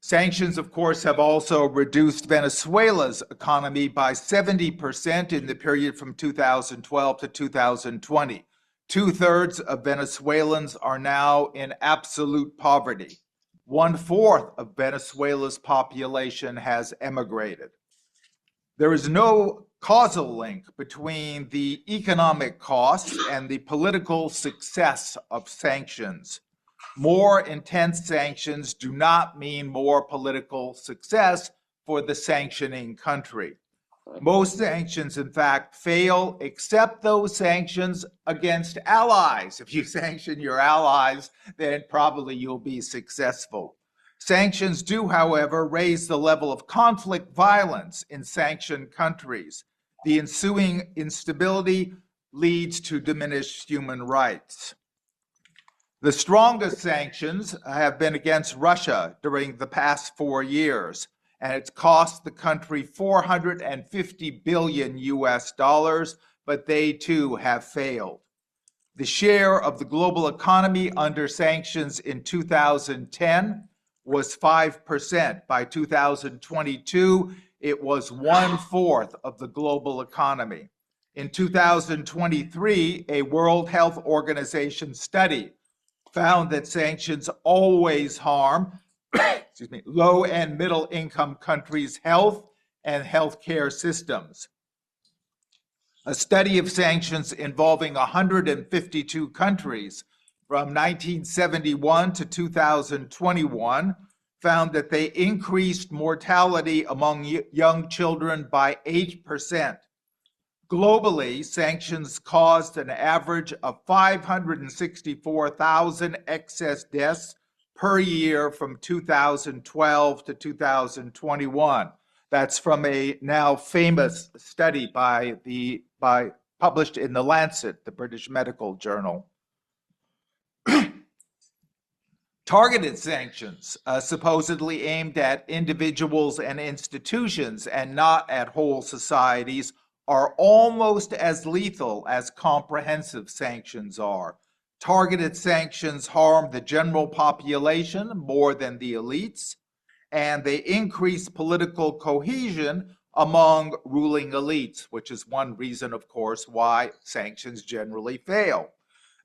Sanctions, of course, have also reduced Venezuela's economy by 70% in the period from 2012 to 2020. 2/3 of Venezuelans are now in absolute poverty. 1/4 of Venezuela's population has emigrated. There is no causal link between the economic costs and the political success of sanctions. More intense sanctions do not mean more political success for the sanctioning country. Most sanctions, in fact, fail, except those sanctions against allies. If you sanction your allies, then probably you'll be successful. Sanctions do, however, raise the level of conflict violence in sanctioned countries. The ensuing instability leads to diminished human rights. The strongest sanctions have been against Russia during the past 4 years, and it's cost the country $450 billion US, but they too have failed. The share of the global economy under sanctions in 2010 was 5%. By 2022, it was 1/4 of the global economy. In 2023, a World Health Organization study found that sanctions always harm low and middle income countries' health and healthcare systems. A study of sanctions involving 152 countries from 1971 to 2021 found that they increased mortality among young children by 8%. Globally, sanctions caused an average of 564,000 excess deaths per year from 2012 to 2021. That's from a now famous study published in The Lancet, the British medical journal. Targeted sanctions, supposedly aimed at individuals and institutions and not at whole societies, are almost as lethal as comprehensive sanctions are. Targeted sanctions harm the general population more than the elites, and they increase political cohesion among ruling elites, which is one reason, of course, why sanctions generally fail.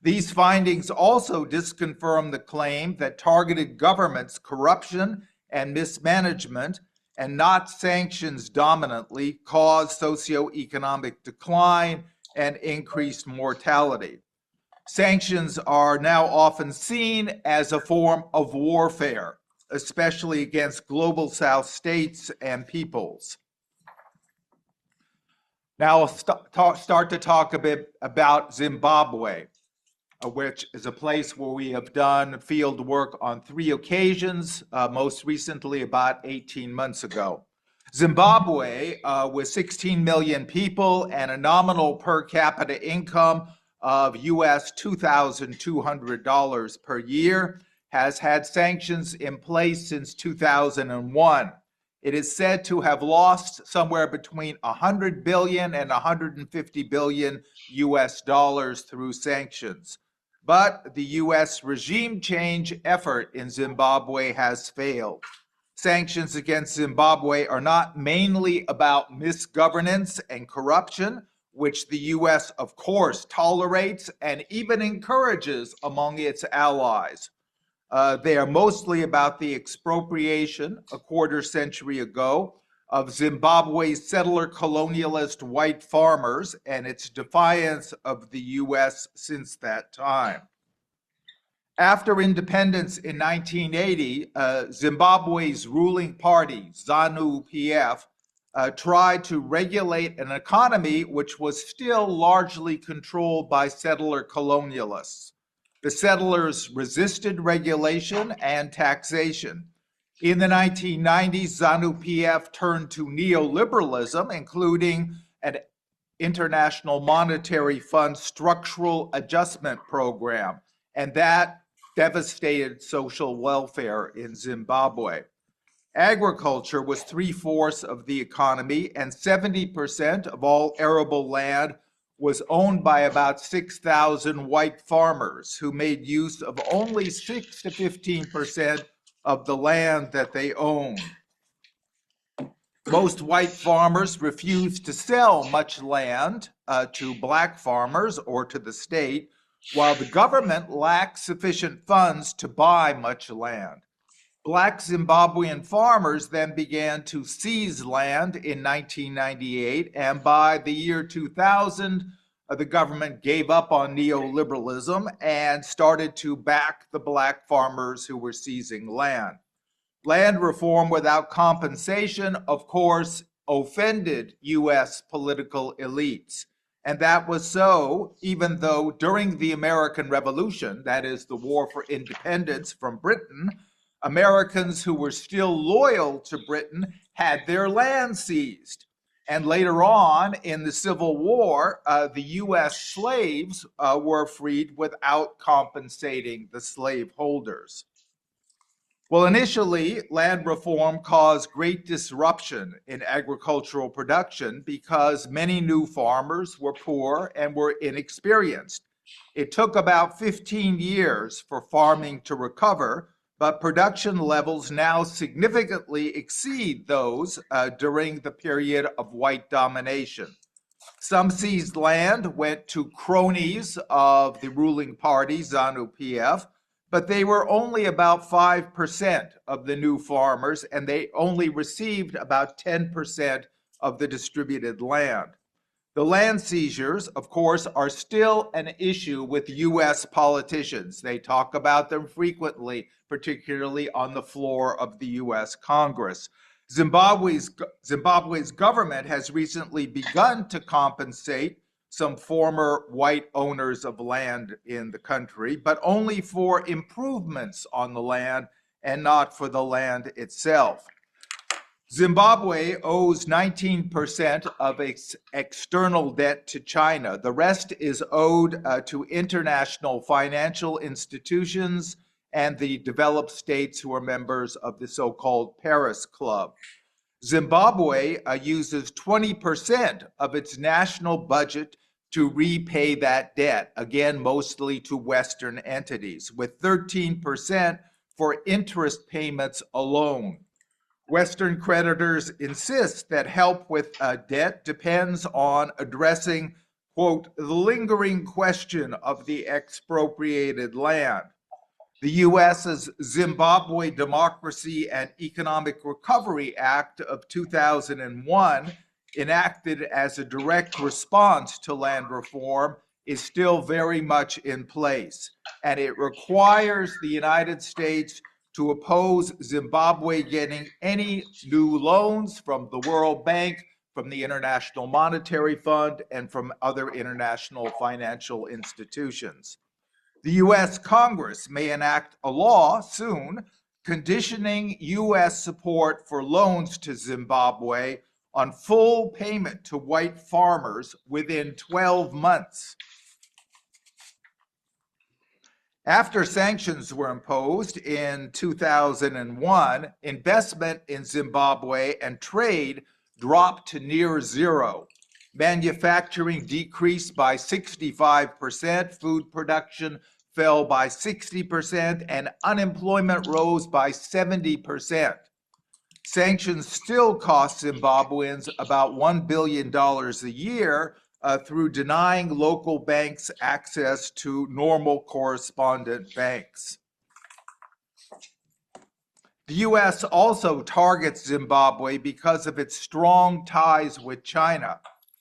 These findings also disconfirm the claim that targeted governments' corruption and mismanagement, and not sanctions dominantly, cause socioeconomic decline and increased mortality. Sanctions are now often seen as a form of warfare, especially against global South states and peoples. Now I'll start to talk a bit about Zimbabwe, which is a place where we have done field work on 3 occasions, most recently about 18 months ago. Zimbabwe, with 16 million people and a nominal per capita income of US $2,200 per year, has had sanctions in place since 2001. It is said to have lost somewhere between 100 billion and 150 billion US dollars through sanctions. But the US regime change effort in Zimbabwe has failed. Sanctions against Zimbabwe are not mainly about misgovernance and corruption, which the US, of course, tolerates and even encourages among its allies. They are mostly about the expropriation, a quarter century ago, of Zimbabwe's settler colonialist white farmers and its defiance of the US since that time. After independence in 1980, Zimbabwe's ruling party, ZANU-PF, tried to regulate an economy which was still largely controlled by settler colonialists. The settlers resisted regulation and taxation. In the 1990s, ZANU-PF turned to neoliberalism, including an International Monetary Fund structural adjustment program, and that devastated social welfare in Zimbabwe. Agriculture was 3/4 of the economy, and 70% of all arable land was owned by about 6,000 white farmers who made use of only 6 to 15% of the land that they owned. Most white farmers refused to sell much land to black farmers or to the state, while the government lacked sufficient funds to buy much land. Black Zimbabwean farmers then began to seize land in 1998, and by the year 2000, the government gave up on neoliberalism and started to back the black farmers who were seizing land. Land reform without compensation, of course, offended U.S. political elites. And that was so even though during the American Revolution, that is the war for independence from Britain, Americans who were still loyal to Britain had their land seized. And later on in the Civil War, the U.S. slaves were freed without compensating the slaveholders. Well, initially, land reform caused great disruption in agricultural production because many new farmers were poor and were inexperienced. It took about 15 years for farming to recover, but production levels now significantly exceed those during the period of white domination. Some seized land went to cronies of the ruling party, ZANU-PF, but they were only about 5% of the new farmers, and they only received about 10% of the distributed land. The land seizures, of course, are still an issue with U.S. politicians. They talk about them frequently, particularly on the floor of the U.S. Congress. Zimbabwe's government has recently begun to compensate some former white owners of land in the country, but only for improvements on the land and not for the land itself. Zimbabwe owes 19% of its external debt to China. The rest is owed to international financial institutions and the developed states who are members of the so-called Paris Club. Zimbabwe uses 20% of its national budget to repay that debt, again, mostly to Western entities, with 13% for interest payments alone. Western creditors insist that help with debt depends on addressing, quote, the lingering question of the expropriated land. The U.S.'s Zimbabwe Democracy and Economic Recovery Act of 2001, enacted as a direct response to land reform, is still very much in place, and it requires the United States to oppose Zimbabwe getting any new loans from the World Bank, from the International Monetary Fund, and from other international financial institutions. The U.S. Congress may enact a law soon conditioning U.S. support for loans to Zimbabwe on full payment to white farmers within 12 months. After sanctions were imposed in 2001, investment in Zimbabwe and trade dropped to near zero. Manufacturing decreased by 65%, food production fell by 60%, and unemployment rose by 70%. Sanctions still cost Zimbabweans about $1 billion a year through denying local banks access to normal correspondent banks. The U.S. also targets Zimbabwe because of its strong ties with China.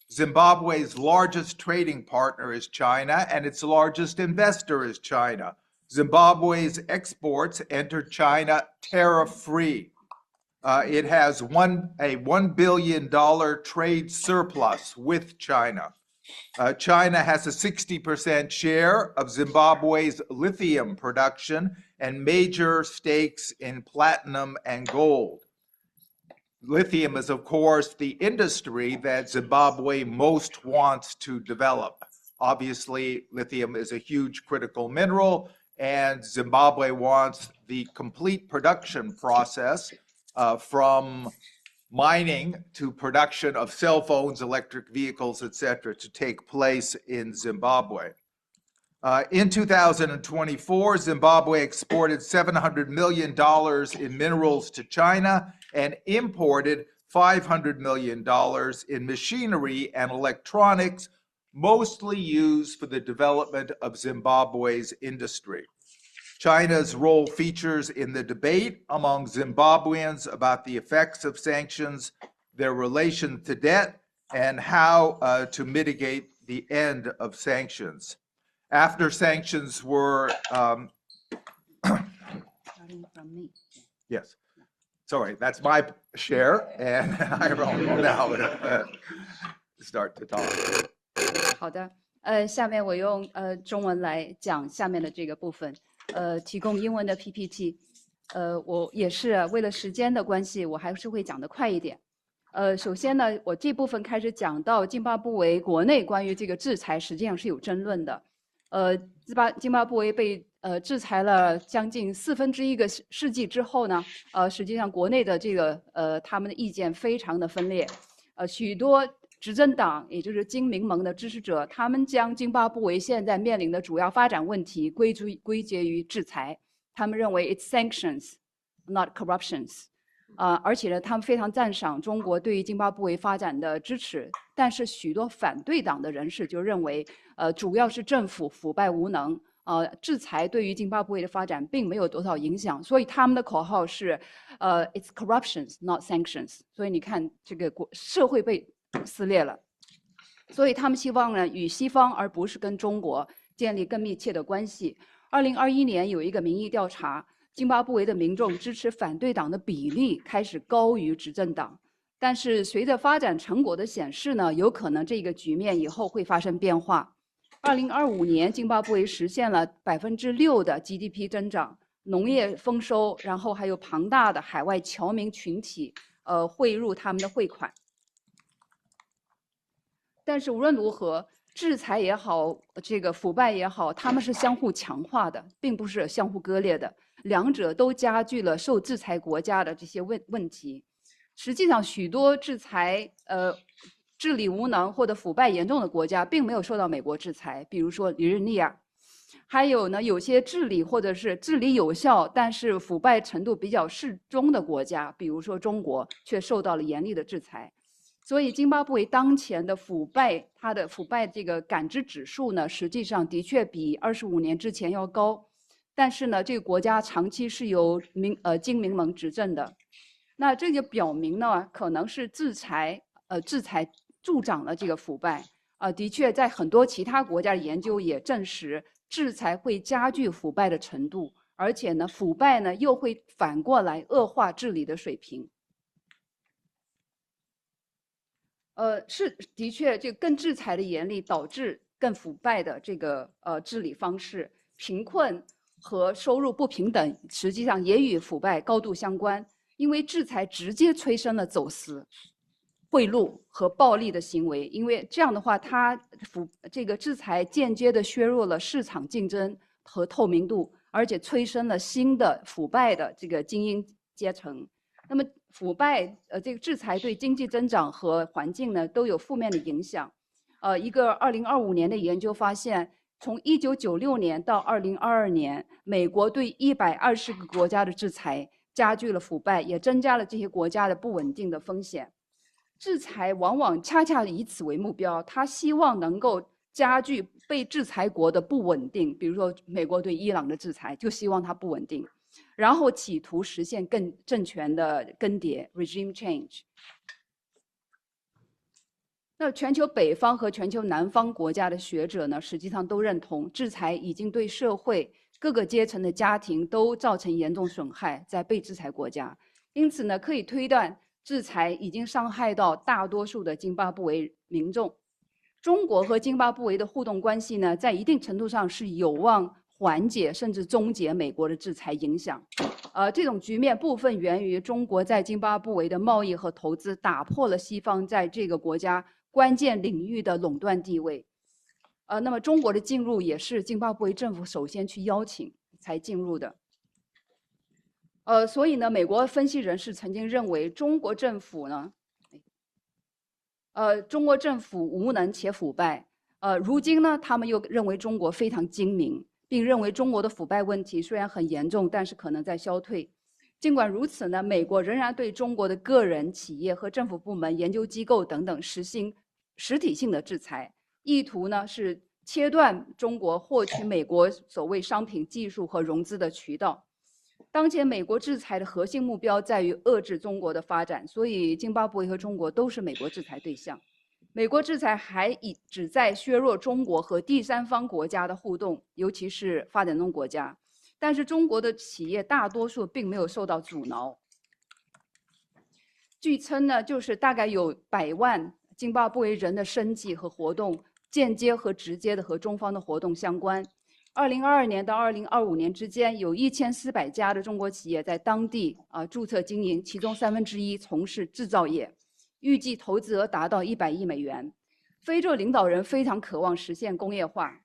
Zimbabwe's largest trading partner is China, and its largest investor is China. Zimbabwe's exports enter China tariff-free. It has a $1 billion trade surplus with China. China has a 60% share of Zimbabwe's lithium production and major stakes in platinum and gold. Lithium is, of course, the industry that Zimbabwe most wants to develop. Obviously, lithium is a huge critical mineral, and Zimbabwe wants the complete production process from mining to production of cell phones, electric vehicles, etc., to take place in Zimbabwe. In 2024, Zimbabwe exported $700 million in minerals to China and imported $500 million in machinery and electronics, mostly used for the development of Zimbabwe's industry. China's role features in the debate among Zimbabweans about the effects of sanctions, their relation to debt, and how to mitigate the end of sanctions. After sanctions were, yes, sorry, that's my share, and Hairong will now start to talk. 好的，下面我用中文来讲下面的这个部分，提供英文的 PPT，我也是为了时间的关系，我还是会讲得快一点。首先呢，我这部分开始讲到津巴布韦国内关于这个制裁，实际上是有争论的。津巴布韦被制裁了将近1/4个世纪之后呢，实际上国内的这个他们的意见非常的分裂，许多执政党，也就是精明盟的支持者，他们将津巴布韦现在面临的主要发展问题归结于制裁，他们认为 it's sanctions, not corruptions。而且呢，他们非常赞赏中国对于津巴布韦发展的支持，但是许多反对党的人士就认为，主要是政府腐败无能，制裁对于津巴布韦的发展并没有多少影响，所以他们的口号是，it's corruptions, not sanctions。所以你看，这个社会被撕裂了，所以他们希望呢与西方而不是跟中国建立更密切的关系。2021年有一个民意调查。津巴布韦的民众支持反对党的比例开始高于执政党，但是随着发展成果的显示呢，有可能这个局面以后会发生变化。2025年，津巴布韦实现了6%的 GDP 增长，农业丰收，然后还有庞大的海外侨民群体汇入他们的汇款。但是无论如何，制裁也好，这个腐败也好，他们是相互强化的，并不是相互割裂的。两者都加剧了受制裁国家的这些问题。实际上，许多制裁治理无能或者腐败严重的国家，并没有受到美国制裁，比如说尼日利亚。还有呢，有些治理或者是治理有效，但是腐败程度比较适中的国家，比如说中国，却受到了严厉的制裁。所以，津巴布韦当前的腐败，它的腐败这个感知指数呢，实际上的确比25年之前要高。但是呢，这个国家长期是由精明盟执政的，那这就表明呢，可能是制裁助长了这个腐败。的确，在很多其他国家的研究也证实，制裁会加剧腐败的程度，而且呢，腐败呢又会反过来恶化治理的水平。是的确，这个更制裁的严厉导致更腐败的这个治理方式，贫困和收入不平等，实际上也与腐败高度相关。因为制裁直接催生了走私、贿赂和暴力的行为。因为这样的话，这个制裁间接的削弱了市场竞争和透明度，而且催生了新的腐败的这个精英阶层。那么腐败这个制裁对经济增长和环境呢都有负面的影响。一个2025年的研究发现，从1996年到2022年，美国对120个国家的制裁加剧了腐败，也增加了这些国家的不稳定的风险。制裁往往恰恰以此为目标，他希望能够加剧被制裁国的不稳定。比如说，美国对伊朗的制裁，就希望它不稳定，然后企图实现更政权的更迭 （regime change）。那全球北方和全球南方国家的学者呢，实际上都认同，制裁已经对社会各个阶层的家庭都造成严重损害，在被制裁国家。因此呢，可以推断，制裁已经伤害到大多数的津巴布韦民众。中国和津巴布韦的互动关系呢，在一定程度上是有望缓解甚至终结美国的制裁影响。这种局面部分源于中国在津巴布韦的贸易和投资打破了西方在这个国家关键领域的垄断地位。那么中国的进入也是津巴布韦政府首先去邀请才进入的。所以呢，美国分析人士曾经认为中国政府呢，无能且腐败。如今呢，他们又认为中国非常精明，并认为中国的腐败问题虽然很严重，但是可能在消退。尽管如此呢，美国仍然对中国的个人、企业和政府部门、研究机构等等实行实体性的制裁，意图呢是切断中国获取美国所谓商品、技术和融资的渠道。当前美国制裁的核心目标在于遏制中国的发展，所以津巴布韦和中国都是美国制裁对象。美国制裁还旨在削弱中国和第三方国家的互动，尤其是发展中国家。但是中国的企业大多数并没有受到阻挠。据称呢，就是大概有100万津巴布韦人的生计和活动，间接和直接的和中方的活动相关。2022年到2025年之间，有1400家的中国企业在当地注册经营，其中1/3从事制造业，预计投资额达到100亿美元。非洲领导人非常渴望实现工业化，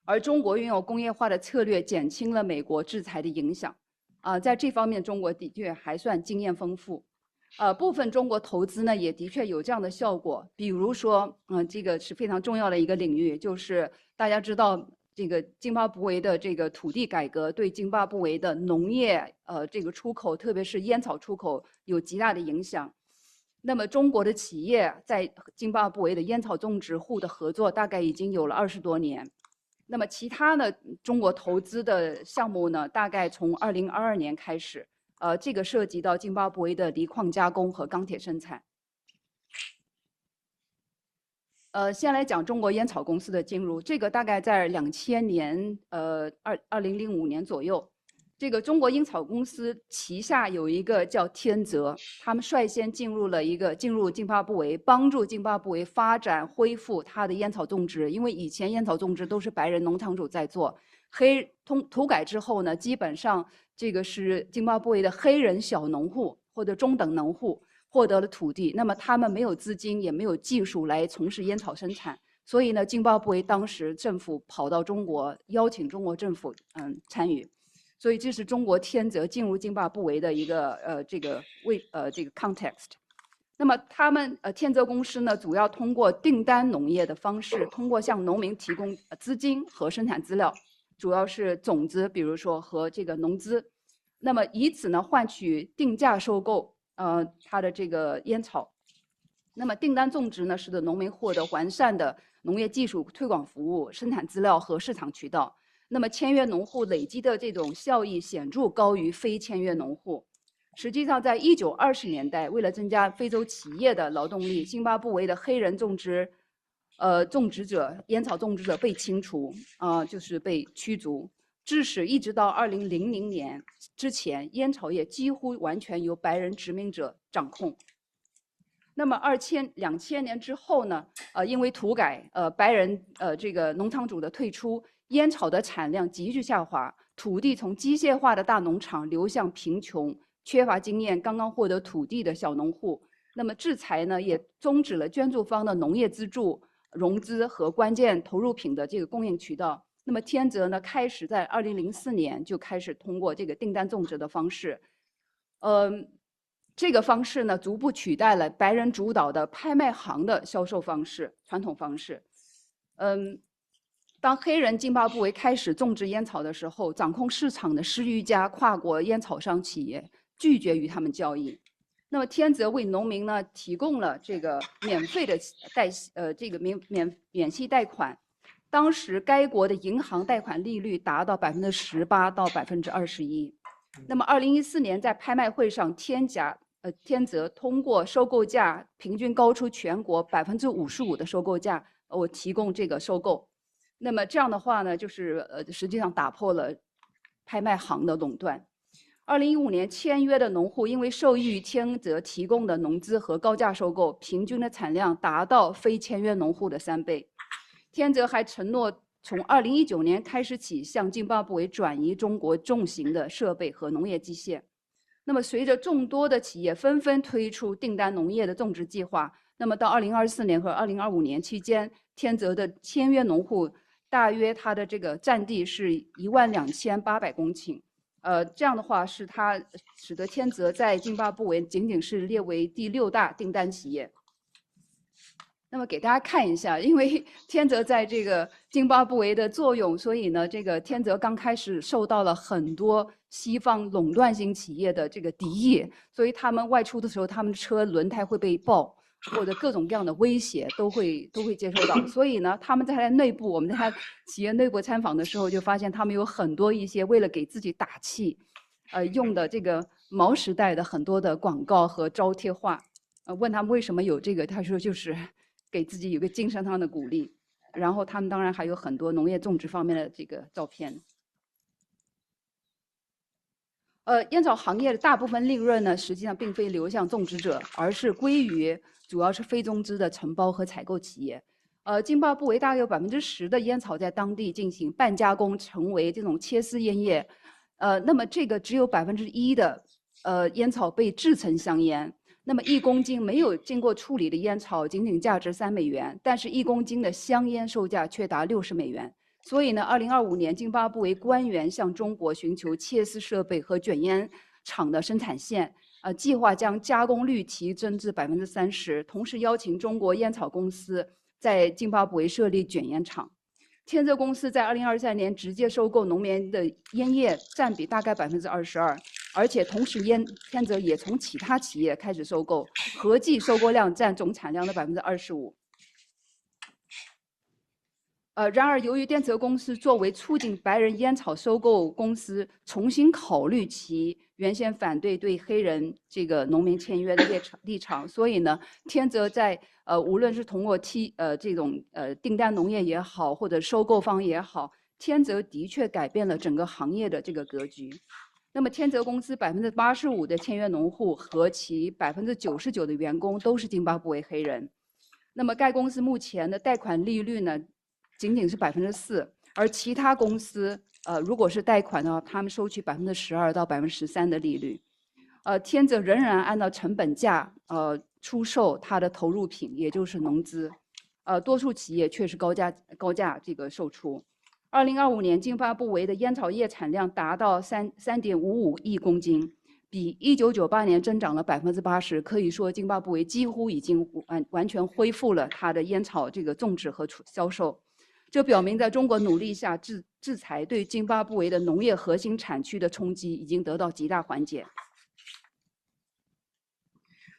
而中国拥有工业化的策略，减轻了美国制裁的影响。在这方面，中国的确还算经验丰富。部分中国投资呢，也的确有这样的效果。比如说，这个是非常重要的一个领域，就是大家知道，这个津巴布韦的这个土地改革对津巴布韦的农业这个出口，特别是烟草出口有极大的影响。那么中国的企业在津巴布韦的烟草种植户的合作，大概已经有了20多年。那么其他的中国投资的项目呢，大概从2022年开始，这个涉及到津巴布韦的锂矿加工和钢铁生产。先来讲中国烟草公司的进入，这个大概在2000年，2005年左右，这个中国烟草公司旗下有一个叫天泽，他们率先进入津巴布韦，帮助津巴布韦发展恢复它的烟草种植，因为以前烟草种植都是白人农场主在做，土改之后呢，基本上这个是津巴布韦的黑人小农户或者中等农户获得了土地，那么他们没有资金也没有技术来从事烟草生产，所以呢，津巴布韦当时政府跑到中国，邀请中国政府参与，所以这是中国天泽进入津巴布韦的一个这个 context。那么他们天泽公司呢，主要通过订单农业的方式，通过向农民提供资金和生产资料，主要是种子，比如说和这个农资，那么以此呢换取定价收购它的这个烟草。那么订单种植呢，使得农民获得完善的农业技术推广服务、生产资料和市场渠道。那么签约农户累积的这种效益显著高于非签约农户。实际上，在1920年代，为了增加非洲企业的劳动力，津巴布韦的黑人种植者、烟草种植者被清除，就是被驱逐，致使一直到2000年之前，烟草业几乎完全由白人殖民者掌控。那么2000年之后呢，因为土改，白人这个农场主的退出，烟草的产量急剧下滑，土地从机械化的大农场流向贫穷、缺乏经验、刚刚获得土地的小农户。那么制裁呢，也终止了捐助方的农业资助、融资和关键投入品的这个供应渠道。那么天泽呢，开始在2004年就开始通过这个订单种植的方式，这个方式呢，逐步取代了白人主导的拍卖行的销售方式，传统方式。当黑人津巴布韦开始种植烟草的时候，掌控市场的10余家跨国烟草商企业拒绝与他们交易。那么天泽为农民呢提供了这个免费的免息贷款，当时该国的银行贷款利率达到18%到21%。那么2014年在拍卖会上，天泽通过收购价平均高出全国55%的收购价，我提供这个收购。那么这样的话呢，就是实际上打破了拍卖行的垄断。2015年签约的农户因为受益于天泽提供的农资和高价收购，平均的产量达到非签约农户的3倍。天泽还承诺从2019年开始起向津巴布韦转移中国重型的设备和农业机械。那么随着众多的企业纷纷推出订单农业的种植计划，那么到2024年和2025年期间，天泽的签约农户大约它的这个占地是12800公顷。这样的话是它使得天泽在津巴布韦仅仅是列为第6大订单企业。那么给大家看一下，因为天泽在这个津巴布韦的作用，所以呢，这个天泽刚开始受到了很多西方垄断性企业的这个敌意，所以他们外出的时候，他们的车轮胎会被爆，或者各种各样的威胁都会接受到。所以呢，他们在他内部，我们在他企业内部参访的时候，就发现他们有很多一些为了给自己打气，用的这个毛时代的很多的广告和招贴画。问他们为什么有这个，他说就是给自己有个精神上的鼓励。然后他们当然还有很多农业种植方面的这个照片。烟草行业的大部分利润呢，实际上并非流向种植者，而是归于主要是非中资的承包和采购企业。津巴布韦大约有10%的烟草在当地进行半加工，成为这种切丝烟叶。那么这个只有1%的烟草被制成香烟。那么1公斤没有经过处理的烟草仅仅价值3美元，但是1公斤的香烟售价却达60美元。所以呢，2025年津巴布韦官员向中国寻求切丝设备和卷烟厂的生产线，计划将加工率提升至30%，同时邀请中国烟草公司在津巴布韦设立卷烟厂。天泽公司在2023年直接收购农民的烟叶占比大概22%，而且同时天泽也从其他企业开始收购，合计收购量占总产量的25%。然而，由于天泽公司作为促进白人烟草收购公司，重新考虑其原先反对对黑人这个农民签约的立场，所以呢，天泽在无论是通过这种订单农业也好，或者收购方也好，天泽的确改变了整个行业的这个格局。那么，天泽公司85%的签约农户和其99%的员工都是津巴布韦黑人。那么，该公司目前的贷款利率呢，仅仅是4%，而其他公司如果是贷款的话，他们收取12%到13%的利率。天泽仍然按照成本价出售它的投入品，也就是农资。多数企业却是高价这个售出。2025年，津巴布韦的烟草业产量达到3.55亿公斤，比1998年增长了80%。可以说，津巴布韦几乎已经完全恢复了它的烟草这个种植和销售。这表明，在中国努力下，制裁对津巴布韦的农业核心产区的冲击已经得到极大缓解。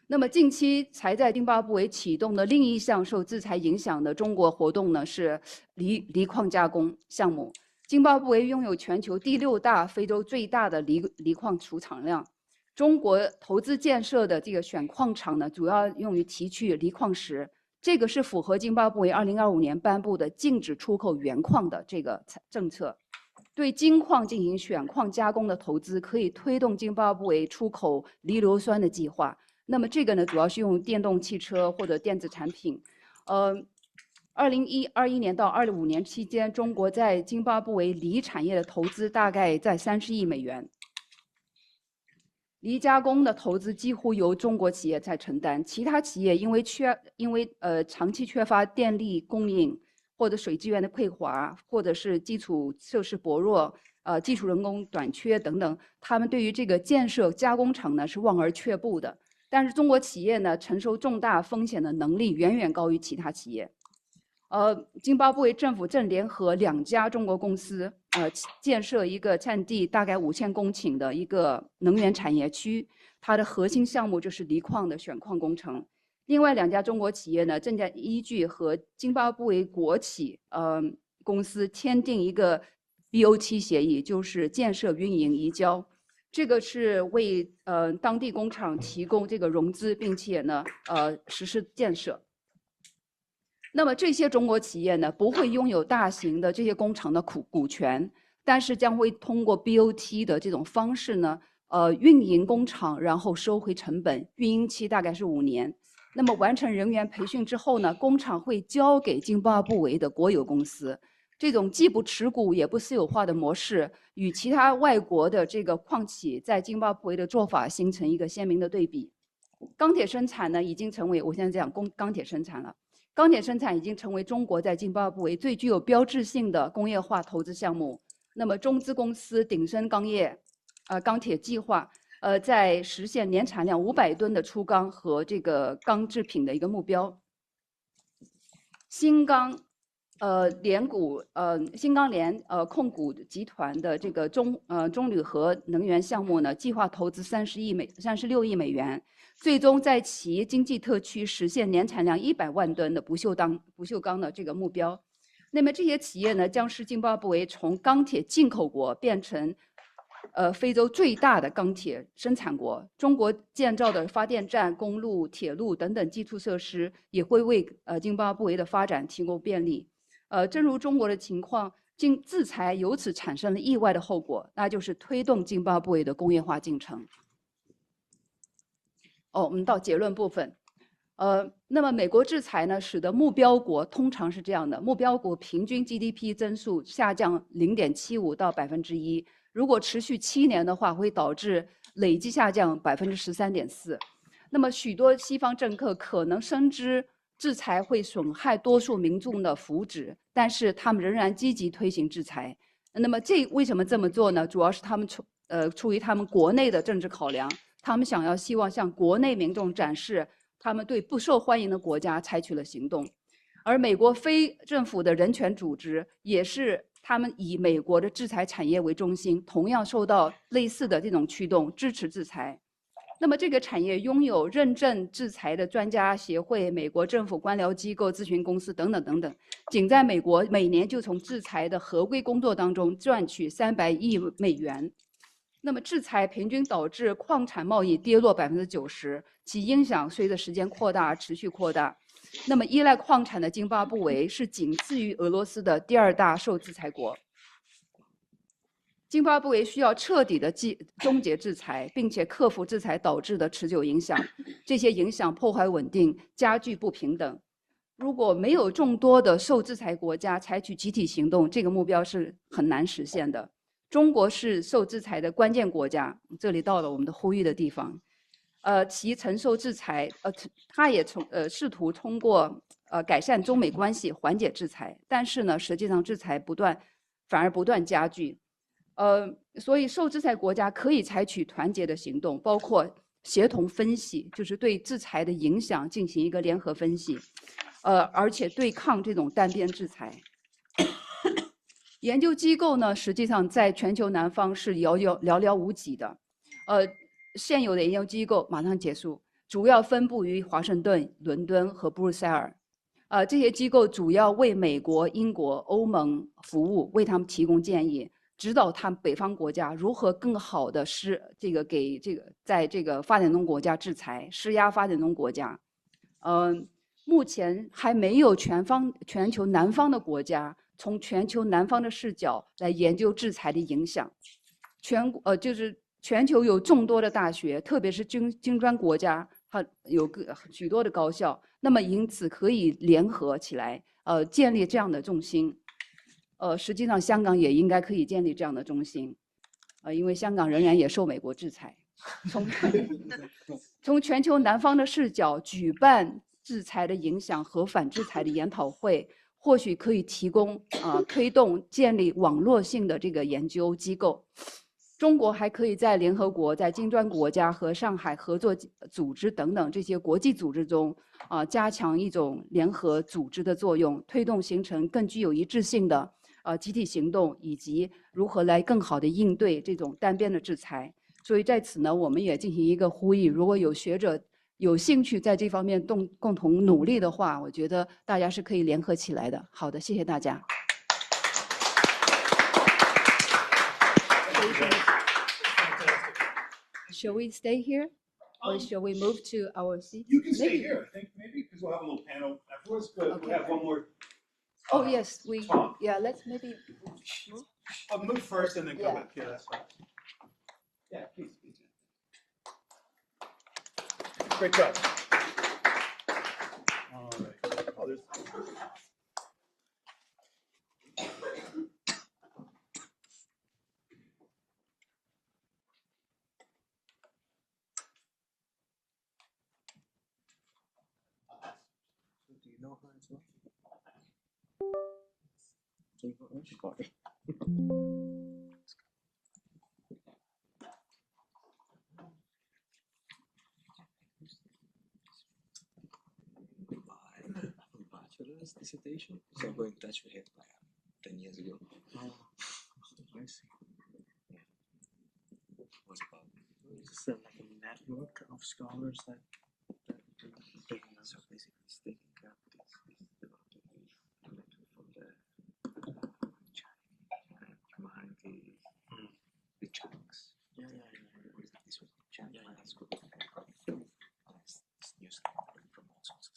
那么，近期才在津巴布韦启动的另一项受制裁影响的中国活动呢，是锂矿加工项目。津巴布韦拥有全球第6大、非洲最大的锂矿储藏量。中国投资建设的这个选矿场呢，主要用于提取锂矿石。这个是符合津巴布韦2025年颁布的禁止出口原矿的这个政策。对金矿进行选矿加工的投资，可以推动津巴布韦出口锂硫酸的计划。那么这个呢，主要是用电动汽车或者电子产品。2021年到25年期间，中国在津巴布韦锂产业的投资大概在30亿美元。锂加工的投资几乎由中国企业在承担，其他企业因为长期缺乏电力供应，或者水资源的匮乏，或者是基础设施薄弱，技术人工短缺等等，他们对于这个建设加工厂呢是望而却步的。但是中国企业呢，承受重大风险的能力远远高于其他企业。津巴布韦政府正联合2家中国公司，建设一个占地大概5000公顷的一个能源产业区，它的核心项目就是锂矿的选矿工程。另外2家中国企业呢，正在依据和津巴布韦国企公司签订一个 BOT 协议，就是建设、运营、移交。这个是为当地工厂提供这个融资，并且呢实施建设。那么这些中国企业呢，不会拥有大型的这些工厂的股权，但是将会通过 BOT 的这种方式呢，运营工厂，然后收回成本，运营期大概是5年。那么完成人员培训之后呢，工厂会交给津巴布韦的国有公司。这种既不持股也不私有化的模式，与其他外国的这个矿企在津巴布韦的做法形成一个鲜明的对比。钢铁生产呢，已经成为我现在讲钢铁生产了。钢铁生产已经成为中国在津巴布韦最具有标志性的工业化投资项目。那么中资公司鼎鑫钢业，钢铁计划，在实现年产量500吨的粗钢和这个钢制品的一个目标。新钢联控股集团的这个中铝合能源项目呢，计划投资36亿美元，最终在其经济特区实现年产量100万吨的不锈钢的这个目标。那么这些企业呢，将使津巴布韦从钢铁进口国变成非洲最大的钢铁生产国。中国建造的发电站、公路、铁路等等基础设施也会为津巴布韦的发展提供便利。正如中国的情况，制裁由此产生了意外的后果，那就是推动津巴布韦的工业化进程。我们到结论部分。那么美国制裁呢，使得目标国通常是这样的：目标国平均 GDP 增速下降0.75%到1%，如果持续7年的话，会导致累计下降13.4%。那么许多西方政客可能深知制裁会损害多数民众的福祉，但是他们仍然积极推行制裁。那么为什么这么做呢？主要是他们出于他们国内的政治考量，他们希望向国内民众展示他们对不受欢迎的国家采取了行动。而美国非政府的人权组织也是他们以美国的制裁产业为中心，同样受到类似的这种驱动，支持制裁。那么这个产业拥有认证制裁的专家协会、美国政府官僚机构、咨询公司等等等等，仅在美国每年就从制裁的合规工作当中赚取300亿美元。那么制裁平均导致矿产贸易跌落90%，其影响随着时间扩大持续扩大。那么依赖矿产的津巴布韦是仅次于俄罗斯的第2大受制裁国。津巴布韦需要彻底的终结制裁，并且克服制裁导致的持久影响。这些影响破坏稳定，加剧不平等。如果没有众多的受制裁国家采取集体行动，这个目标是很难实现的。中国是受制裁的关键国家，这里到了我们的呼吁的地方。其承受制裁，他也试图通过改善中美关系缓解制裁，但是呢，实际上制裁反而不断加剧。所以受制裁国家可以采取团结的行动，包括协同分析，就是对制裁的影响进行一个联合分析，而且对抗这种单边制裁。研究机构呢，实际上在全球南方是寥寥无几的。现有的研究机构马上结束，主要分布于华盛顿、伦敦和布鲁塞尔。这些机构主要为美国、英国、欧盟服务，为他们提供建议，指导他们北方国家如何更好的在这个发展中国家制裁，施压发展中国家。目前还没有全球南方的国家从全球南方的视角来研究制裁的影响。就是全球有众多的大学，特别是金砖国家，它有许多的高校，那么因此可以联合起来，建立这样的中心。实际上香港也应该可以建立这样的中心，因为香港仍然也受美国制裁。从全球南方的视角举办制裁的影响和反制裁的研讨会，或许可以提供推动建立网络性的这个研究机构。中国还可以在联合国、在金砖国家和上海合作组织等等这些国际组织中，加强一种联合组织的作用，推动形成更具有一致性的集体行动，以及如何来更好的应对这种单边的制裁。所以在此呢，我们也进行一个呼吁，如果有学者有兴趣在这方面共同努力的话，我觉得大家是可以联合起来的。好的，谢谢大家。Shall we stay here, or shall we move to our seat? You can stay here, I think, maybe, because we'll have a little panel afterwards. But Okay. we'll have one more. Oh yes, talk. yeah. Let's maybe move. I'll move first and then come Yeah. back. Yeah, that's fine. Yeah, please. Great job. All right. Oh, there's. Do you know her as well? She got it. My bachelor's dissertation. So I got in touch with her 10 years ago. Oh, I see. Yeah. What about? Is there like a network of scholars that So basically, staking up this development from the behind the CHAGS. This was CHAGS finance group. It's used from all sorts of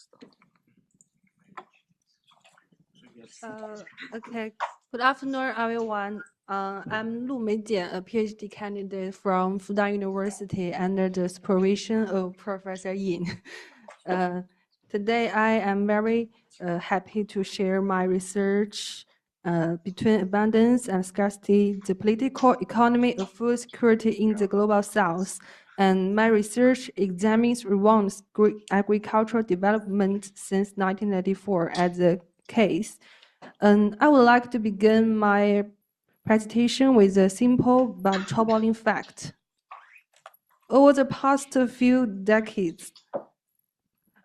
stuff. Okay. Good afternoon, everyone. I'm Meijian, a PhD candidate from Fudan University under the supervision of Professor Yin. Today, I am very happy to share my research between abundance and scarcity, the political economy of food security in the global south. And my research examines Rwand's agricultural development since 1994 as a case. And I would like to begin my presentation with a simple but troubling fact. Over the past few decades,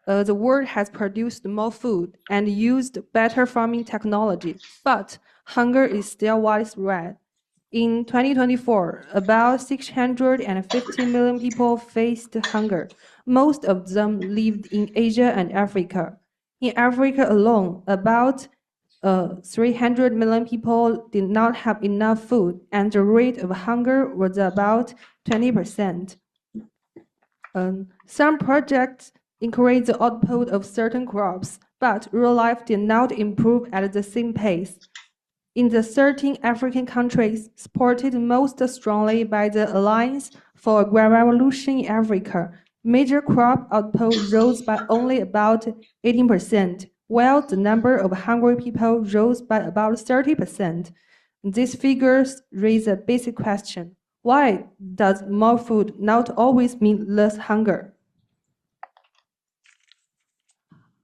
the world has produced more food and used better farming technology, but hunger is still widespread. In 2024, about 650 million people faced hunger. Most of them lived in Asia and Africa. In Africa alone, about 300 million people did not have enough food, and the rate of hunger was about 20%. Some projects increased the output of certain crops, but rural life did not improve at the same pace. In the 13 African countries supported most strongly by the Alliance for a Great Revolution in Africa, major crop output rose by only about 18%, while the number of hungry people rose by about 30%. These figures raise a basic question. Why does more food not always mean less hunger?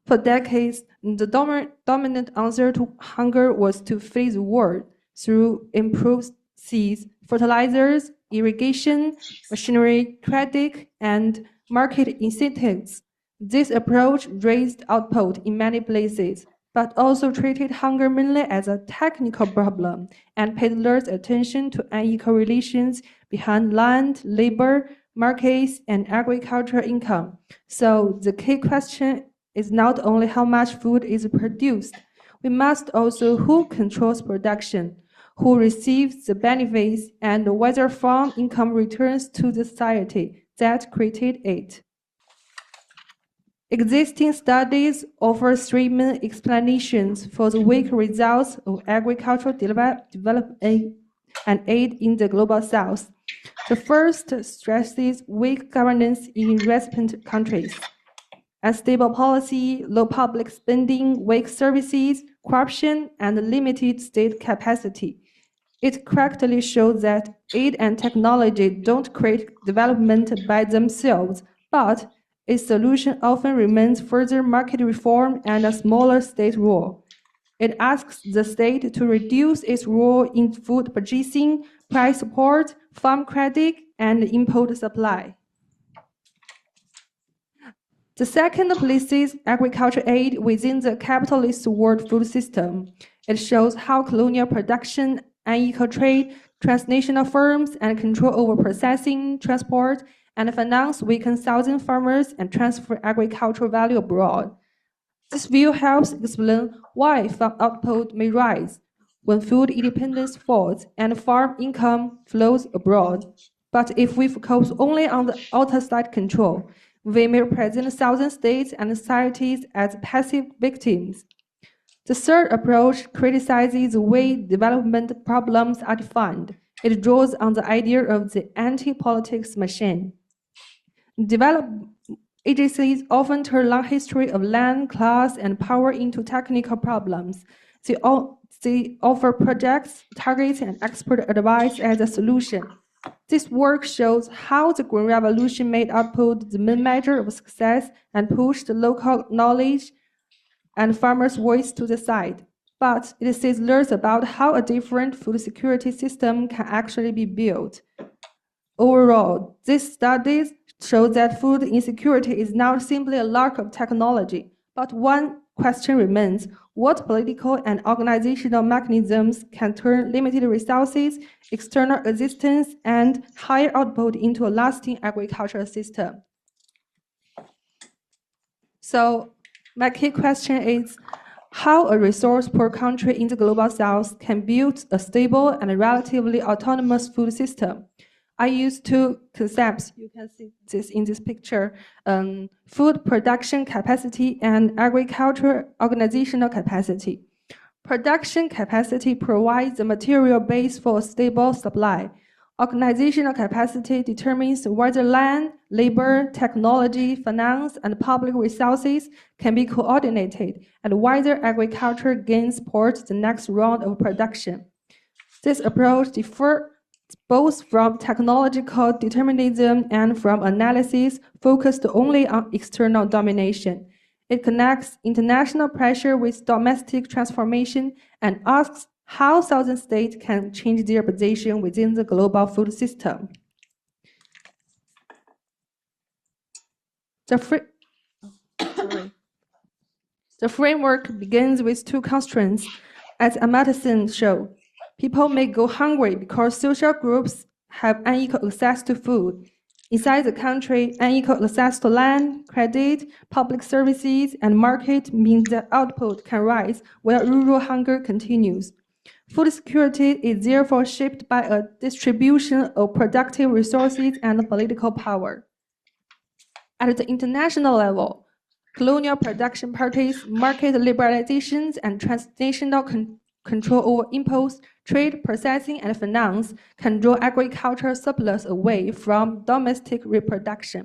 For decades, the dominant answer to hunger was to feed the world through improved seeds, fertilizers, irrigation, machinery, credit, and market incentives. This approach raised output in many places, but also treated hunger mainly as a technical problem and paid less attention to unequal relations behind land, labor, markets, and agricultural income. So the key question is not only how much food is produced, we must also who controls production, who receives the benefits, and whether farm income returns to the society that created it. Existing studies offer three main explanations for the weak results of agricultural development and aid in the global south. The first stresses weak governance in recipient countries. Unstable policy, low public spending, weak services, corruption, and limited state capacity. It correctly shows that aid and technology don't create development by themselves, but its solution often remains further market reform and a smaller state role. It asks the state to reduce its role in food purchasing, price support, farm credit, and import supply. The second places agriculture aid within the capitalist world food system. It shows how colonial production, unequal trade, transnational firms, and control over processing, transport, and finance weaken thousand farmers and transfer agricultural value abroad. This view helps explain why farm output may rise when food independence falls and farm income flows abroad. But if we focus only on the outside control, we may present thousand states and societies as passive victims. The third approach criticizes the way development problems are defined. It draws on the idea of the anti-politics machine. Development agencies often turn long history of land, class, and power into technical problems. They offer projects, targets, and expert advice as a solution. This work shows how the Green Revolution made output the main measure of success and pushed local knowledge and farmers' voice to the side. But it says less about how a different food security system can actually be built. Overall, these studies show that food insecurity is not simply a lack of technology, but one question remains, what political and organizational mechanisms can turn limited resources, external existence, and higher output into a lasting agricultural system? So my key question is how a resource-poor country in the Global South can build a stable and relatively autonomous food system. I use two concepts. You can see this in this picture: food production capacity and agriculture organizational capacity. Production capacity provides the material base for a stable supply. Organizational capacity determines whether land, labor, technology, finance, and public resources can be coordinated and whether agriculture gains supports the next round of production. This approach differs both from technological determinism and from analysis focused only on external domination. It connects international pressure with domestic transformation and asks how southern states can change their position within the global food system. The framework begins with two constraints. As Yat-sen showed, people may go hungry because social groups have unequal access to food. Inside the country, unequal access to land, credit, public services, and market means that output can rise while rural hunger continues. Food security is therefore shaped by a distribution of productive resources and political power. At the international level, colonial production parties, market liberalizations, and transnational control over imports, trade, processing, and finance can draw agricultural surplus away from domestic reproduction.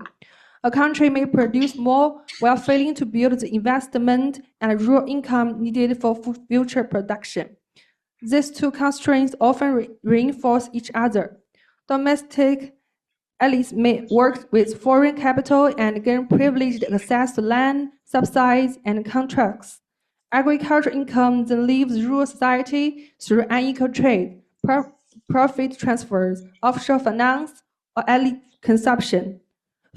A country may produce more while failing to build the investment and rural income needed for future production. These two constraints often reinforce each other. Domestic elites may work with foreign capital and gain privileged access to land, subsidies, and contracts. Agricultural income then leaves rural society through unequal trade, profit transfers, offshore finance, or elite consumption.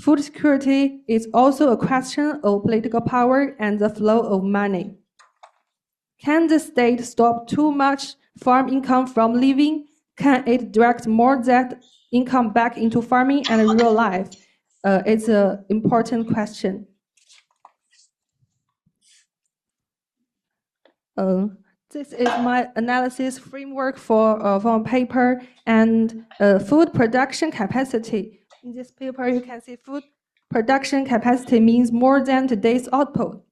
Food security is also a question of political power and the flow of money. Can the state stop too much farm income from leaving? Can it direct more of that income back into farming and rural life? It's an important question. This is my analysis framework for a paper and food production capacity. In this paper, you can see food production capacity means more than today's output.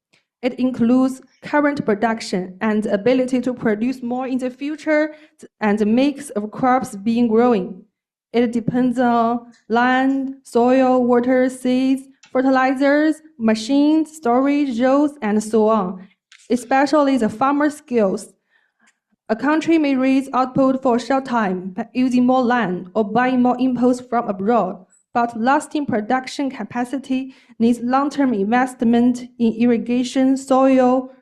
It includes current production and the ability to produce more in the future and the mix of crops being grown. It depends on land, soil, water, seeds, fertilizers, machines, storage, roads, and so on, especially the farmer skills. A country may raise output for a short time by using more land or buying more inputs from abroad, but lasting production capacity needs long-term investment in irrigation, soil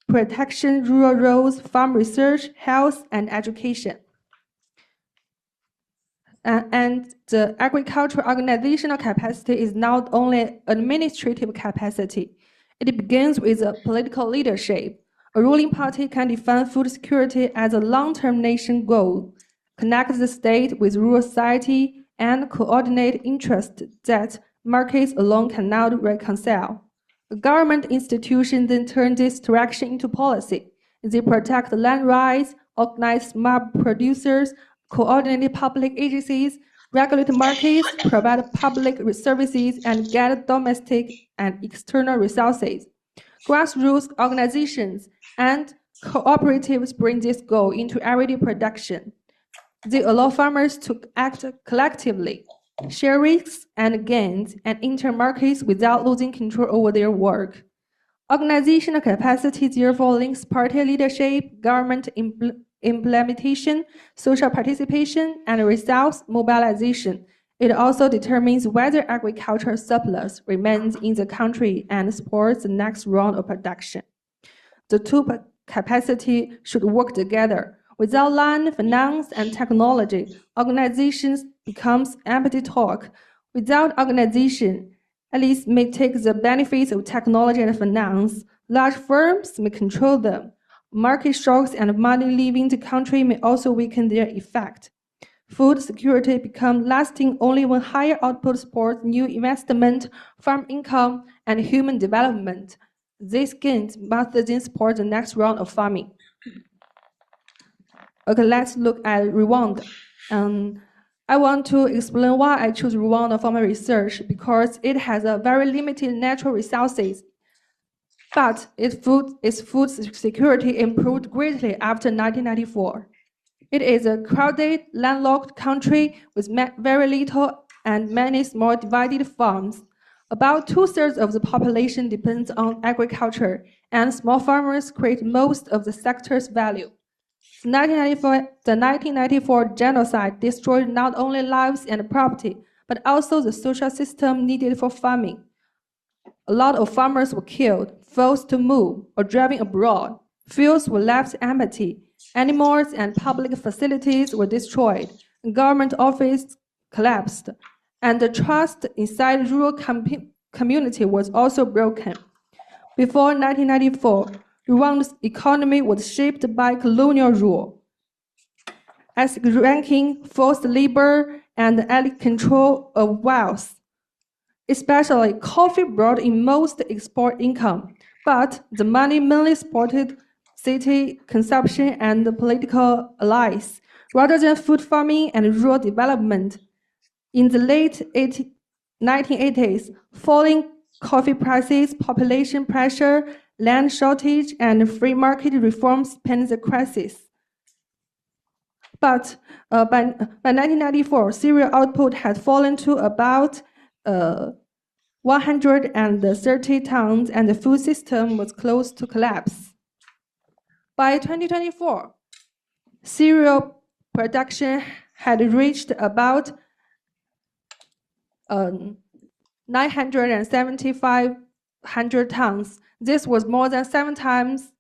protection, rural roads, farm research, health, and education. And the agricultural organizational capacity is not only administrative capacity. It begins with a political leadership. A ruling party can define food security as a long-term nation goal, connect the state with rural society, and coordinate interests that markets alone cannot reconcile. The government institutions then turn this direction into policy. They protect land rights, organize smart producers, coordinate public agencies, regulate markets, provide public services, and get domestic and external resources. Grassroots organizations and cooperatives bring this goal into everyday production. They allow farmers to act collectively, share risks and gains, and enter markets without losing control over their work. Organizational capacity therefore links party leadership, government implementation, social participation, and results mobilization. It also determines whether agricultural surplus remains in the country and supports the next round of production. The two capacities should work together. Without land, finance, and technology, organizations becomes empty talk. Without organization, elites may take the benefits of technology and finance. Large firms may control them. Market shocks and money leaving the country may also weaken their effect. Food security becomes lasting only when higher output supports new investment, farm income, and human development. These gains must then support the next round of farming. Okay, let's look at Rwanda. I want to explain why I chose Rwanda for my research, because it has a very limited natural resources, but its food security improved greatly after 1994. It is a crowded, landlocked country with very little and many small divided farms. About 2/3 of the population depends on agriculture, and small farmers create most of the sector's value. The 1994 genocide destroyed not only lives and property, but also the social system needed for farming. A lot of farmers were killed, forced to move, or driving abroad. Fields were left empty. Animals and public facilities were destroyed. Government offices collapsed. And the trust inside rural community was also broken. Before 1994, Rwanda's economy was shaped by colonial rule. As ranking, forced labor, and elite control of wealth. Especially, coffee brought in most export income, but the money mainly supported city consumption and political allies, rather than food farming and rural development. In the late 1980s, falling coffee prices, population pressure, land shortage, and free market reforms spanned the crisis. But by 1994, cereal output had fallen to about 130 tons, and the food system was close to collapse. By 2024, cereal production had reached about 975 tons. This was more than 7 times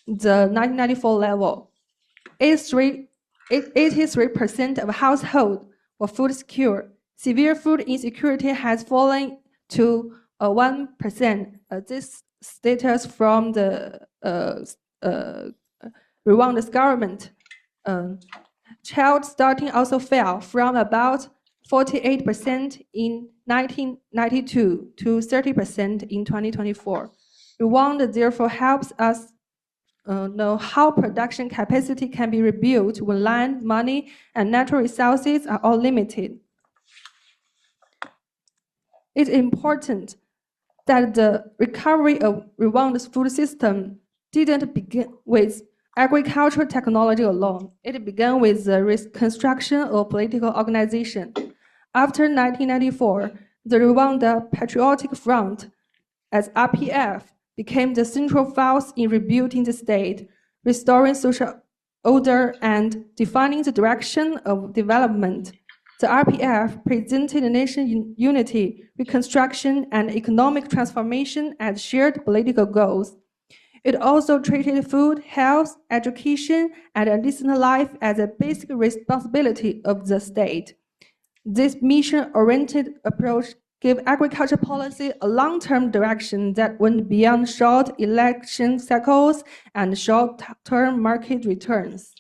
the 1994 level. 83% of households were food secure. Severe food insecurity has fallen to 1%. This status from the Rwanda's government. Child starting also fell from about 48% in 1992 to 30% in 2024. Rwanda therefore helps us know how production capacity can be rebuilt when land, money, and natural resources are all limited. It's important that the recovery of Rwanda's food system didn't begin with agricultural technology alone. It began with the reconstruction of political organization. After 1994, the Rwanda Patriotic Front, as RPF, became the central force in rebuilding the state, restoring social order, and defining the direction of development. The RPF presented nation unity, reconstruction, and economic transformation as shared political goals. It also treated food, health, education, and a decent life as a basic responsibility of the state. This mission-oriented approach gave agriculture policy a long-term direction that went beyond short election cycles and short-term market returns.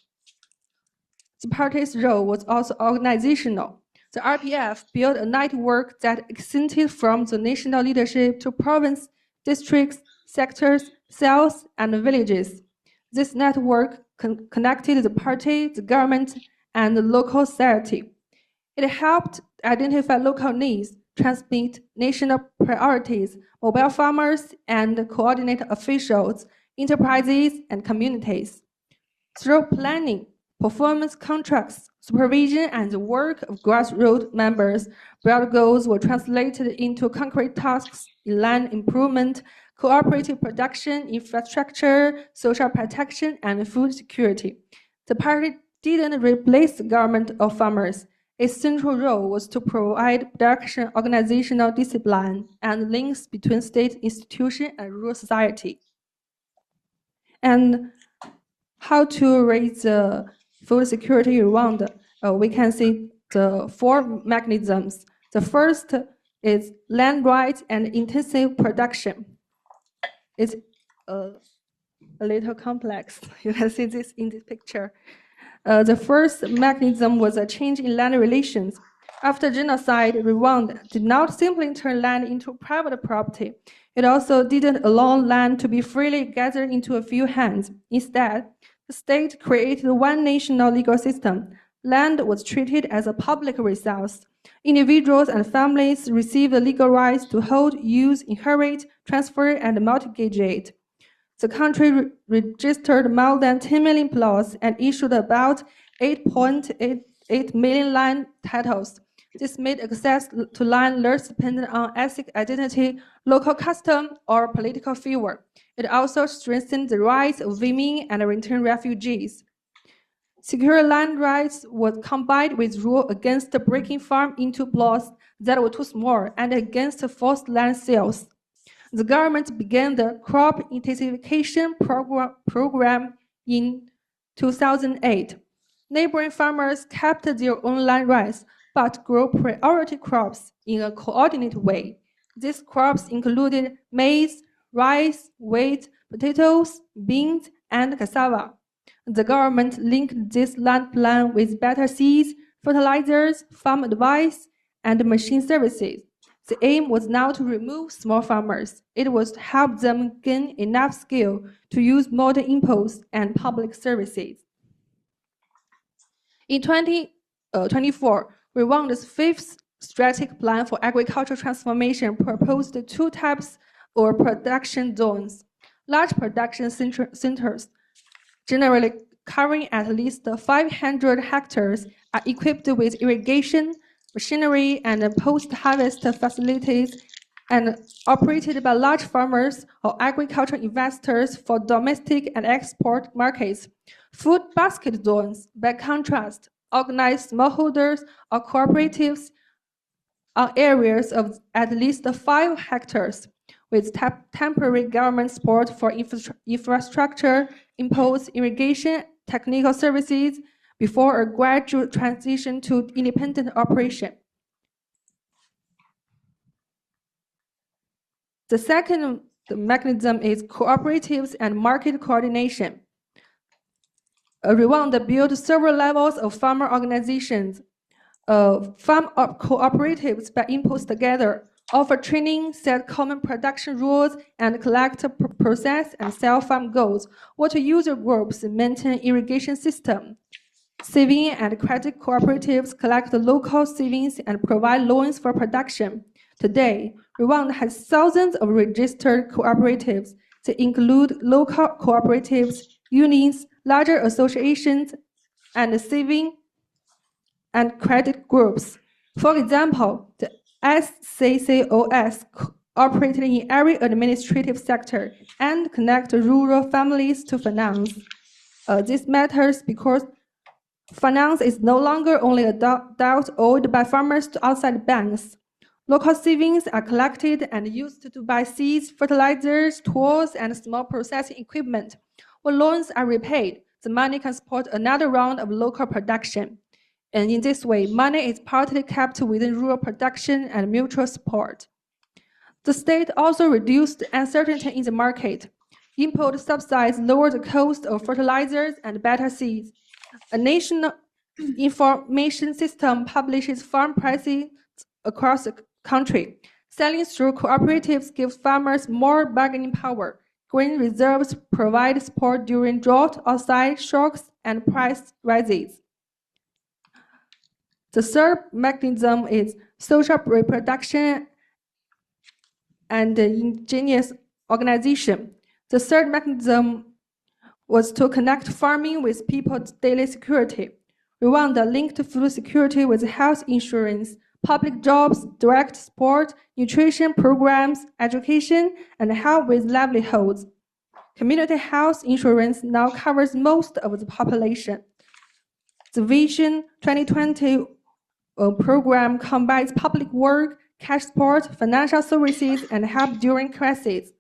The party's role was also organizational. The RPF built a network that extended from the national leadership to province, districts, sectors, cells, and villages. This network connected the party, the government, and the local society. It helped identify local needs, transmit national priorities, mobile farmers, and coordinate officials, enterprises, and communities. Through planning, performance contracts, supervision, and the work of grassroots members, broad goals were translated into concrete tasks in land improvement, cooperative production, infrastructure, social protection, and food security. The party didn't replace the government or farmers. Its central role was to provide production, organizational discipline, and links between state institutions and rural society. And how to raise the food security in Rwanda? We can see the 4 mechanisms. The first is land rights and intensive production. It's a little complex. You can see this in this picture. The first mechanism was a change in land relations. After genocide, Rwanda did not simply turn land into private property. It also didn't allow land to be freely gathered into a few hands. Instead, the state created one national legal system. Land was treated as a public resource. Individuals and families received the legal rights to hold, use, inherit, transfer, and mortgage it. The country registered more than 10 million plots and issued about 8.88 million land titles. This made access to land less dependent on ethnic identity, local custom, or political favor. It also strengthened the rights of women and returned refugees. Secure land rights was combined with rule against breaking farm into plots that were too small and against forced land sales. The government began the crop intensification program in 2008. Neighboring farmers kept their own land rights but grew priority crops in a coordinated way. These crops included maize, rice, wheat, potatoes, beans, and cassava. The government linked this land plan with better seeds, fertilizers, farm advice, and machine services. The aim was not to remove small farmers. It was to help them gain enough skill to use modern inputs and public services. In 2024, Rwanda's fifth strategic plan for agricultural transformation proposed two types of production zones. Large production centers, generally covering at least 500 hectares, are equipped with irrigation, machinery, and post-harvest facilities, and operated by large farmers or agricultural investors for domestic and export markets. Food basket zones, by contrast, organize smallholders or cooperatives on areas of at least 5 hectares, with temporary government support for infrastructure, imposed irrigation, technical services, before a gradual transition to independent operation. The second mechanism is cooperatives and market coordination. Rwanda built several levels of farmer organizations. Farm cooperatives by inputs together, offer training, set common production rules, and collect, process, and sell farm goods. Water user groups maintain irrigation system. Saving and credit cooperatives collect local savings and provide loans for production. Today, Rwanda has thousands of registered cooperatives. They include local cooperatives, unions, larger associations, and saving and credit groups. For example, the SCCOS operated in every administrative sector and connect rural families to finance. This matters because finance is no longer only a doubt owed by farmers to outside banks. Local savings are collected and used to buy seeds, fertilizers, tools, and small processing equipment. When loans are repaid, the money can support another round of local production. And in this way, money is partly kept within rural production and mutual support. The state also reduced uncertainty in the market. Import subsidies lowered the cost of fertilizers and better seeds. A national information system publishes farm prices across the country. Selling through cooperatives gives farmers more bargaining power. Grain reserves provide support during drought, outside shocks, and price rises. The third mechanism is social reproduction and ingenious organization. The third mechanism was to connect farming with people's daily security. Rwanda linked food security with health insurance, public jobs, direct support, nutrition programs, education, and help with livelihoods. Community health insurance now covers most of the population. The Vision 2020 program combines public work, cash support, financial services, and help during crises.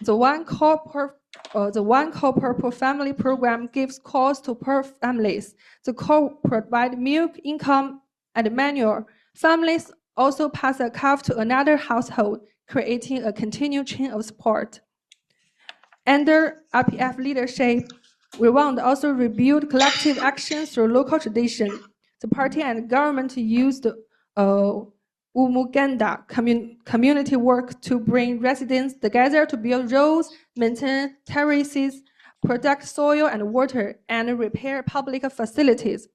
The One Call per Family program gives calls to poor families. The call provide milk, income, and manure. Families also pass a calf to another household, creating a continued chain of support. Under RPF leadership, Rwanda also rebuilt collective action through local tradition. The party and government used Umuganda community work to bring residents together to build roads, maintain terraces, protect soil and water, and repair public facilities.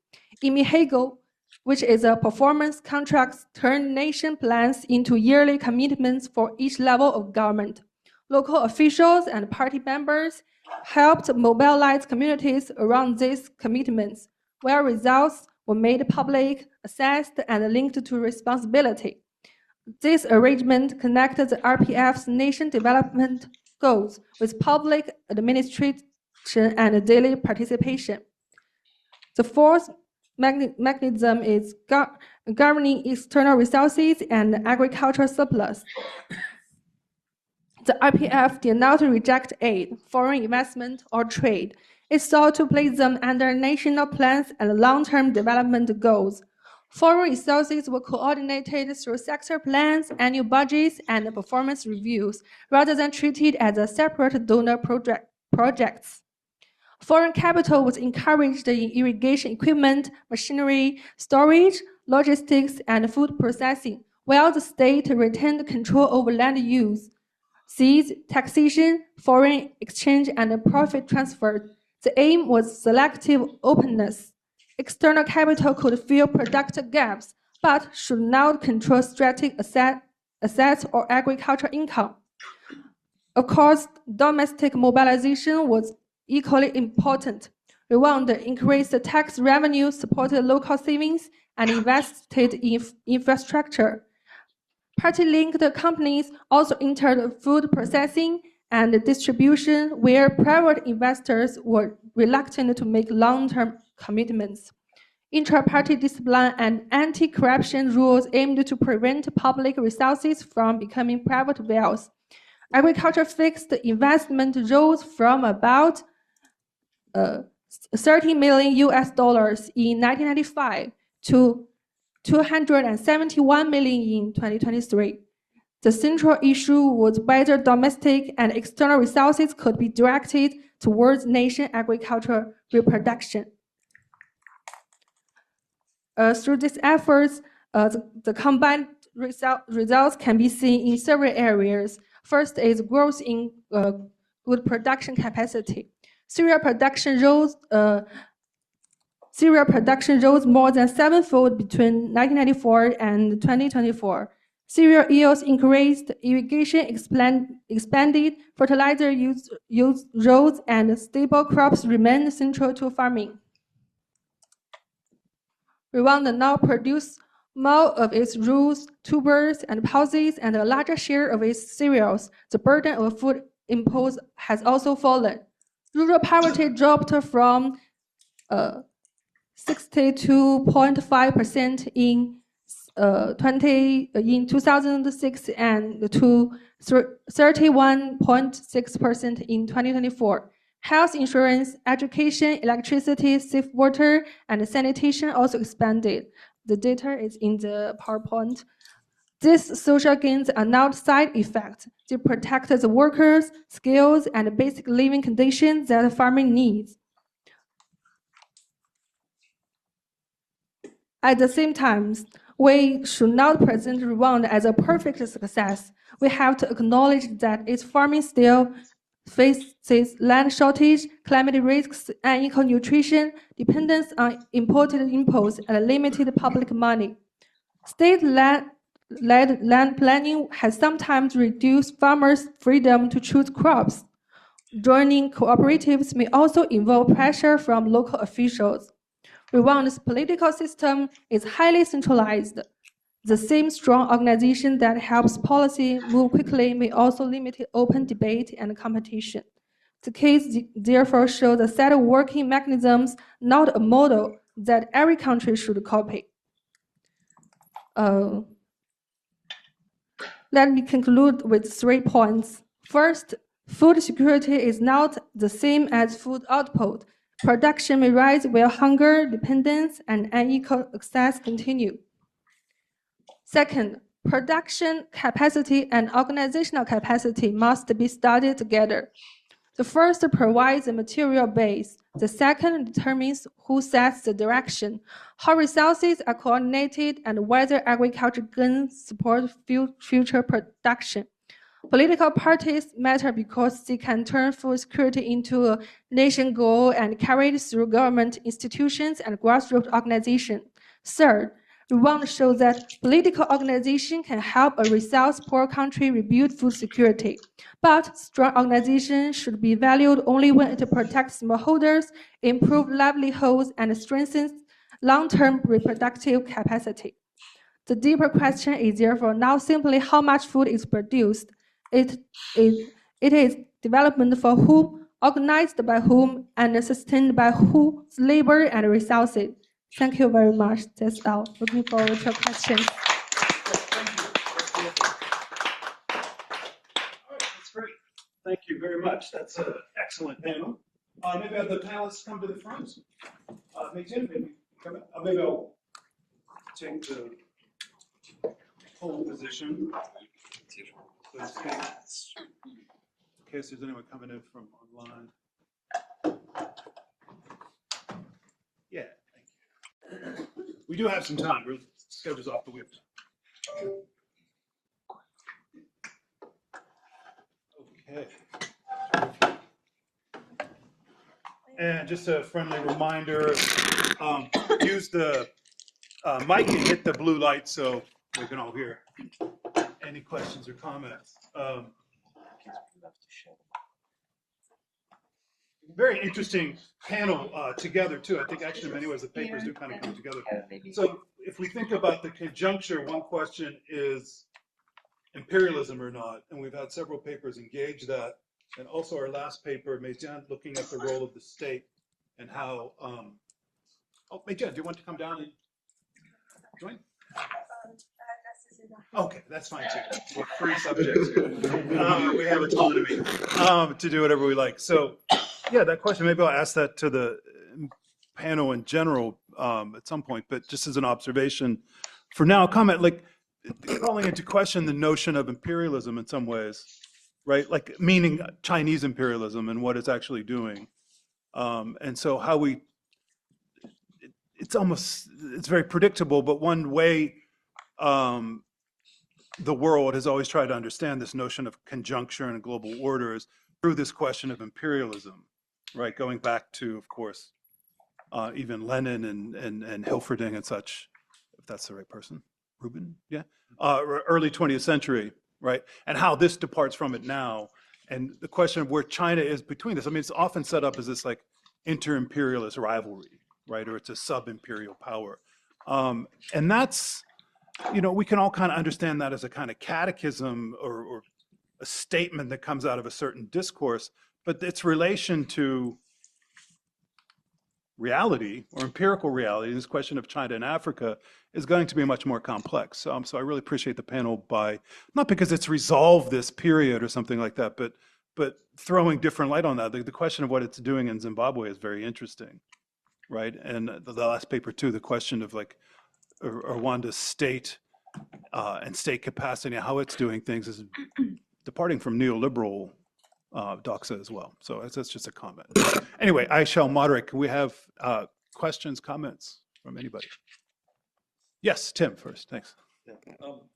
Imihego, which is a performance contract, turned nation plans into yearly commitments for each level of government. Local officials and party members helped mobilize communities around these commitments, where results were made public, assessed, and linked to responsibility. This arrangement connected the RPF's nation development goals with public administration and daily participation. The fourth mechanism is governing external resources and agricultural surplus. The RPF did not reject aid, foreign investment, or trade. It sought to place them under national plans and long-term development goals. Foreign resources were coordinated through sector plans, annual budgets, and performance reviews, rather than treated as a separate donor projects. Foreign capital was encouraged in irrigation equipment, machinery, storage, logistics, and food processing, while the state retained control over land use. Seeds, taxation, foreign exchange, and profit transfer. The aim was selective openness. External capital could fill product gaps, but should not control strategic assets or agricultural income. Of course, domestic mobilization was equally important. Rwanda increased the tax revenue, supported local savings, and invested in infrastructure. Party-linked companies also entered food processing and distribution, where private investors were reluctant to make long-term commitments. Intra-party discipline and anti-corruption rules aimed to prevent public resources from becoming private wealth. Agriculture fixed investment rose from about $30 million in 1995 to $271 million in 2023. The central issue was whether domestic and external resources could be directed towards nation agricultural reproduction. Through these efforts, the combined results can be seen in several areas. First is growth in food production capacity. Cereal production rose more than sevenfold between 1994 and 2024. Cereal yields increased, irrigation expanded, fertilizer use rose, and stable crops remained central to farming. Rwanda now produces more of its roots, tubers, and pulses, and a larger share of its cereals. The burden of food imports has also fallen. Rural poverty dropped from 62.5% in 2006 and to 31.6% in 2024. Health insurance, education, electricity, safe water, and sanitation also expanded. The data is in the PowerPoint. These social gains are not side effects. They protect the workers, skills, and basic living conditions that farming needs. At the same time, we should not present Rwanda as a perfect success. We have to acknowledge that its farming still faces land shortage, climate risks, unequal nutrition, dependence on imported inputs, and limited public money. State-led land planning has sometimes reduced farmers' freedom to choose crops. Joining cooperatives may also involve pressure from local officials. Rwanda's political system is highly centralized. The same strong organization that helps policy move quickly may also limit open debate and competition. The case therefore shows a set of working mechanisms, not a model that every country should copy. Let me conclude with 3 points. First, food security is not the same as food output. Production may rise while hunger, dependence, and unequal access continue. Second, production capacity and organizational capacity must be studied together. The first provides the material base. The second determines who sets the direction, how resources are coordinated, and whether agriculture can support future production. Political parties matter because they can turn food security into a nation goal and carry it through government institutions and grassroots organizations. Third, we want to show that political organization can help a resource-poor country rebuild food security. But strong organization should be valued only when it protects smallholders, improves livelihoods, and strengthens long-term reproductive capacity. The deeper question is therefore not simply how much food is produced. It is development for whom, organized by whom, and sustained by whose labor and resources. Thank you very much. That's all. Looking forward to your questions. That's great. Thank you very much. That's an excellent panel. Maybe have the panelists come to the front. Meijian, maybe come in. Maybe I'll take the pole position. In case there's anyone coming in from online. Yeah, thank you. We do have some time. We're schedule's off the whip. Okay. And just a friendly reminder, use the mic and hit the blue light so we can all hear. Any questions or comments? Very interesting panel together too. I think actually in many ways the papers do kind of come together. So if we think about the conjuncture, one question is imperialism or not, and we've had several papers engage that, and also our last paper, Meijian, looking at the role of the state and how. Oh, Meijian, do you want to come down and join? Okay, that's fine too. We're free subjects here. We have autonomy to do whatever we like. So, yeah, that question, maybe I'll ask that to the panel in general at some point, but just as an observation for now, comment, like calling into question the notion of imperialism in some ways, right? Like meaning Chinese imperialism and what it's actually doing. And so how we, it's very predictable, but one way the world has always tried to understand this notion of conjuncture and global order is through this question of imperialism, right? Going back to, of course, even Lenin and Hilferding and such, if that's the right person, Rubin, yeah, early 20th century, right? And how this departs from it now, and the question of where China is between this. I mean, it's often set up as this like inter-imperialist rivalry, right? Or it's a sub-imperial power, and that's. You know, we can all kind of understand that as a kind of catechism or a statement that comes out of a certain discourse, but its relation to reality or empirical reality, this question of China and Africa, is going to be much more complex. So I really appreciate the panel not because it's resolved this period or something like that, but throwing different light on that. The question of what it's doing in Zimbabwe is very interesting, right? And the last paper too, the question of like, Rwanda's state and state capacity, how it's doing things is departing from neoliberal doxa as well. So that's just a comment. Anyway, I shall moderate. Can we have questions, comments from anybody? Yes, Tim first. Thanks. Yeah.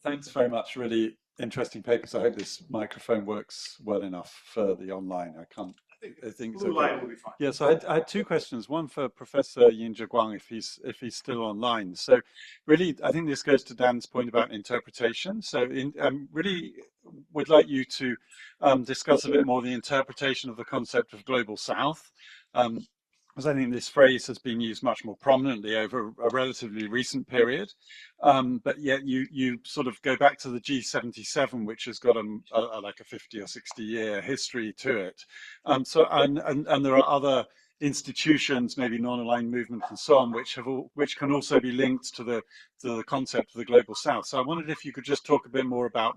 Thanks very much. Really interesting papers. I hope this microphone works well enough for the online. I think so. Light will be fine. Yeah, so I had two questions. One for Professor Zhiguang, if he's still online. So, really, I think this goes to Dan's point about interpretation. So, really, would like you to discuss a bit more the interpretation of the concept of global South, because I think this phrase has been used much more prominently over a relatively recent period. But yet you sort of go back to the G77, which has got like a 50 or 60 year history to it. So there are other institutions, maybe non-aligned movements and so on, which can also be linked to the concept of the global South. So I wondered if you could just talk a bit more about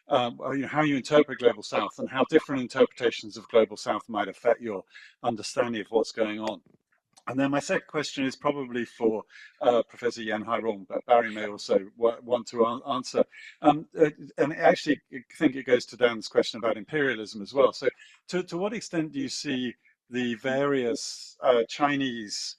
how you interpret global South and how different interpretations of global South might affect your understanding of what's going on. And then my second question is probably for Professor Yan Hairong, but Barry may also want to answer. And actually, I think it goes to Dan's question about imperialism as well. So to what extent do you see the various Chinese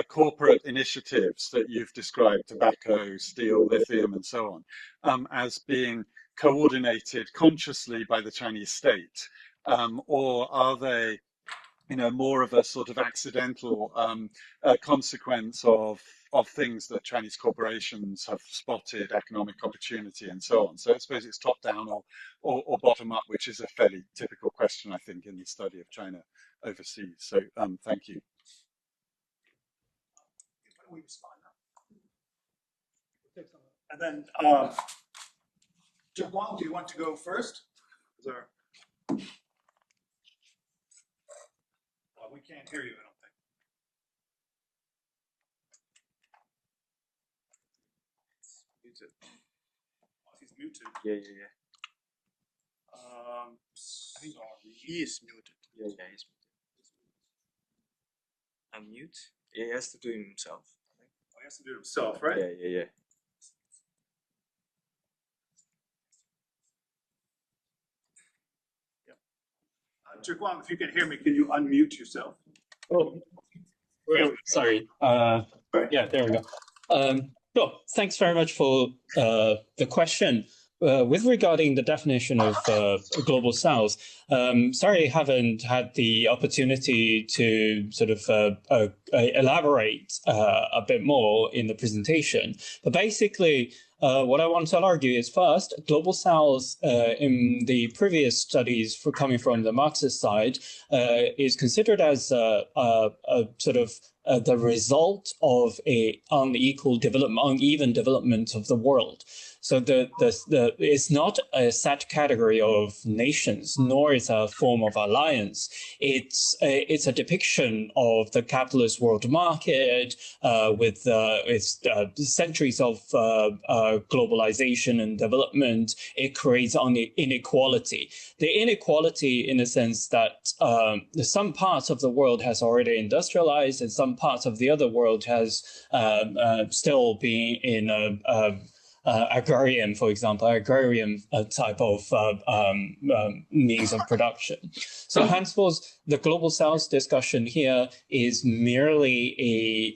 corporate initiatives that you've described, tobacco, steel, lithium, and so on, as being coordinated consciously by the Chinese state? Or are they more of a sort of accidental consequence of things that Chinese corporations have spotted, economic opportunity and so on? So I suppose it's top down or bottom up, which is a fairly typical question, I think, in the study of China overseas. So thank you. And then, Zhiguang, do you want to go first? We can't hear you, I don't think. Muted. Oh, he's muted. Yeah. I think he is muted. Yeah, he's muted. Unmute? Yeah, he has to do it himself. Oh, he has to do it himself, right? Yeah. Zhiguang, if you can hear me, can you unmute yourself? Oh, sorry. Yeah, there we go. Sure. Thanks very much for the question. With regarding the definition of Global South, sorry I haven't had the opportunity to sort of elaborate a bit more in the presentation. But basically, what I want to argue is first, Global South in the previous studies coming from the Marxist side is considered as a sort of the result of a uneven development of the world. So it's not a set category of nations, nor is a form of alliance. It's a depiction of the capitalist world market with its centuries of globalization and development. It creates only inequality. The inequality in the sense that some parts of the world has already industrialized and some parts of the other world has still been in agrarian, for example, type of means of production. So henceforth, the Global South discussion here is merely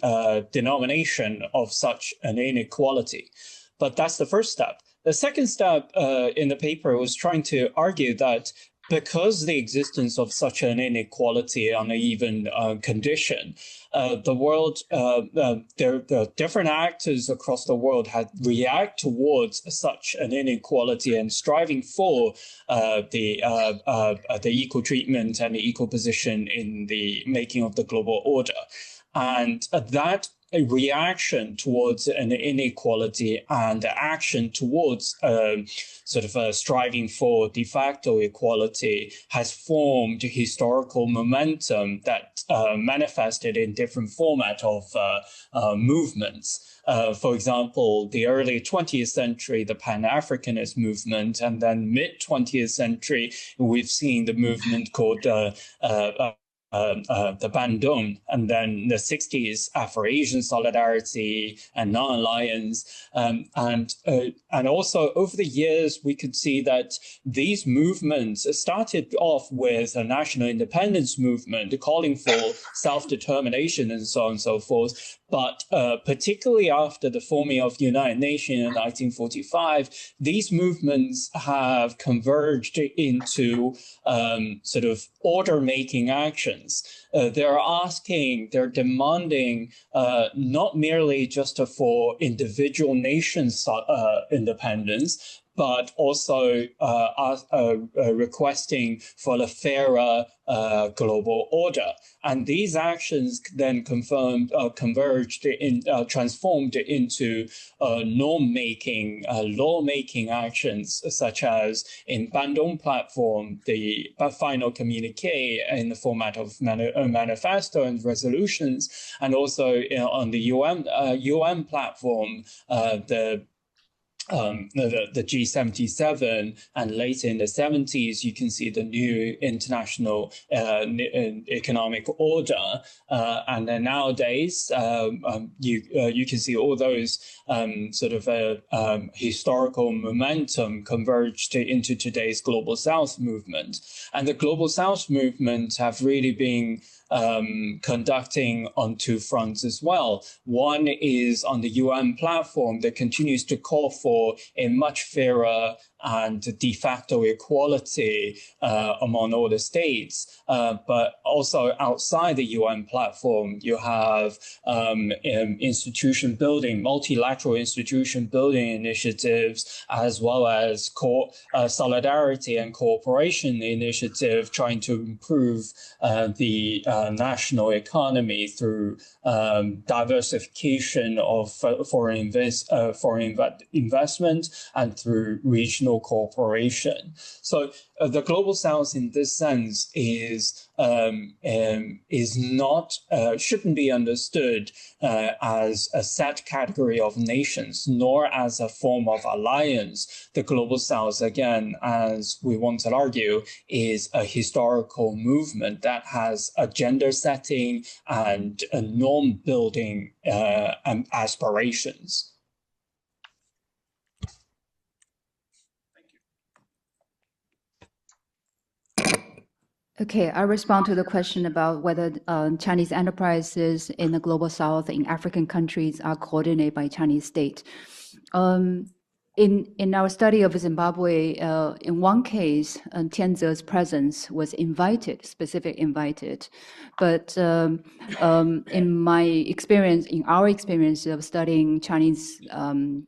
a denomination of such an inequality. But that's the first step. The second step in the paper was trying to argue that because the existence of such an inequality, uneven condition, the world, the different actors across the world had react towards such an inequality and striving for the equal treatment and the equal position in the making of the global order. And that a reaction towards an inequality and action towards sort of a striving for de facto equality has formed historical momentum that manifested in different format of movements. For example, the early 20th century, the Pan-Africanist movement, and then mid-20th century, we've seen the movement called the Bandung, and then the 60s, Afro-Asian solidarity and non-alliance. And also over the years, we could see that these movements started off with a national independence movement calling for self-determination and so on and so forth. But particularly after the forming of the United Nations in 1945, these movements have converged into sort of order-making actions. They're demanding not merely just for individual nations' independence, but also requesting for a fairer global order. And these actions then transformed into norm-making, law-making actions, such as in Bandung platform, the final communique in the format of manifesto and resolutions, and also on the UN platform, the G77, and later in the 70s, you can see the new international economic order. And then nowadays, you can see all those sort of historical momentum converged into today's Global South movement. And the Global South movement have really been conducting on two fronts as well. One is on the UN platform that continues to call for a much fairer and de facto equality among all the states. But also outside the UN platform, you have institution building, multilateral institution building initiatives, as well as solidarity and cooperation initiative trying to improve the national economy through diversification of foreign investment and through regional cooperation. So the Global South, in this sense, is not shouldn't be understood as a set category of nations, nor as a form of alliance. The Global South, again, as we want to argue, is a historical movement that has agenda setting and a norm building aspirations. Okay, I respond to the question about whether Chinese enterprises in the Global South in African countries are coordinated by Chinese state. In our study of Zimbabwe, in one case, Tianze's presence was specifically invited. But in our experience of studying Chinese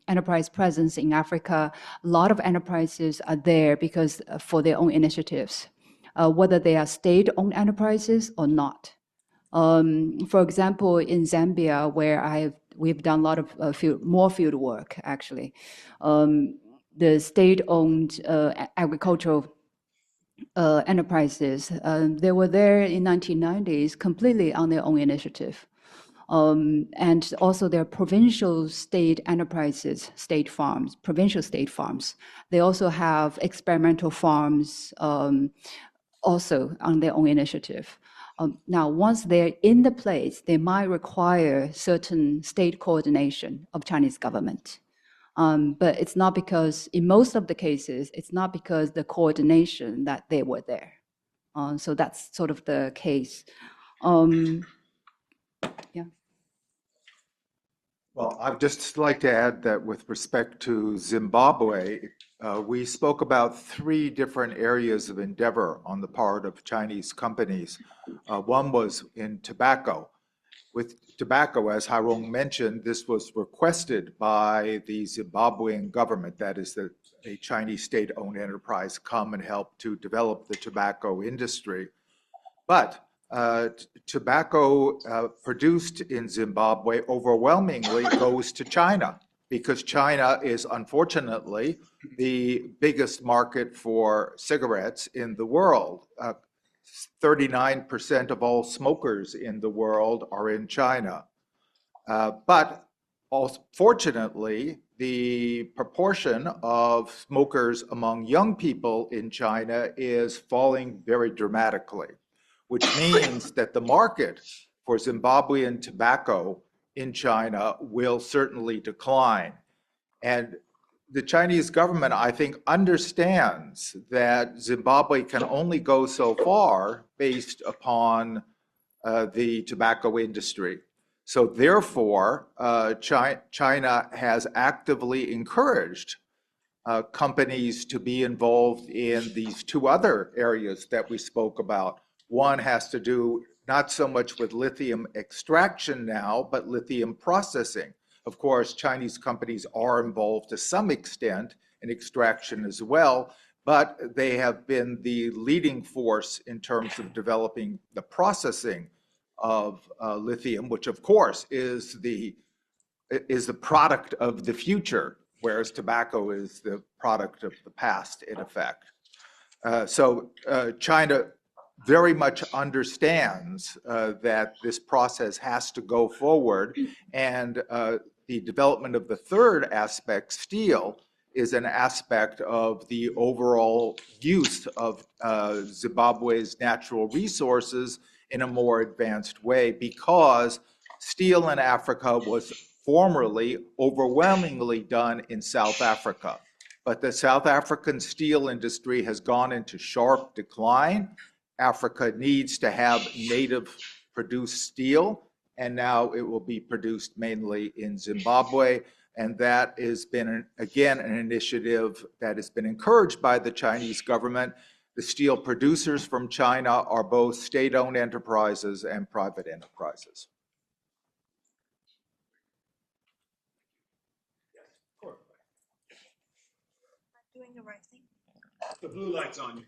enterprise presence in Africa, a lot of enterprises are there because for their own initiatives. Whether they are state-owned enterprises or not. For example, in Zambia, where we've done a lot of more field work, actually. The state-owned agricultural enterprises, they were there in 1990s completely on their own initiative. And also their provincial state enterprises, state farms, provincial state farms. They also have experimental farms also on their own initiative. Now, once they're in the place, they might require certain state coordination of Chinese government. But it's not because, in most of the cases, it's not because the coordination that they were there. So that's sort of the case. Yeah. Well, I'd just like to add that with respect to Zimbabwe, we spoke about 3 different areas of endeavor on the part of Chinese companies. One was in tobacco. With tobacco, as Hairong mentioned, this was requested by the Zimbabwean government, that is a Chinese state-owned enterprise, come and help to develop the tobacco industry. But tobacco produced in Zimbabwe overwhelmingly goes to China, because China is unfortunately the biggest market for cigarettes in the world. 39% of all smokers in the world are in China. But fortunately, the proportion of smokers among young people in China is falling very dramatically, which means that the market for Zimbabwean tobacco in China will certainly decline. And the Chinese government, I think, understands that Zimbabwe can only go so far based upon the tobacco industry. So therefore, China has actively encouraged companies to be involved in these 2 other areas that we spoke about. One has to do not so much with lithium extraction now, but lithium processing. Of course, Chinese companies are involved to some extent in extraction as well, but they have been the leading force in terms of developing the processing of lithium, which of course is the product of the future, whereas tobacco is the product of the past, in effect. So China very much understands that this process has to go forward, and the development of the third aspect, steel, is an aspect of the overall use of Zimbabwe's natural resources in a more advanced way, because steel in Africa was formerly overwhelmingly done in South Africa. But the South African steel industry has gone into sharp decline. Africa needs to have native produced steel, and now it will be produced mainly in Zimbabwe. And that has been, again, an initiative that has been encouraged by the Chinese government. The steel producers from China are both state-owned enterprises and private enterprises. Doing the right thing. The blue light's on you.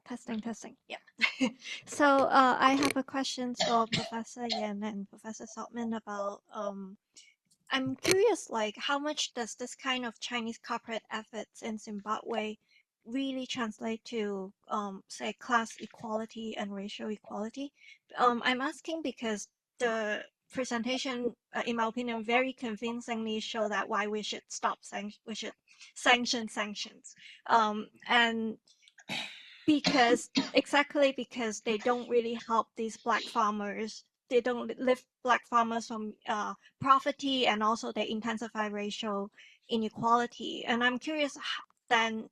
Testing. Yeah. So I have a question for Professor Yan and Professor Sautman about I'm curious, like, how much does this kind of Chinese corporate efforts in Zimbabwe really translate to, say, class equality and racial equality? I'm asking because the presentation, in my opinion, very convincingly show that why we should sanction sanctions, and exactly because they don't really help these black farmers. They don't lift black farmers from poverty, and also they intensify racial inequality. And I'm curious then,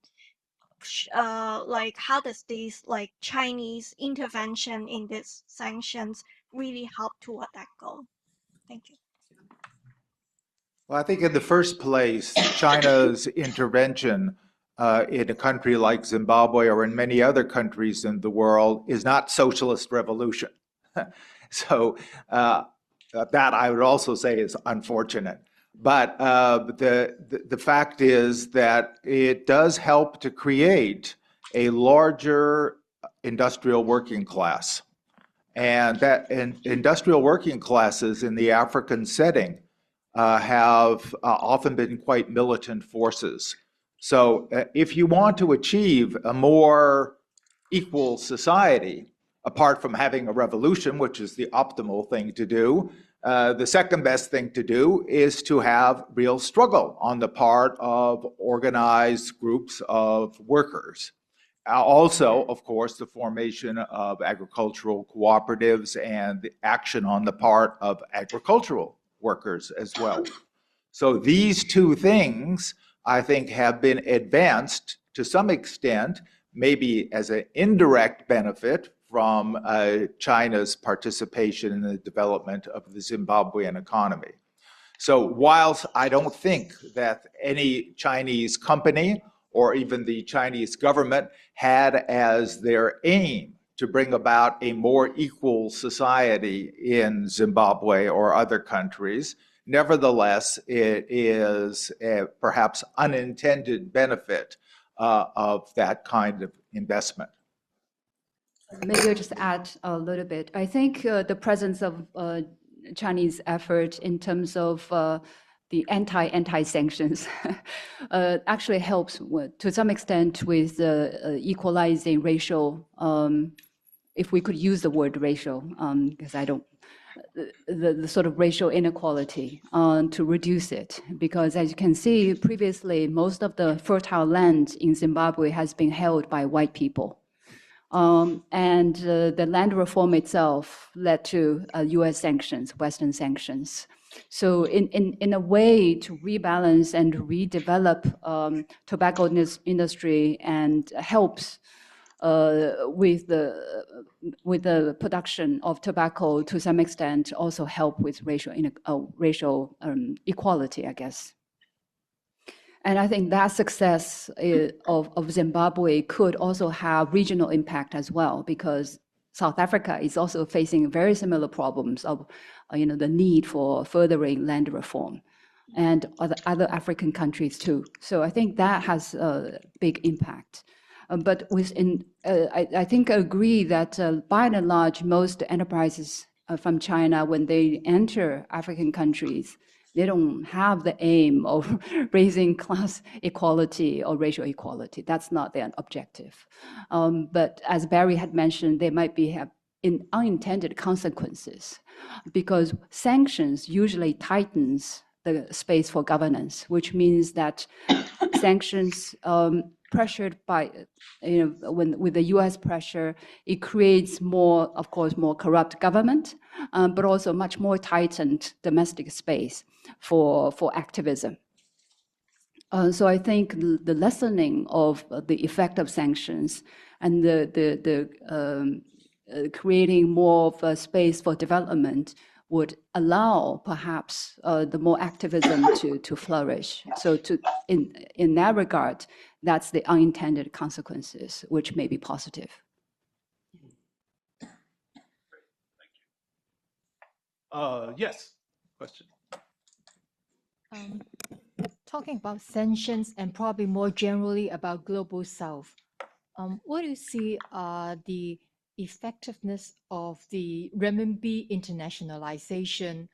like, how does these like Chinese intervention in these sanctions really help toward that goal? Thank you. Well, I think in the first place, China's intervention in a country like Zimbabwe or in many other countries in the world is not socialist revolution. So that I would also say is unfortunate. But the fact is that it does help to create a larger industrial working class. And that industrial working classes in the African setting have often been quite militant forces. So if you want to achieve a more equal society, apart from having a revolution, which is the optimal thing to do, the second best thing to do is to have real struggle on the part of organized groups of workers. Also, of course, the formation of agricultural cooperatives and the action on the part of agricultural workers as well. So these two things, I think, have been advanced to some extent, maybe as an indirect benefit from China's participation in the development of the Zimbabwean economy. So whilst I don't think that any Chinese company or even the Chinese government had as their aim to bring about a more equal society in Zimbabwe or other countries, nevertheless, it is a perhaps unintended benefit of that kind of investment. Maybe I'll just add a little bit. I think the presence of Chinese effort in terms of the anti-sanctions actually helps to some extent with equalizing racial, if we could use the word racial, because I don't, the sort of racial inequality, to reduce it. Because as you can see, previously, most of the fertile land in Zimbabwe has been held by white people. And the land reform itself led to US sanctions, Western sanctions. So in a way to rebalance and redevelop tobacco industry and helps with the production of tobacco to some extent also help with racial equality, I guess. And I think that success of Zimbabwe could also have regional impact as well, because South Africa is also facing very similar problems of, the need for furthering land reform, and other African countries too. So I think that has a big impact. But I think I agree that by and large, most enterprises from China, when they enter African countries, they don't have the aim of raising class equality or racial equality. That's not their objective. But as Barry had mentioned, they might have unintended consequences, because sanctions usually tightens the space for governance, which means that sanctions pressured by, with the US pressure, it creates more, of course, more corrupt government, but also much more tightened domestic space for activism. So I think the lessening of the effect of sanctions and the creating more of a space for development would allow perhaps the more activism to flourish. So in that regard, that's the unintended consequences, which may be positive. Yes, question. Talking about sanctions and probably more generally about Global South, what do you see are the effectiveness of the renminbi internationalization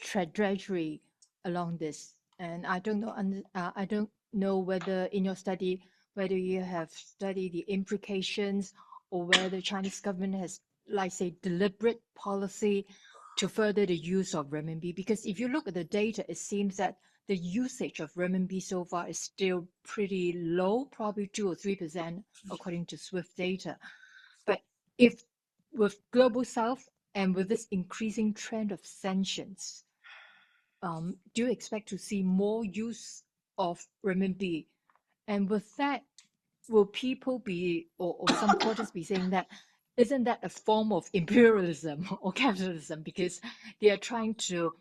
trajectory along this? And I don't know whether in your study whether you have studied the implications or whether the Chinese government has, like, say, deliberate policy to further the use of renminbi. Because if you look at the data, it seems that the usage of renminbi so far is still pretty low, probably 2 or 3% according to SWIFT data. But if with Global South and with this increasing trend of sanctions, do you expect to see more use of renminbi? And with that, will people be, or some quarters be saying that, isn't that a form of imperialism or capitalism, because they are trying to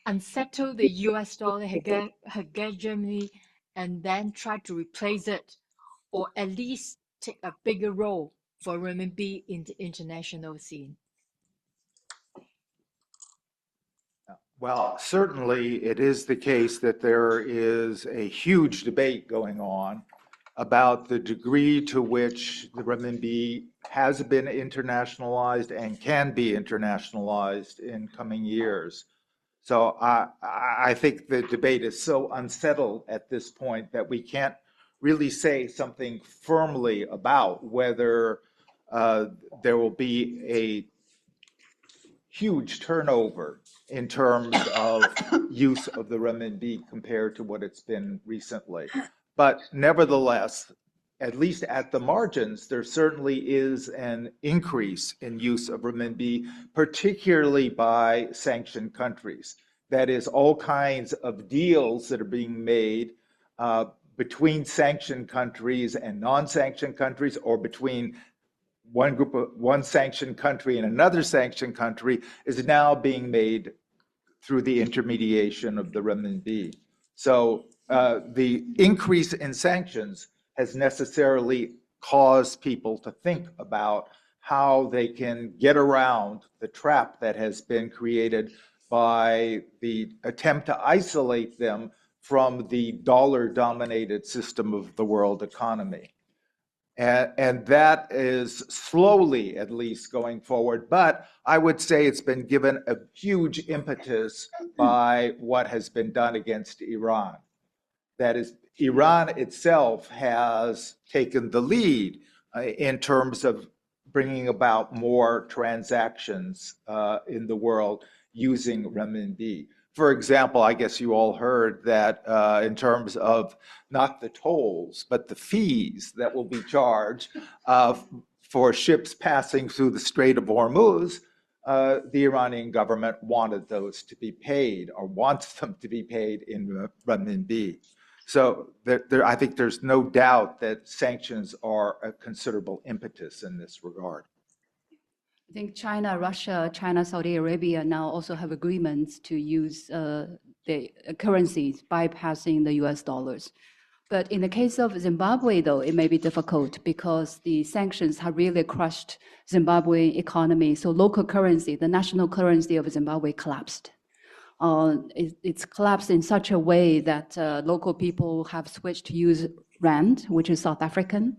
unsettle the US dollar hegemony and then try to replace it, or at least take a bigger role for renminbi in the international scene? Well, certainly it is the case that there is a huge debate going on about the degree to which the renminbi has been internationalized and can be internationalized in coming years. So I think the debate is so unsettled at this point that we can't really say something firmly about whether there will be a huge turnover in terms of use of the renminbi compared to what it's been recently. But nevertheless, at least at the margins, there certainly is an increase in use of renminbi, particularly by sanctioned countries. That is, all kinds of deals that are being made between sanctioned countries and non-sanctioned countries, or between one sanctioned country and another sanctioned country, is now being made through the intermediation of the renminbi. So the increase in sanctions has necessarily caused people to think about how they can get around the trap that has been created by the attempt to isolate them from the dollar-dominated system of the world economy. And that is slowly, at least, going forward. But I would say it's been given a huge impetus by what has been done against Iran. That is, Iran itself has taken the lead in terms of bringing about more transactions in the world using renminbi. For example, I guess you all heard that in terms of not the tolls, but the fees that will be charged for ships passing through the Strait of Hormuz, the Iranian government wanted those to be paid, or wants them to be paid in renminbi. So I think there's no doubt that sanctions are a considerable impetus in this regard. I think China, Russia, China, Saudi Arabia now also have agreements to use the currencies bypassing the US dollars. But in the case of Zimbabwe, though, it may be difficult because the sanctions have really crushed Zimbabwe economy. So local currency, the national currency of Zimbabwe collapsed. It's collapsed in such a way that local people have switched to use rand, which is South African.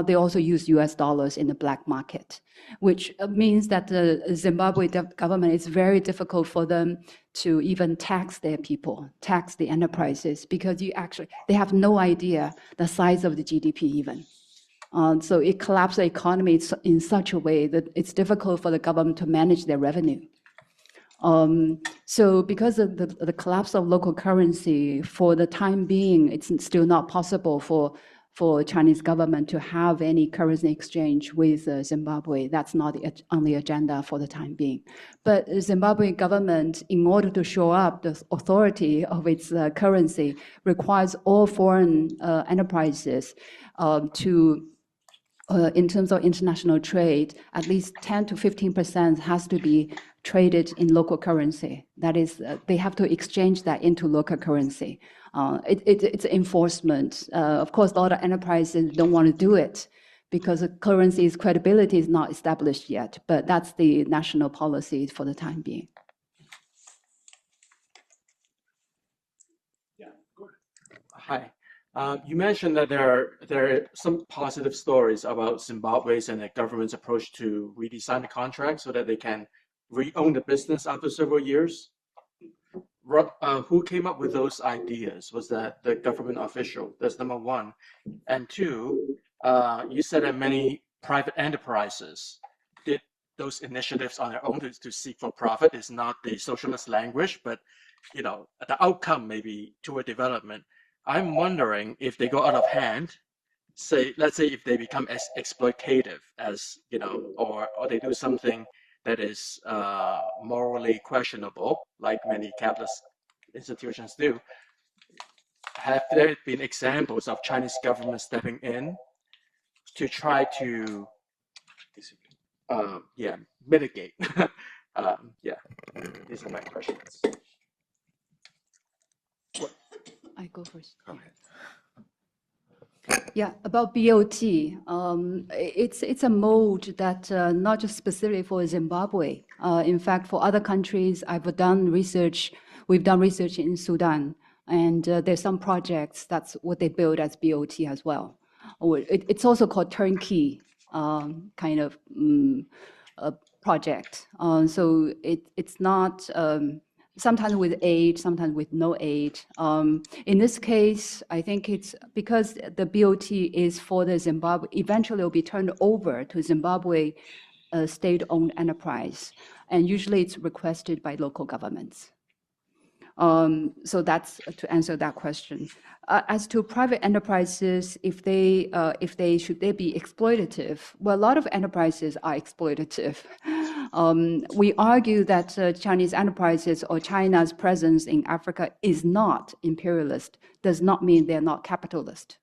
They also use US dollars in the black market, which means that the Zimbabwe government, it's very difficult for them to even tax their people, tax the enterprises, because they have no idea the size of the GDP even. So it collapsed the economy in such a way that it's difficult for the government to manage their revenue. So because of the collapse of local currency, for the time being, it's still not possible for Chinese government to have any currency exchange with Zimbabwe. That's not on the agenda for the time being. But the Zimbabwe government, in order to show up the authority of its currency, requires all foreign enterprises to in terms of international trade, at least 10 to 15% has to be traded in local currency. That is, they have to exchange that into local currency. It's enforcement. Of course, a lot of enterprises don't want to do it because the currency's credibility is not established yet, but that's the national policy for the time being. Hi. You mentioned that there are some positive stories about Zimbabwe's and the government's approach to redesign the contract so that they can re-own the business after several years. Who came up with those ideas? Was that the government official? That's number one. And two, you said that many private enterprises did those initiatives on their own to seek for profit. Is not the socialist language, but the outcome may be toward development. I'm wondering if they go out of hand, let's say if they become as exploitative as, or they do something that is morally questionable, like many capitalist institutions do. Have there been examples of Chinese government stepping in to try to, mitigate? These are my questions. I go first. Go ahead. Yeah, about BOT, it's a mode that not just specifically for Zimbabwe. In fact, for other countries, we've done research in Sudan, and there's some projects that's what they build as BOT as well. It's also called turnkey kind of project. So it's not. Sometimes with aid, sometimes with no aid. In this case, I think it's because the BOT is for the Zimbabwe, eventually it will be turned over to Zimbabwe state-owned enterprise. And usually it's requested by local governments. So that's to answer that question. As to private enterprises, if they should they be exploitative? Well, a lot of enterprises are exploitative. We argue that Chinese enterprises or China's presence in Africa is not imperialist, does not mean they're not capitalist.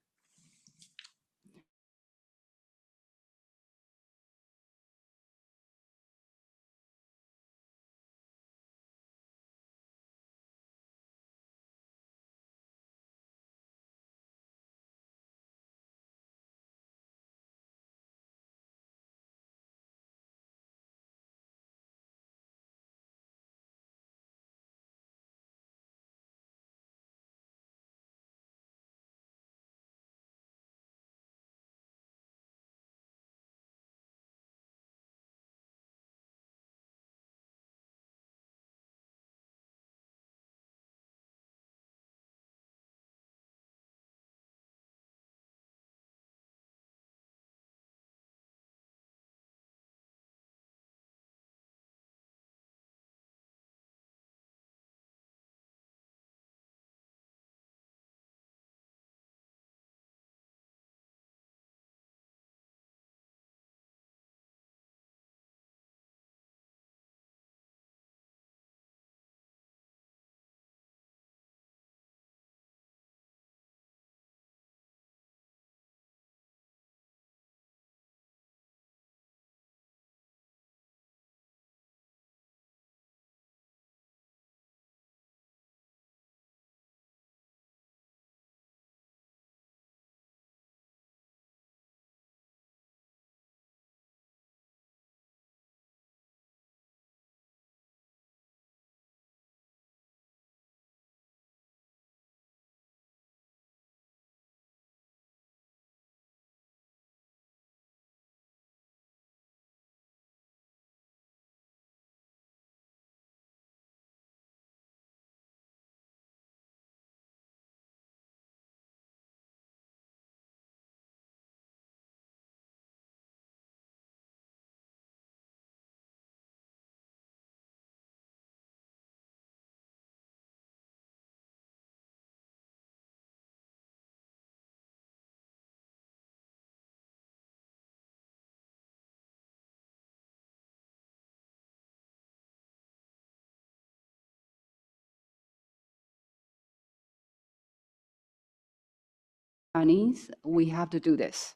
Chinese, we have to do this.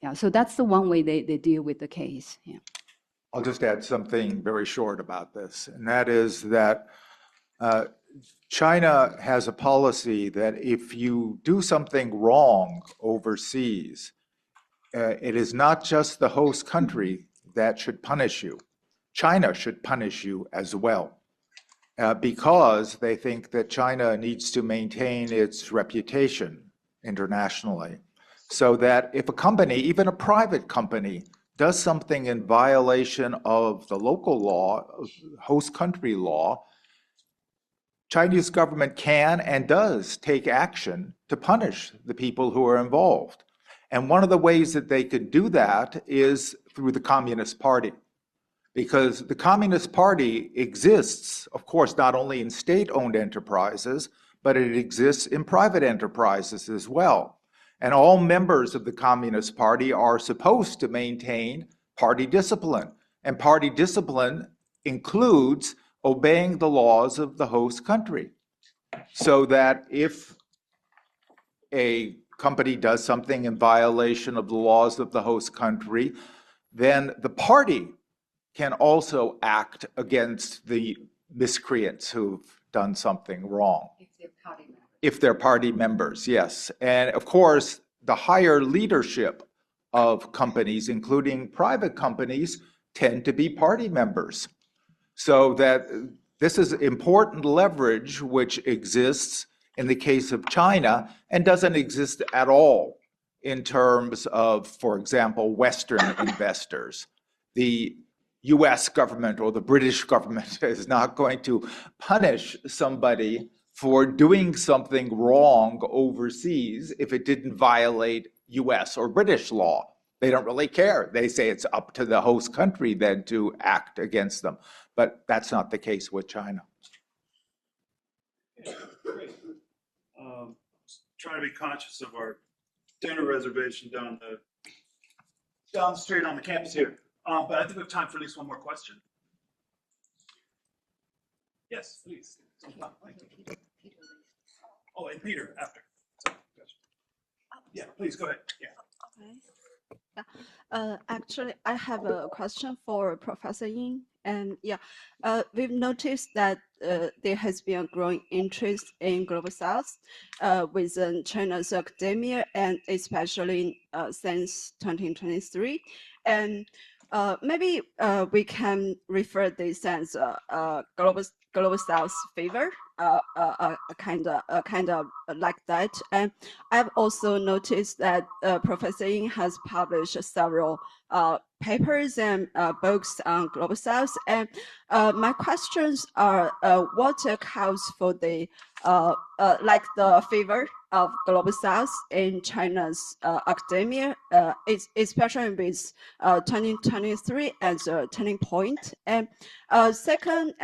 Yeah, so that's the one way they deal with the case. Yeah. I'll just add something very short about this, and that is that China has a policy that if you do something wrong overseas, it is not just the host country that should punish you. China should punish you as well, because they think that China needs to maintain its reputation internationally, so that if a company, even a private company, does something in violation of the local law, host country law, Chinese government can and does take action to punish the people who are involved. And one of the ways that they could do that is through the Communist Party, because the Communist Party exists, of course, not only in state-owned enterprises, but it exists in private enterprises as well. And all members of the Communist Party are supposed to maintain party discipline. And party discipline includes obeying the laws of the host country. So that if a company does something in violation of the laws of the host country, then the party can also act against the miscreants who've done something wrong. If they're party members, yes. And of course, the higher leadership of companies, including private companies, tend to be party members. So that this is important leverage which exists in the case of China and doesn't exist at all in terms of, for example, Western investors. The US government or the British government is not going to punish somebody for doing something wrong overseas if it didn't violate US or British law. They don't really care. They say it's up to the host country then to act against them. But that's not the case with China. Great. Trying to be conscious of our dinner reservation down the street on the campus here. But I think we have time for at least one more question. Yes, please. Oh, and Peter after. Yeah, please go ahead. Yeah. Okay. Yeah. Actually, I have a question for Professor Yin. And yeah, we've noticed that there has been a growing interest in Global South within China's academia, and especially since 2023. And maybe we can refer this as Global South favor, kind of like that. And I've also noticed that Professor Yin has published several papers and books on Global South. And my questions are, what accounts for the like the favor of Global South in China's academia, especially with 2023 as a turning point? And second,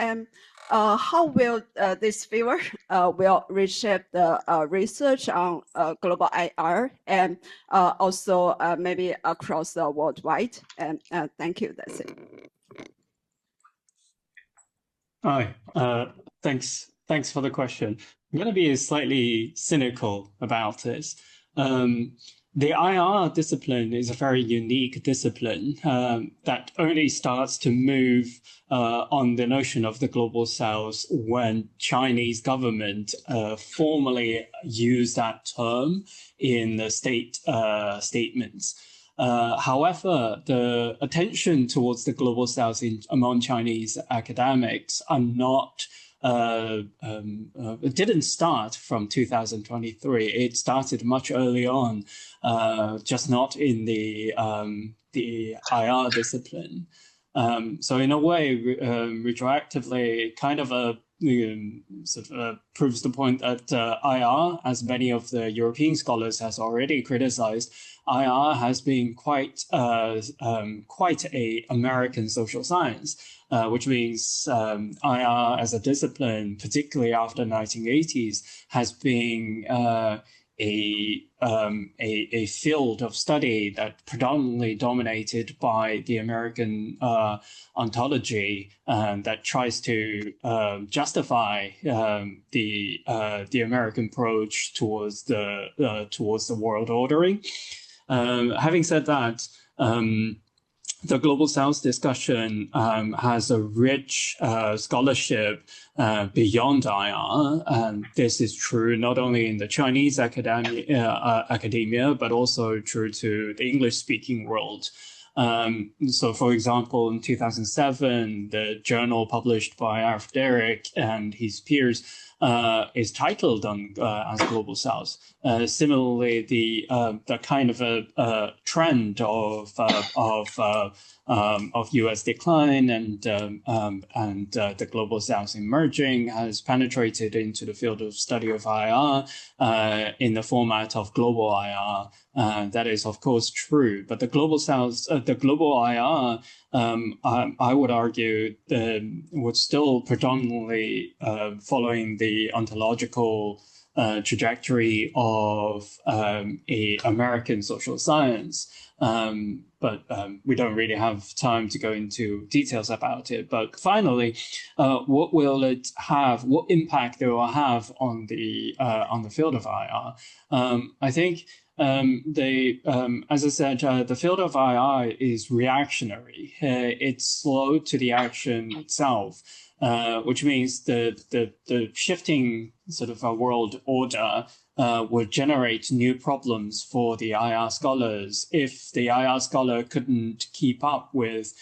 how will this favor will reshape the research on global IR and also maybe across the worldwide? And thank you. That's it. Hi, thanks for the question. I'm going to be slightly cynical about this. The IR discipline is a very unique discipline that only starts to move on the notion of the Global South when Chinese government formally used that term in the state statements. However, the attention towards the Global South among Chinese academics are not it didn't start from 2023. It started much early on, just not in the IR discipline. So in a way, retroactively, kind of proves the point that IR, as many of the European scholars has already criticized, IR has been quite a American social science, which means IR as a discipline, particularly after 1980s, has been a field of study that predominantly dominated by the American ontology that tries to justify the American approach towards the world ordering. Having said that, the Global South discussion has a rich scholarship beyond IR, and this is true not only in the Chinese academia, but also true to the English-speaking world. So, for example, in 2007, the journal published by Arf Derrick and his peers is titled as Global South. Similarly, the kind of a trend of U.S. decline and the Global South emerging has penetrated into the field of study of IR in the format of global IR. That is, of course, true. But the Global South, the global IR, I would argue, was still predominantly following the ontological trajectory of a American social science. But we don't really have time to go into details about it. But finally, what will it have? What impact it will have on the field of IR? I think as I said, the field of IR is reactionary. It's slow to the action itself, which means the shifting sort of a world order would generate new problems for the IR scholars. If the IR scholar couldn't keep up with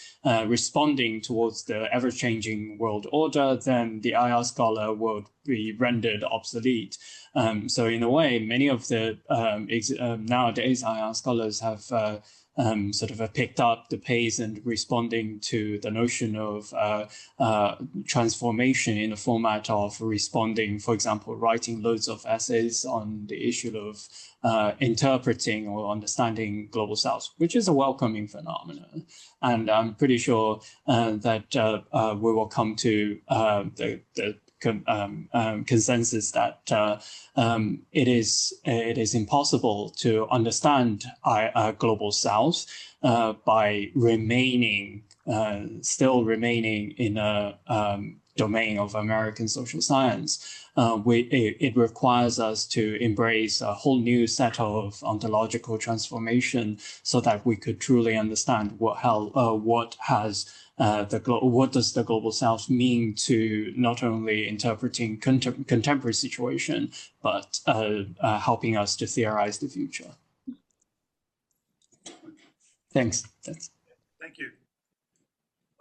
responding towards the ever-changing world order, then the IR scholar would be rendered obsolete. So in a way, many of the nowadays IR scholars have sort of picked up the pace and responding to the notion of transformation in the format of responding, for example, writing loads of essays on the issue of interpreting or understanding Global South, which is a welcoming phenomenon. And I'm pretty sure that we will come to the consensus that it is impossible to understand Global South by still remaining in a domain of American social science. It requires us to embrace a whole new set of ontological transformation so that we could truly understand what does the Global South mean to not only interpreting contemporary situation, but helping us to theorize the future. Thanks. Thank you.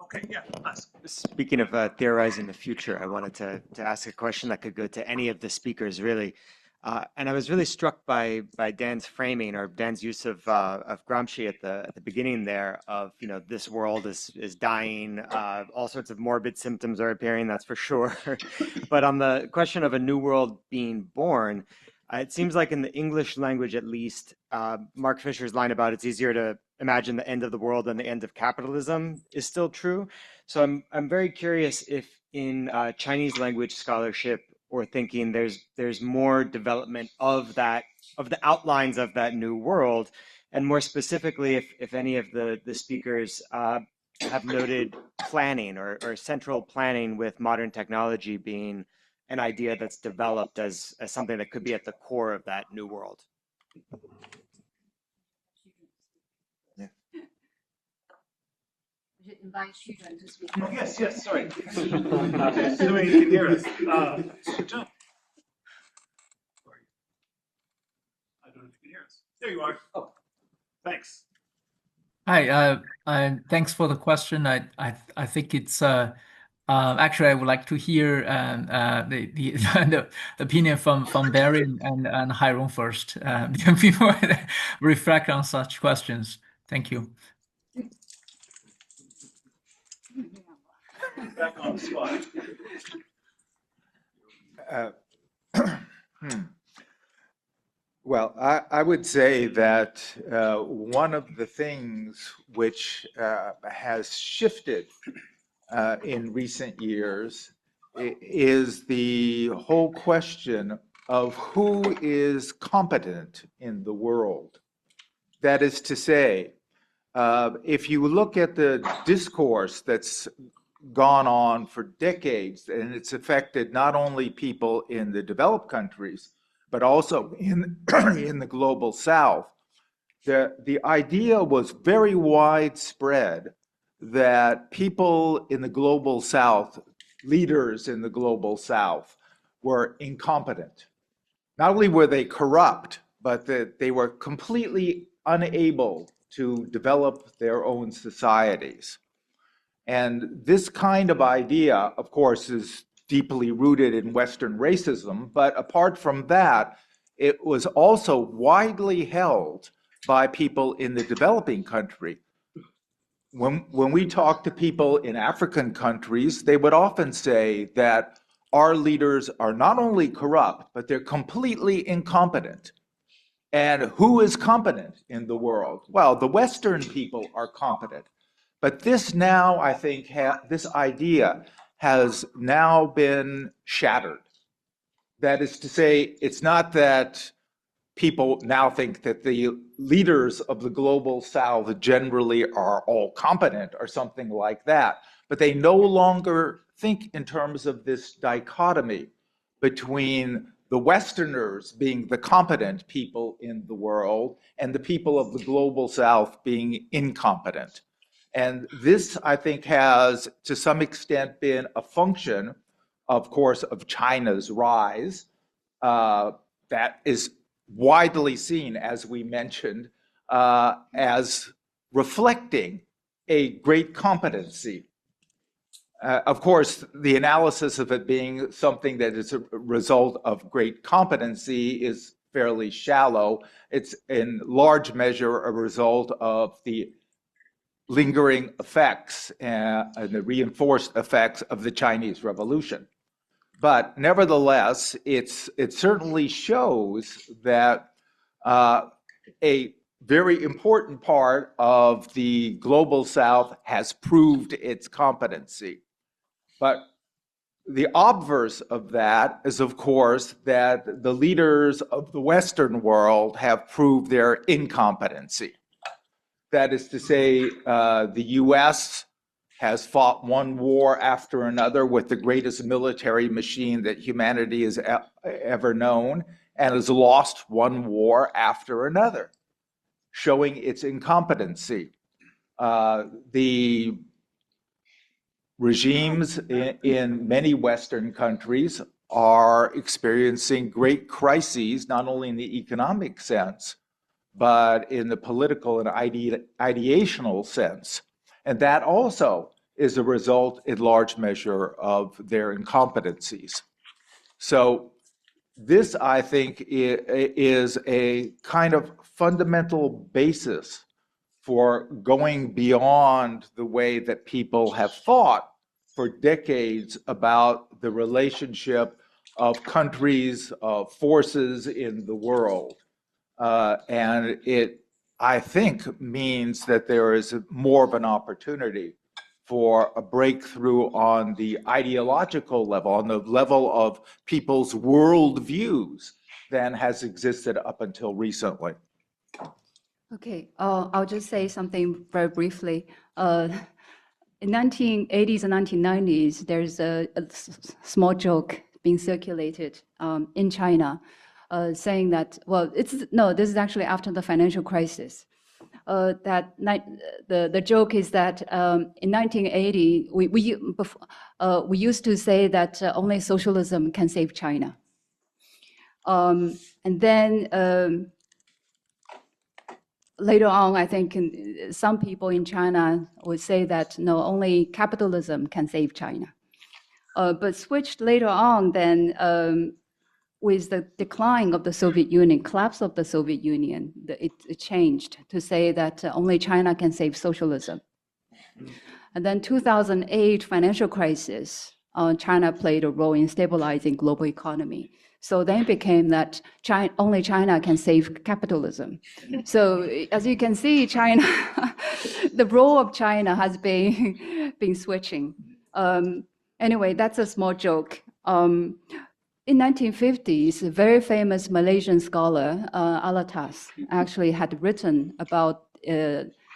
Okay, yeah, ask. Speaking of theorizing the future, I wanted to ask a question that could go to any of the speakers, really. And I was really struck by Dan's framing, or Dan's use of Gramsci at the beginning there, of, you know, this world is dying, all sorts of morbid symptoms are appearing, that's for sure. But on the question of a new world being born, it seems like in the English language, at least, Mark Fisher's line about it's easier to imagine the end of the world than the end of capitalism is still true. So I'm very curious if in Chinese language scholarship or thinking there's more development of the outlines of that new world, and more specifically if any of the speakers have noted planning or central planning with modern technology being an idea that's developed as something that could be at the core of that new world. Yeah. Invite Zhun to speak. Oh, yes, sorry. Assuming you can hear us. Zhun. I don't know if you can hear us. There you are. Oh, thanks. Hi, thanks for the question. I think it's actually I would like to hear the opinion from Barry and Hairong first before I reflect on such questions. Thank you. Back on the spot. Well, I would say that one of the things which has shifted in recent years is the whole question of who is competent in the world. That is to say, if you look at the discourse that's gone on for decades, and it's affected not only people in the developed countries, but also in, in the global south, the idea was very widespread that people in the global south, leaders in the global south, were incompetent. Not only were they corrupt, but that they were completely unable to develop their own societies. And this kind of idea, of course, is deeply rooted in Western racism, but apart from that, it was also widely held by people in the developing country. When we talk to people in African countries, they would often say that our leaders are not only corrupt, but they're completely incompetent. And who is competent in the world? Well, the Western people are competent. But this now, I think, this idea has now been shattered. That is to say, it's not that people now think that the leaders of the global south generally are all competent or something like that, but they no longer think in terms of this dichotomy between the Westerners being the competent people in the world and the people of the global south being incompetent. And this, I think, has to some extent been a function, of course, of China's rise. That is widely seen, as we mentioned, as reflecting a great competency. Of course, the analysis of it being something that is a result of great competency is fairly shallow. It's in large measure a result of the lingering effects and the reinforced effects of the Chinese Revolution. But nevertheless, it certainly shows that a very important part of the global south has proved its competency. But the obverse of that is, of course, that the leaders of the Western world have proved their incompetency. That is to say, the US has fought one war after another with the greatest military machine that humanity has ever known, and has lost one war after another, showing its incompetency. The regimes in many Western countries are experiencing great crises, not only in the economic sense, but in the political and ideational sense. And that also is a result, in large measure, of their incompetencies. So this, I think, is a kind of fundamental basis for going beyond the way that people have thought for decades about the relationship of countries, of forces in the world. And it, I think, means that there is more of an opportunity for a breakthrough on the ideological level, on the level of people's worldviews, than has existed up until recently. Okay, I'll just say something very briefly. In 1980s and 1990s, there's a small joke being circulated in China, saying that, well, this is actually after the financial crisis. The joke is that in 1980, we used to say that only socialism can save China. And then later on, I think some people in China would say that no, only capitalism can save China. But switched later on then with the decline of the Soviet Union, collapse of the Soviet Union, it changed to say that only China can save socialism. And then 2008 financial crisis, China played a role in stabilizing global economy. So then it became that only China can save capitalism. So as you can see, China, the role of China has been switching. Anyway, that's a small joke. In 1950s, a very famous Malaysian scholar, Alatas, actually had written about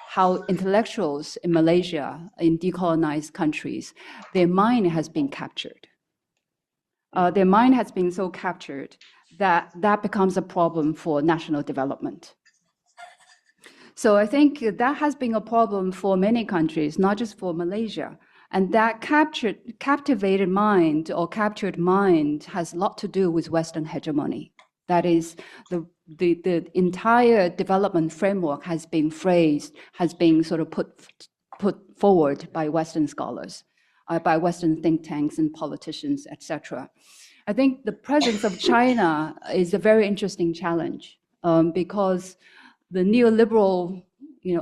how intellectuals in Malaysia, in decolonized countries, their mind has been captured. Their mind has been so captured that that becomes a problem for national development. So I think that has been a problem for many countries, not just for Malaysia. And that captivated mind or captured mind has a lot to do with Western hegemony. That is, the entire development framework has been phrased, has been sort of put forward by Western scholars, by Western think tanks and politicians, etc. I think the presence of China is a very interesting challenge because the neoliberal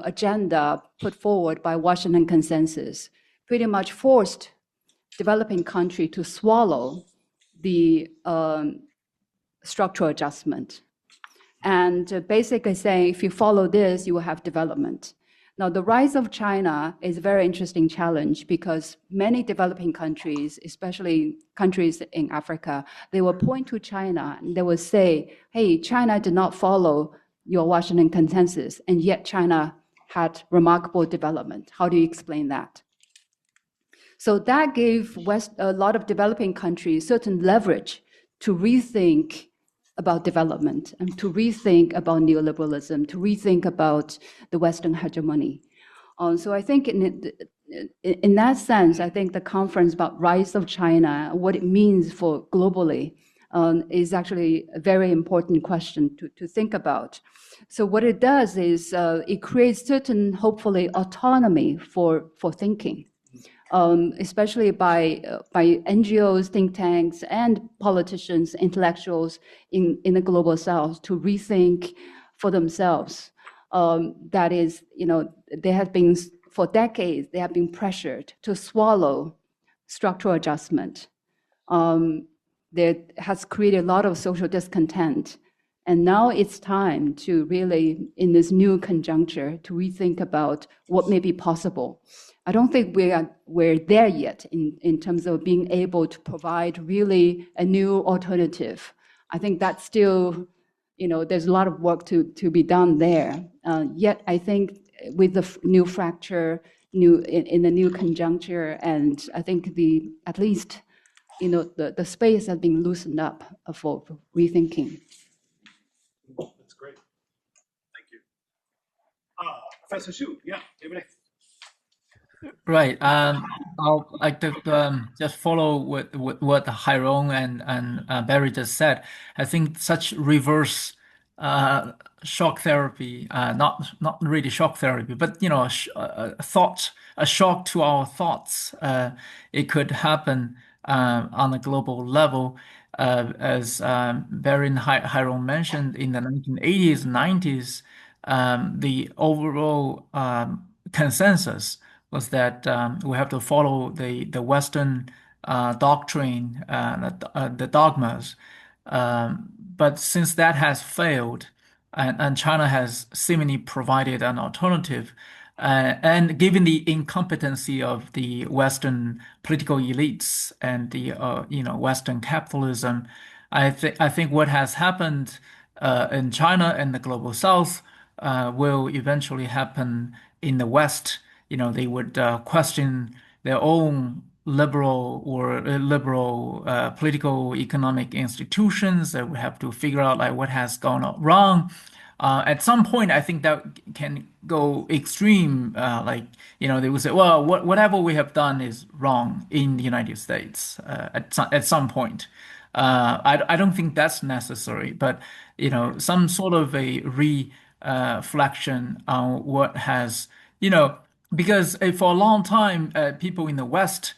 agenda put forward by Washington Consensus pretty much forced developing country to swallow the structural adjustment. And basically saying, if you follow this, you will have development. Now, the rise of China is a very interesting challenge because many developing countries, especially countries in Africa, they will point to China and they will say, hey, China did not follow your Washington Consensus, and yet China had remarkable development. How do you explain that? So that gave a lot of developing countries certain leverage to rethink about development and to rethink about neoliberalism, to rethink about the Western hegemony. So I think in that sense, I think the conference about rise of China, what it means for globally, is actually a very important question to think about. So what it does is it creates certain, hopefully, autonomy for thinking. Especially by NGOs, think tanks, and politicians, intellectuals in the global south to rethink for themselves. That is, they have been, for decades, they have been pressured to swallow structural adjustment. That has created a lot of social discontent. And now it's time to really, in this new conjuncture, to rethink about what may be possible. I don't think we're there yet in terms of being able to provide really a new alternative. I think that's still, there's a lot of work to be done there. Yet I think with the new fracture, in the new conjuncture, and I think at least the space has been loosened up for rethinking. That's great. Thank you. Professor Xu, yeah, Right. I'll like to just follow what Hairong and Barry just said. I think such reverse shock therapy, not really shock therapy, but a shock to our thoughts. It could happen on a global level, as Barry and Hairong mentioned in the 1980s, 90s. The overall consensus was that we have to follow the Western doctrine, the dogmas. But since that has failed, and China has seemingly provided an alternative, and given the incompetency of the Western political elites and the Western capitalism, I think what has happened in China and the global South will eventually happen in the West. They would question their own liberal political economic institutions. They would have to figure out like what has gone wrong. At some point, I think that can go extreme. They would say, well, whatever we have done is wrong in the United States at some point. I don't think that's necessary, but some sort of a reflection on what has, because for a long time, people in the West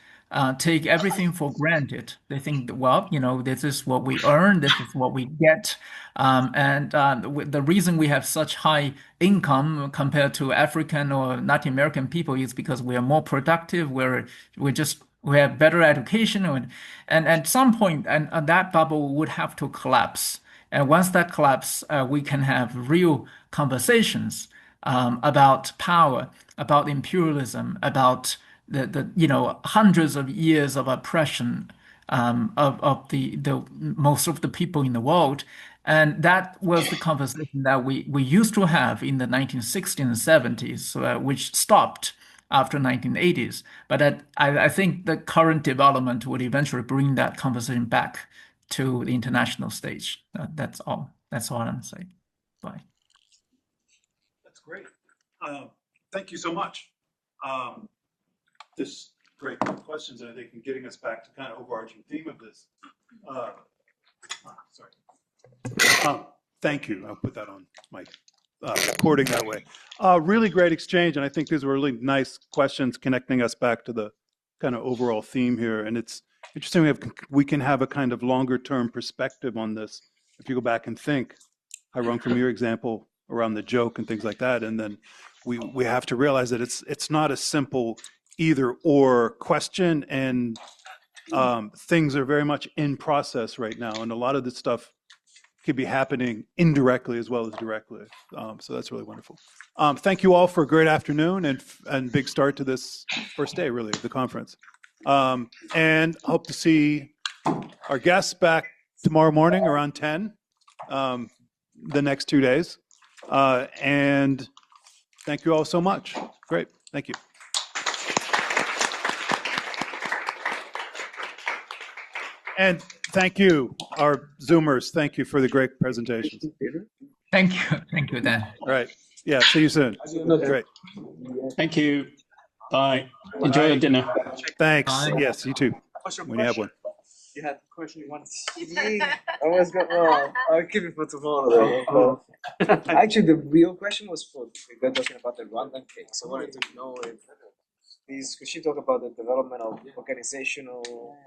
take everything for granted. They think, well, this is what we earn, this is what we get. And the reason we have such high income compared to African or Latin American people is because we are more productive, we have better education, and at some point, and that bubble would have to collapse. And once that collapses, we can have real conversations about power, about imperialism, about the hundreds of years of oppression of the most of the people in the world. And that was the conversation that we used to have in the 1960s and 70s, which stopped after 1980s. But I think the current development would eventually bring that conversation back to the international stage. That's all. That's all I'm saying. Bye. That's great. Thank you so much. This great questions, and I think in getting us back to kind of overarching theme of this. Sorry. Thank you. I'll put that on my recording that way. Really great exchange, and I think these were really nice questions connecting us back to the kind of overall theme here. And it's interesting we can have a kind of longer term perspective on this. If you go back and think, Hairong, from your example around the joke and things like that, and then we have to realize that it's not a simple either or question, and things are very much in process right now, and a lot of this stuff could be happening indirectly as well as directly. So that's really wonderful. Thank you all for a great afternoon and big start to this first day, really, of the conference. And hope to see our guests back tomorrow morning around 10, the next 2 days. And thank you all so much. Great. Thank you. And thank you, our Zoomers. Thank you for the great presentations. Thank you. Thank you, Dan. All right. Yeah, see you soon. Great. Thank you. Bye. Enjoy your dinner. Thanks. Bye. Yes, you too, when you have one. You had a question you wanted to see? I always got wrong. I'll keep it for tomorrow. Actually, the real question was for we were talking about the Rwandan case. I wanted to know if could she talk about the development of organizational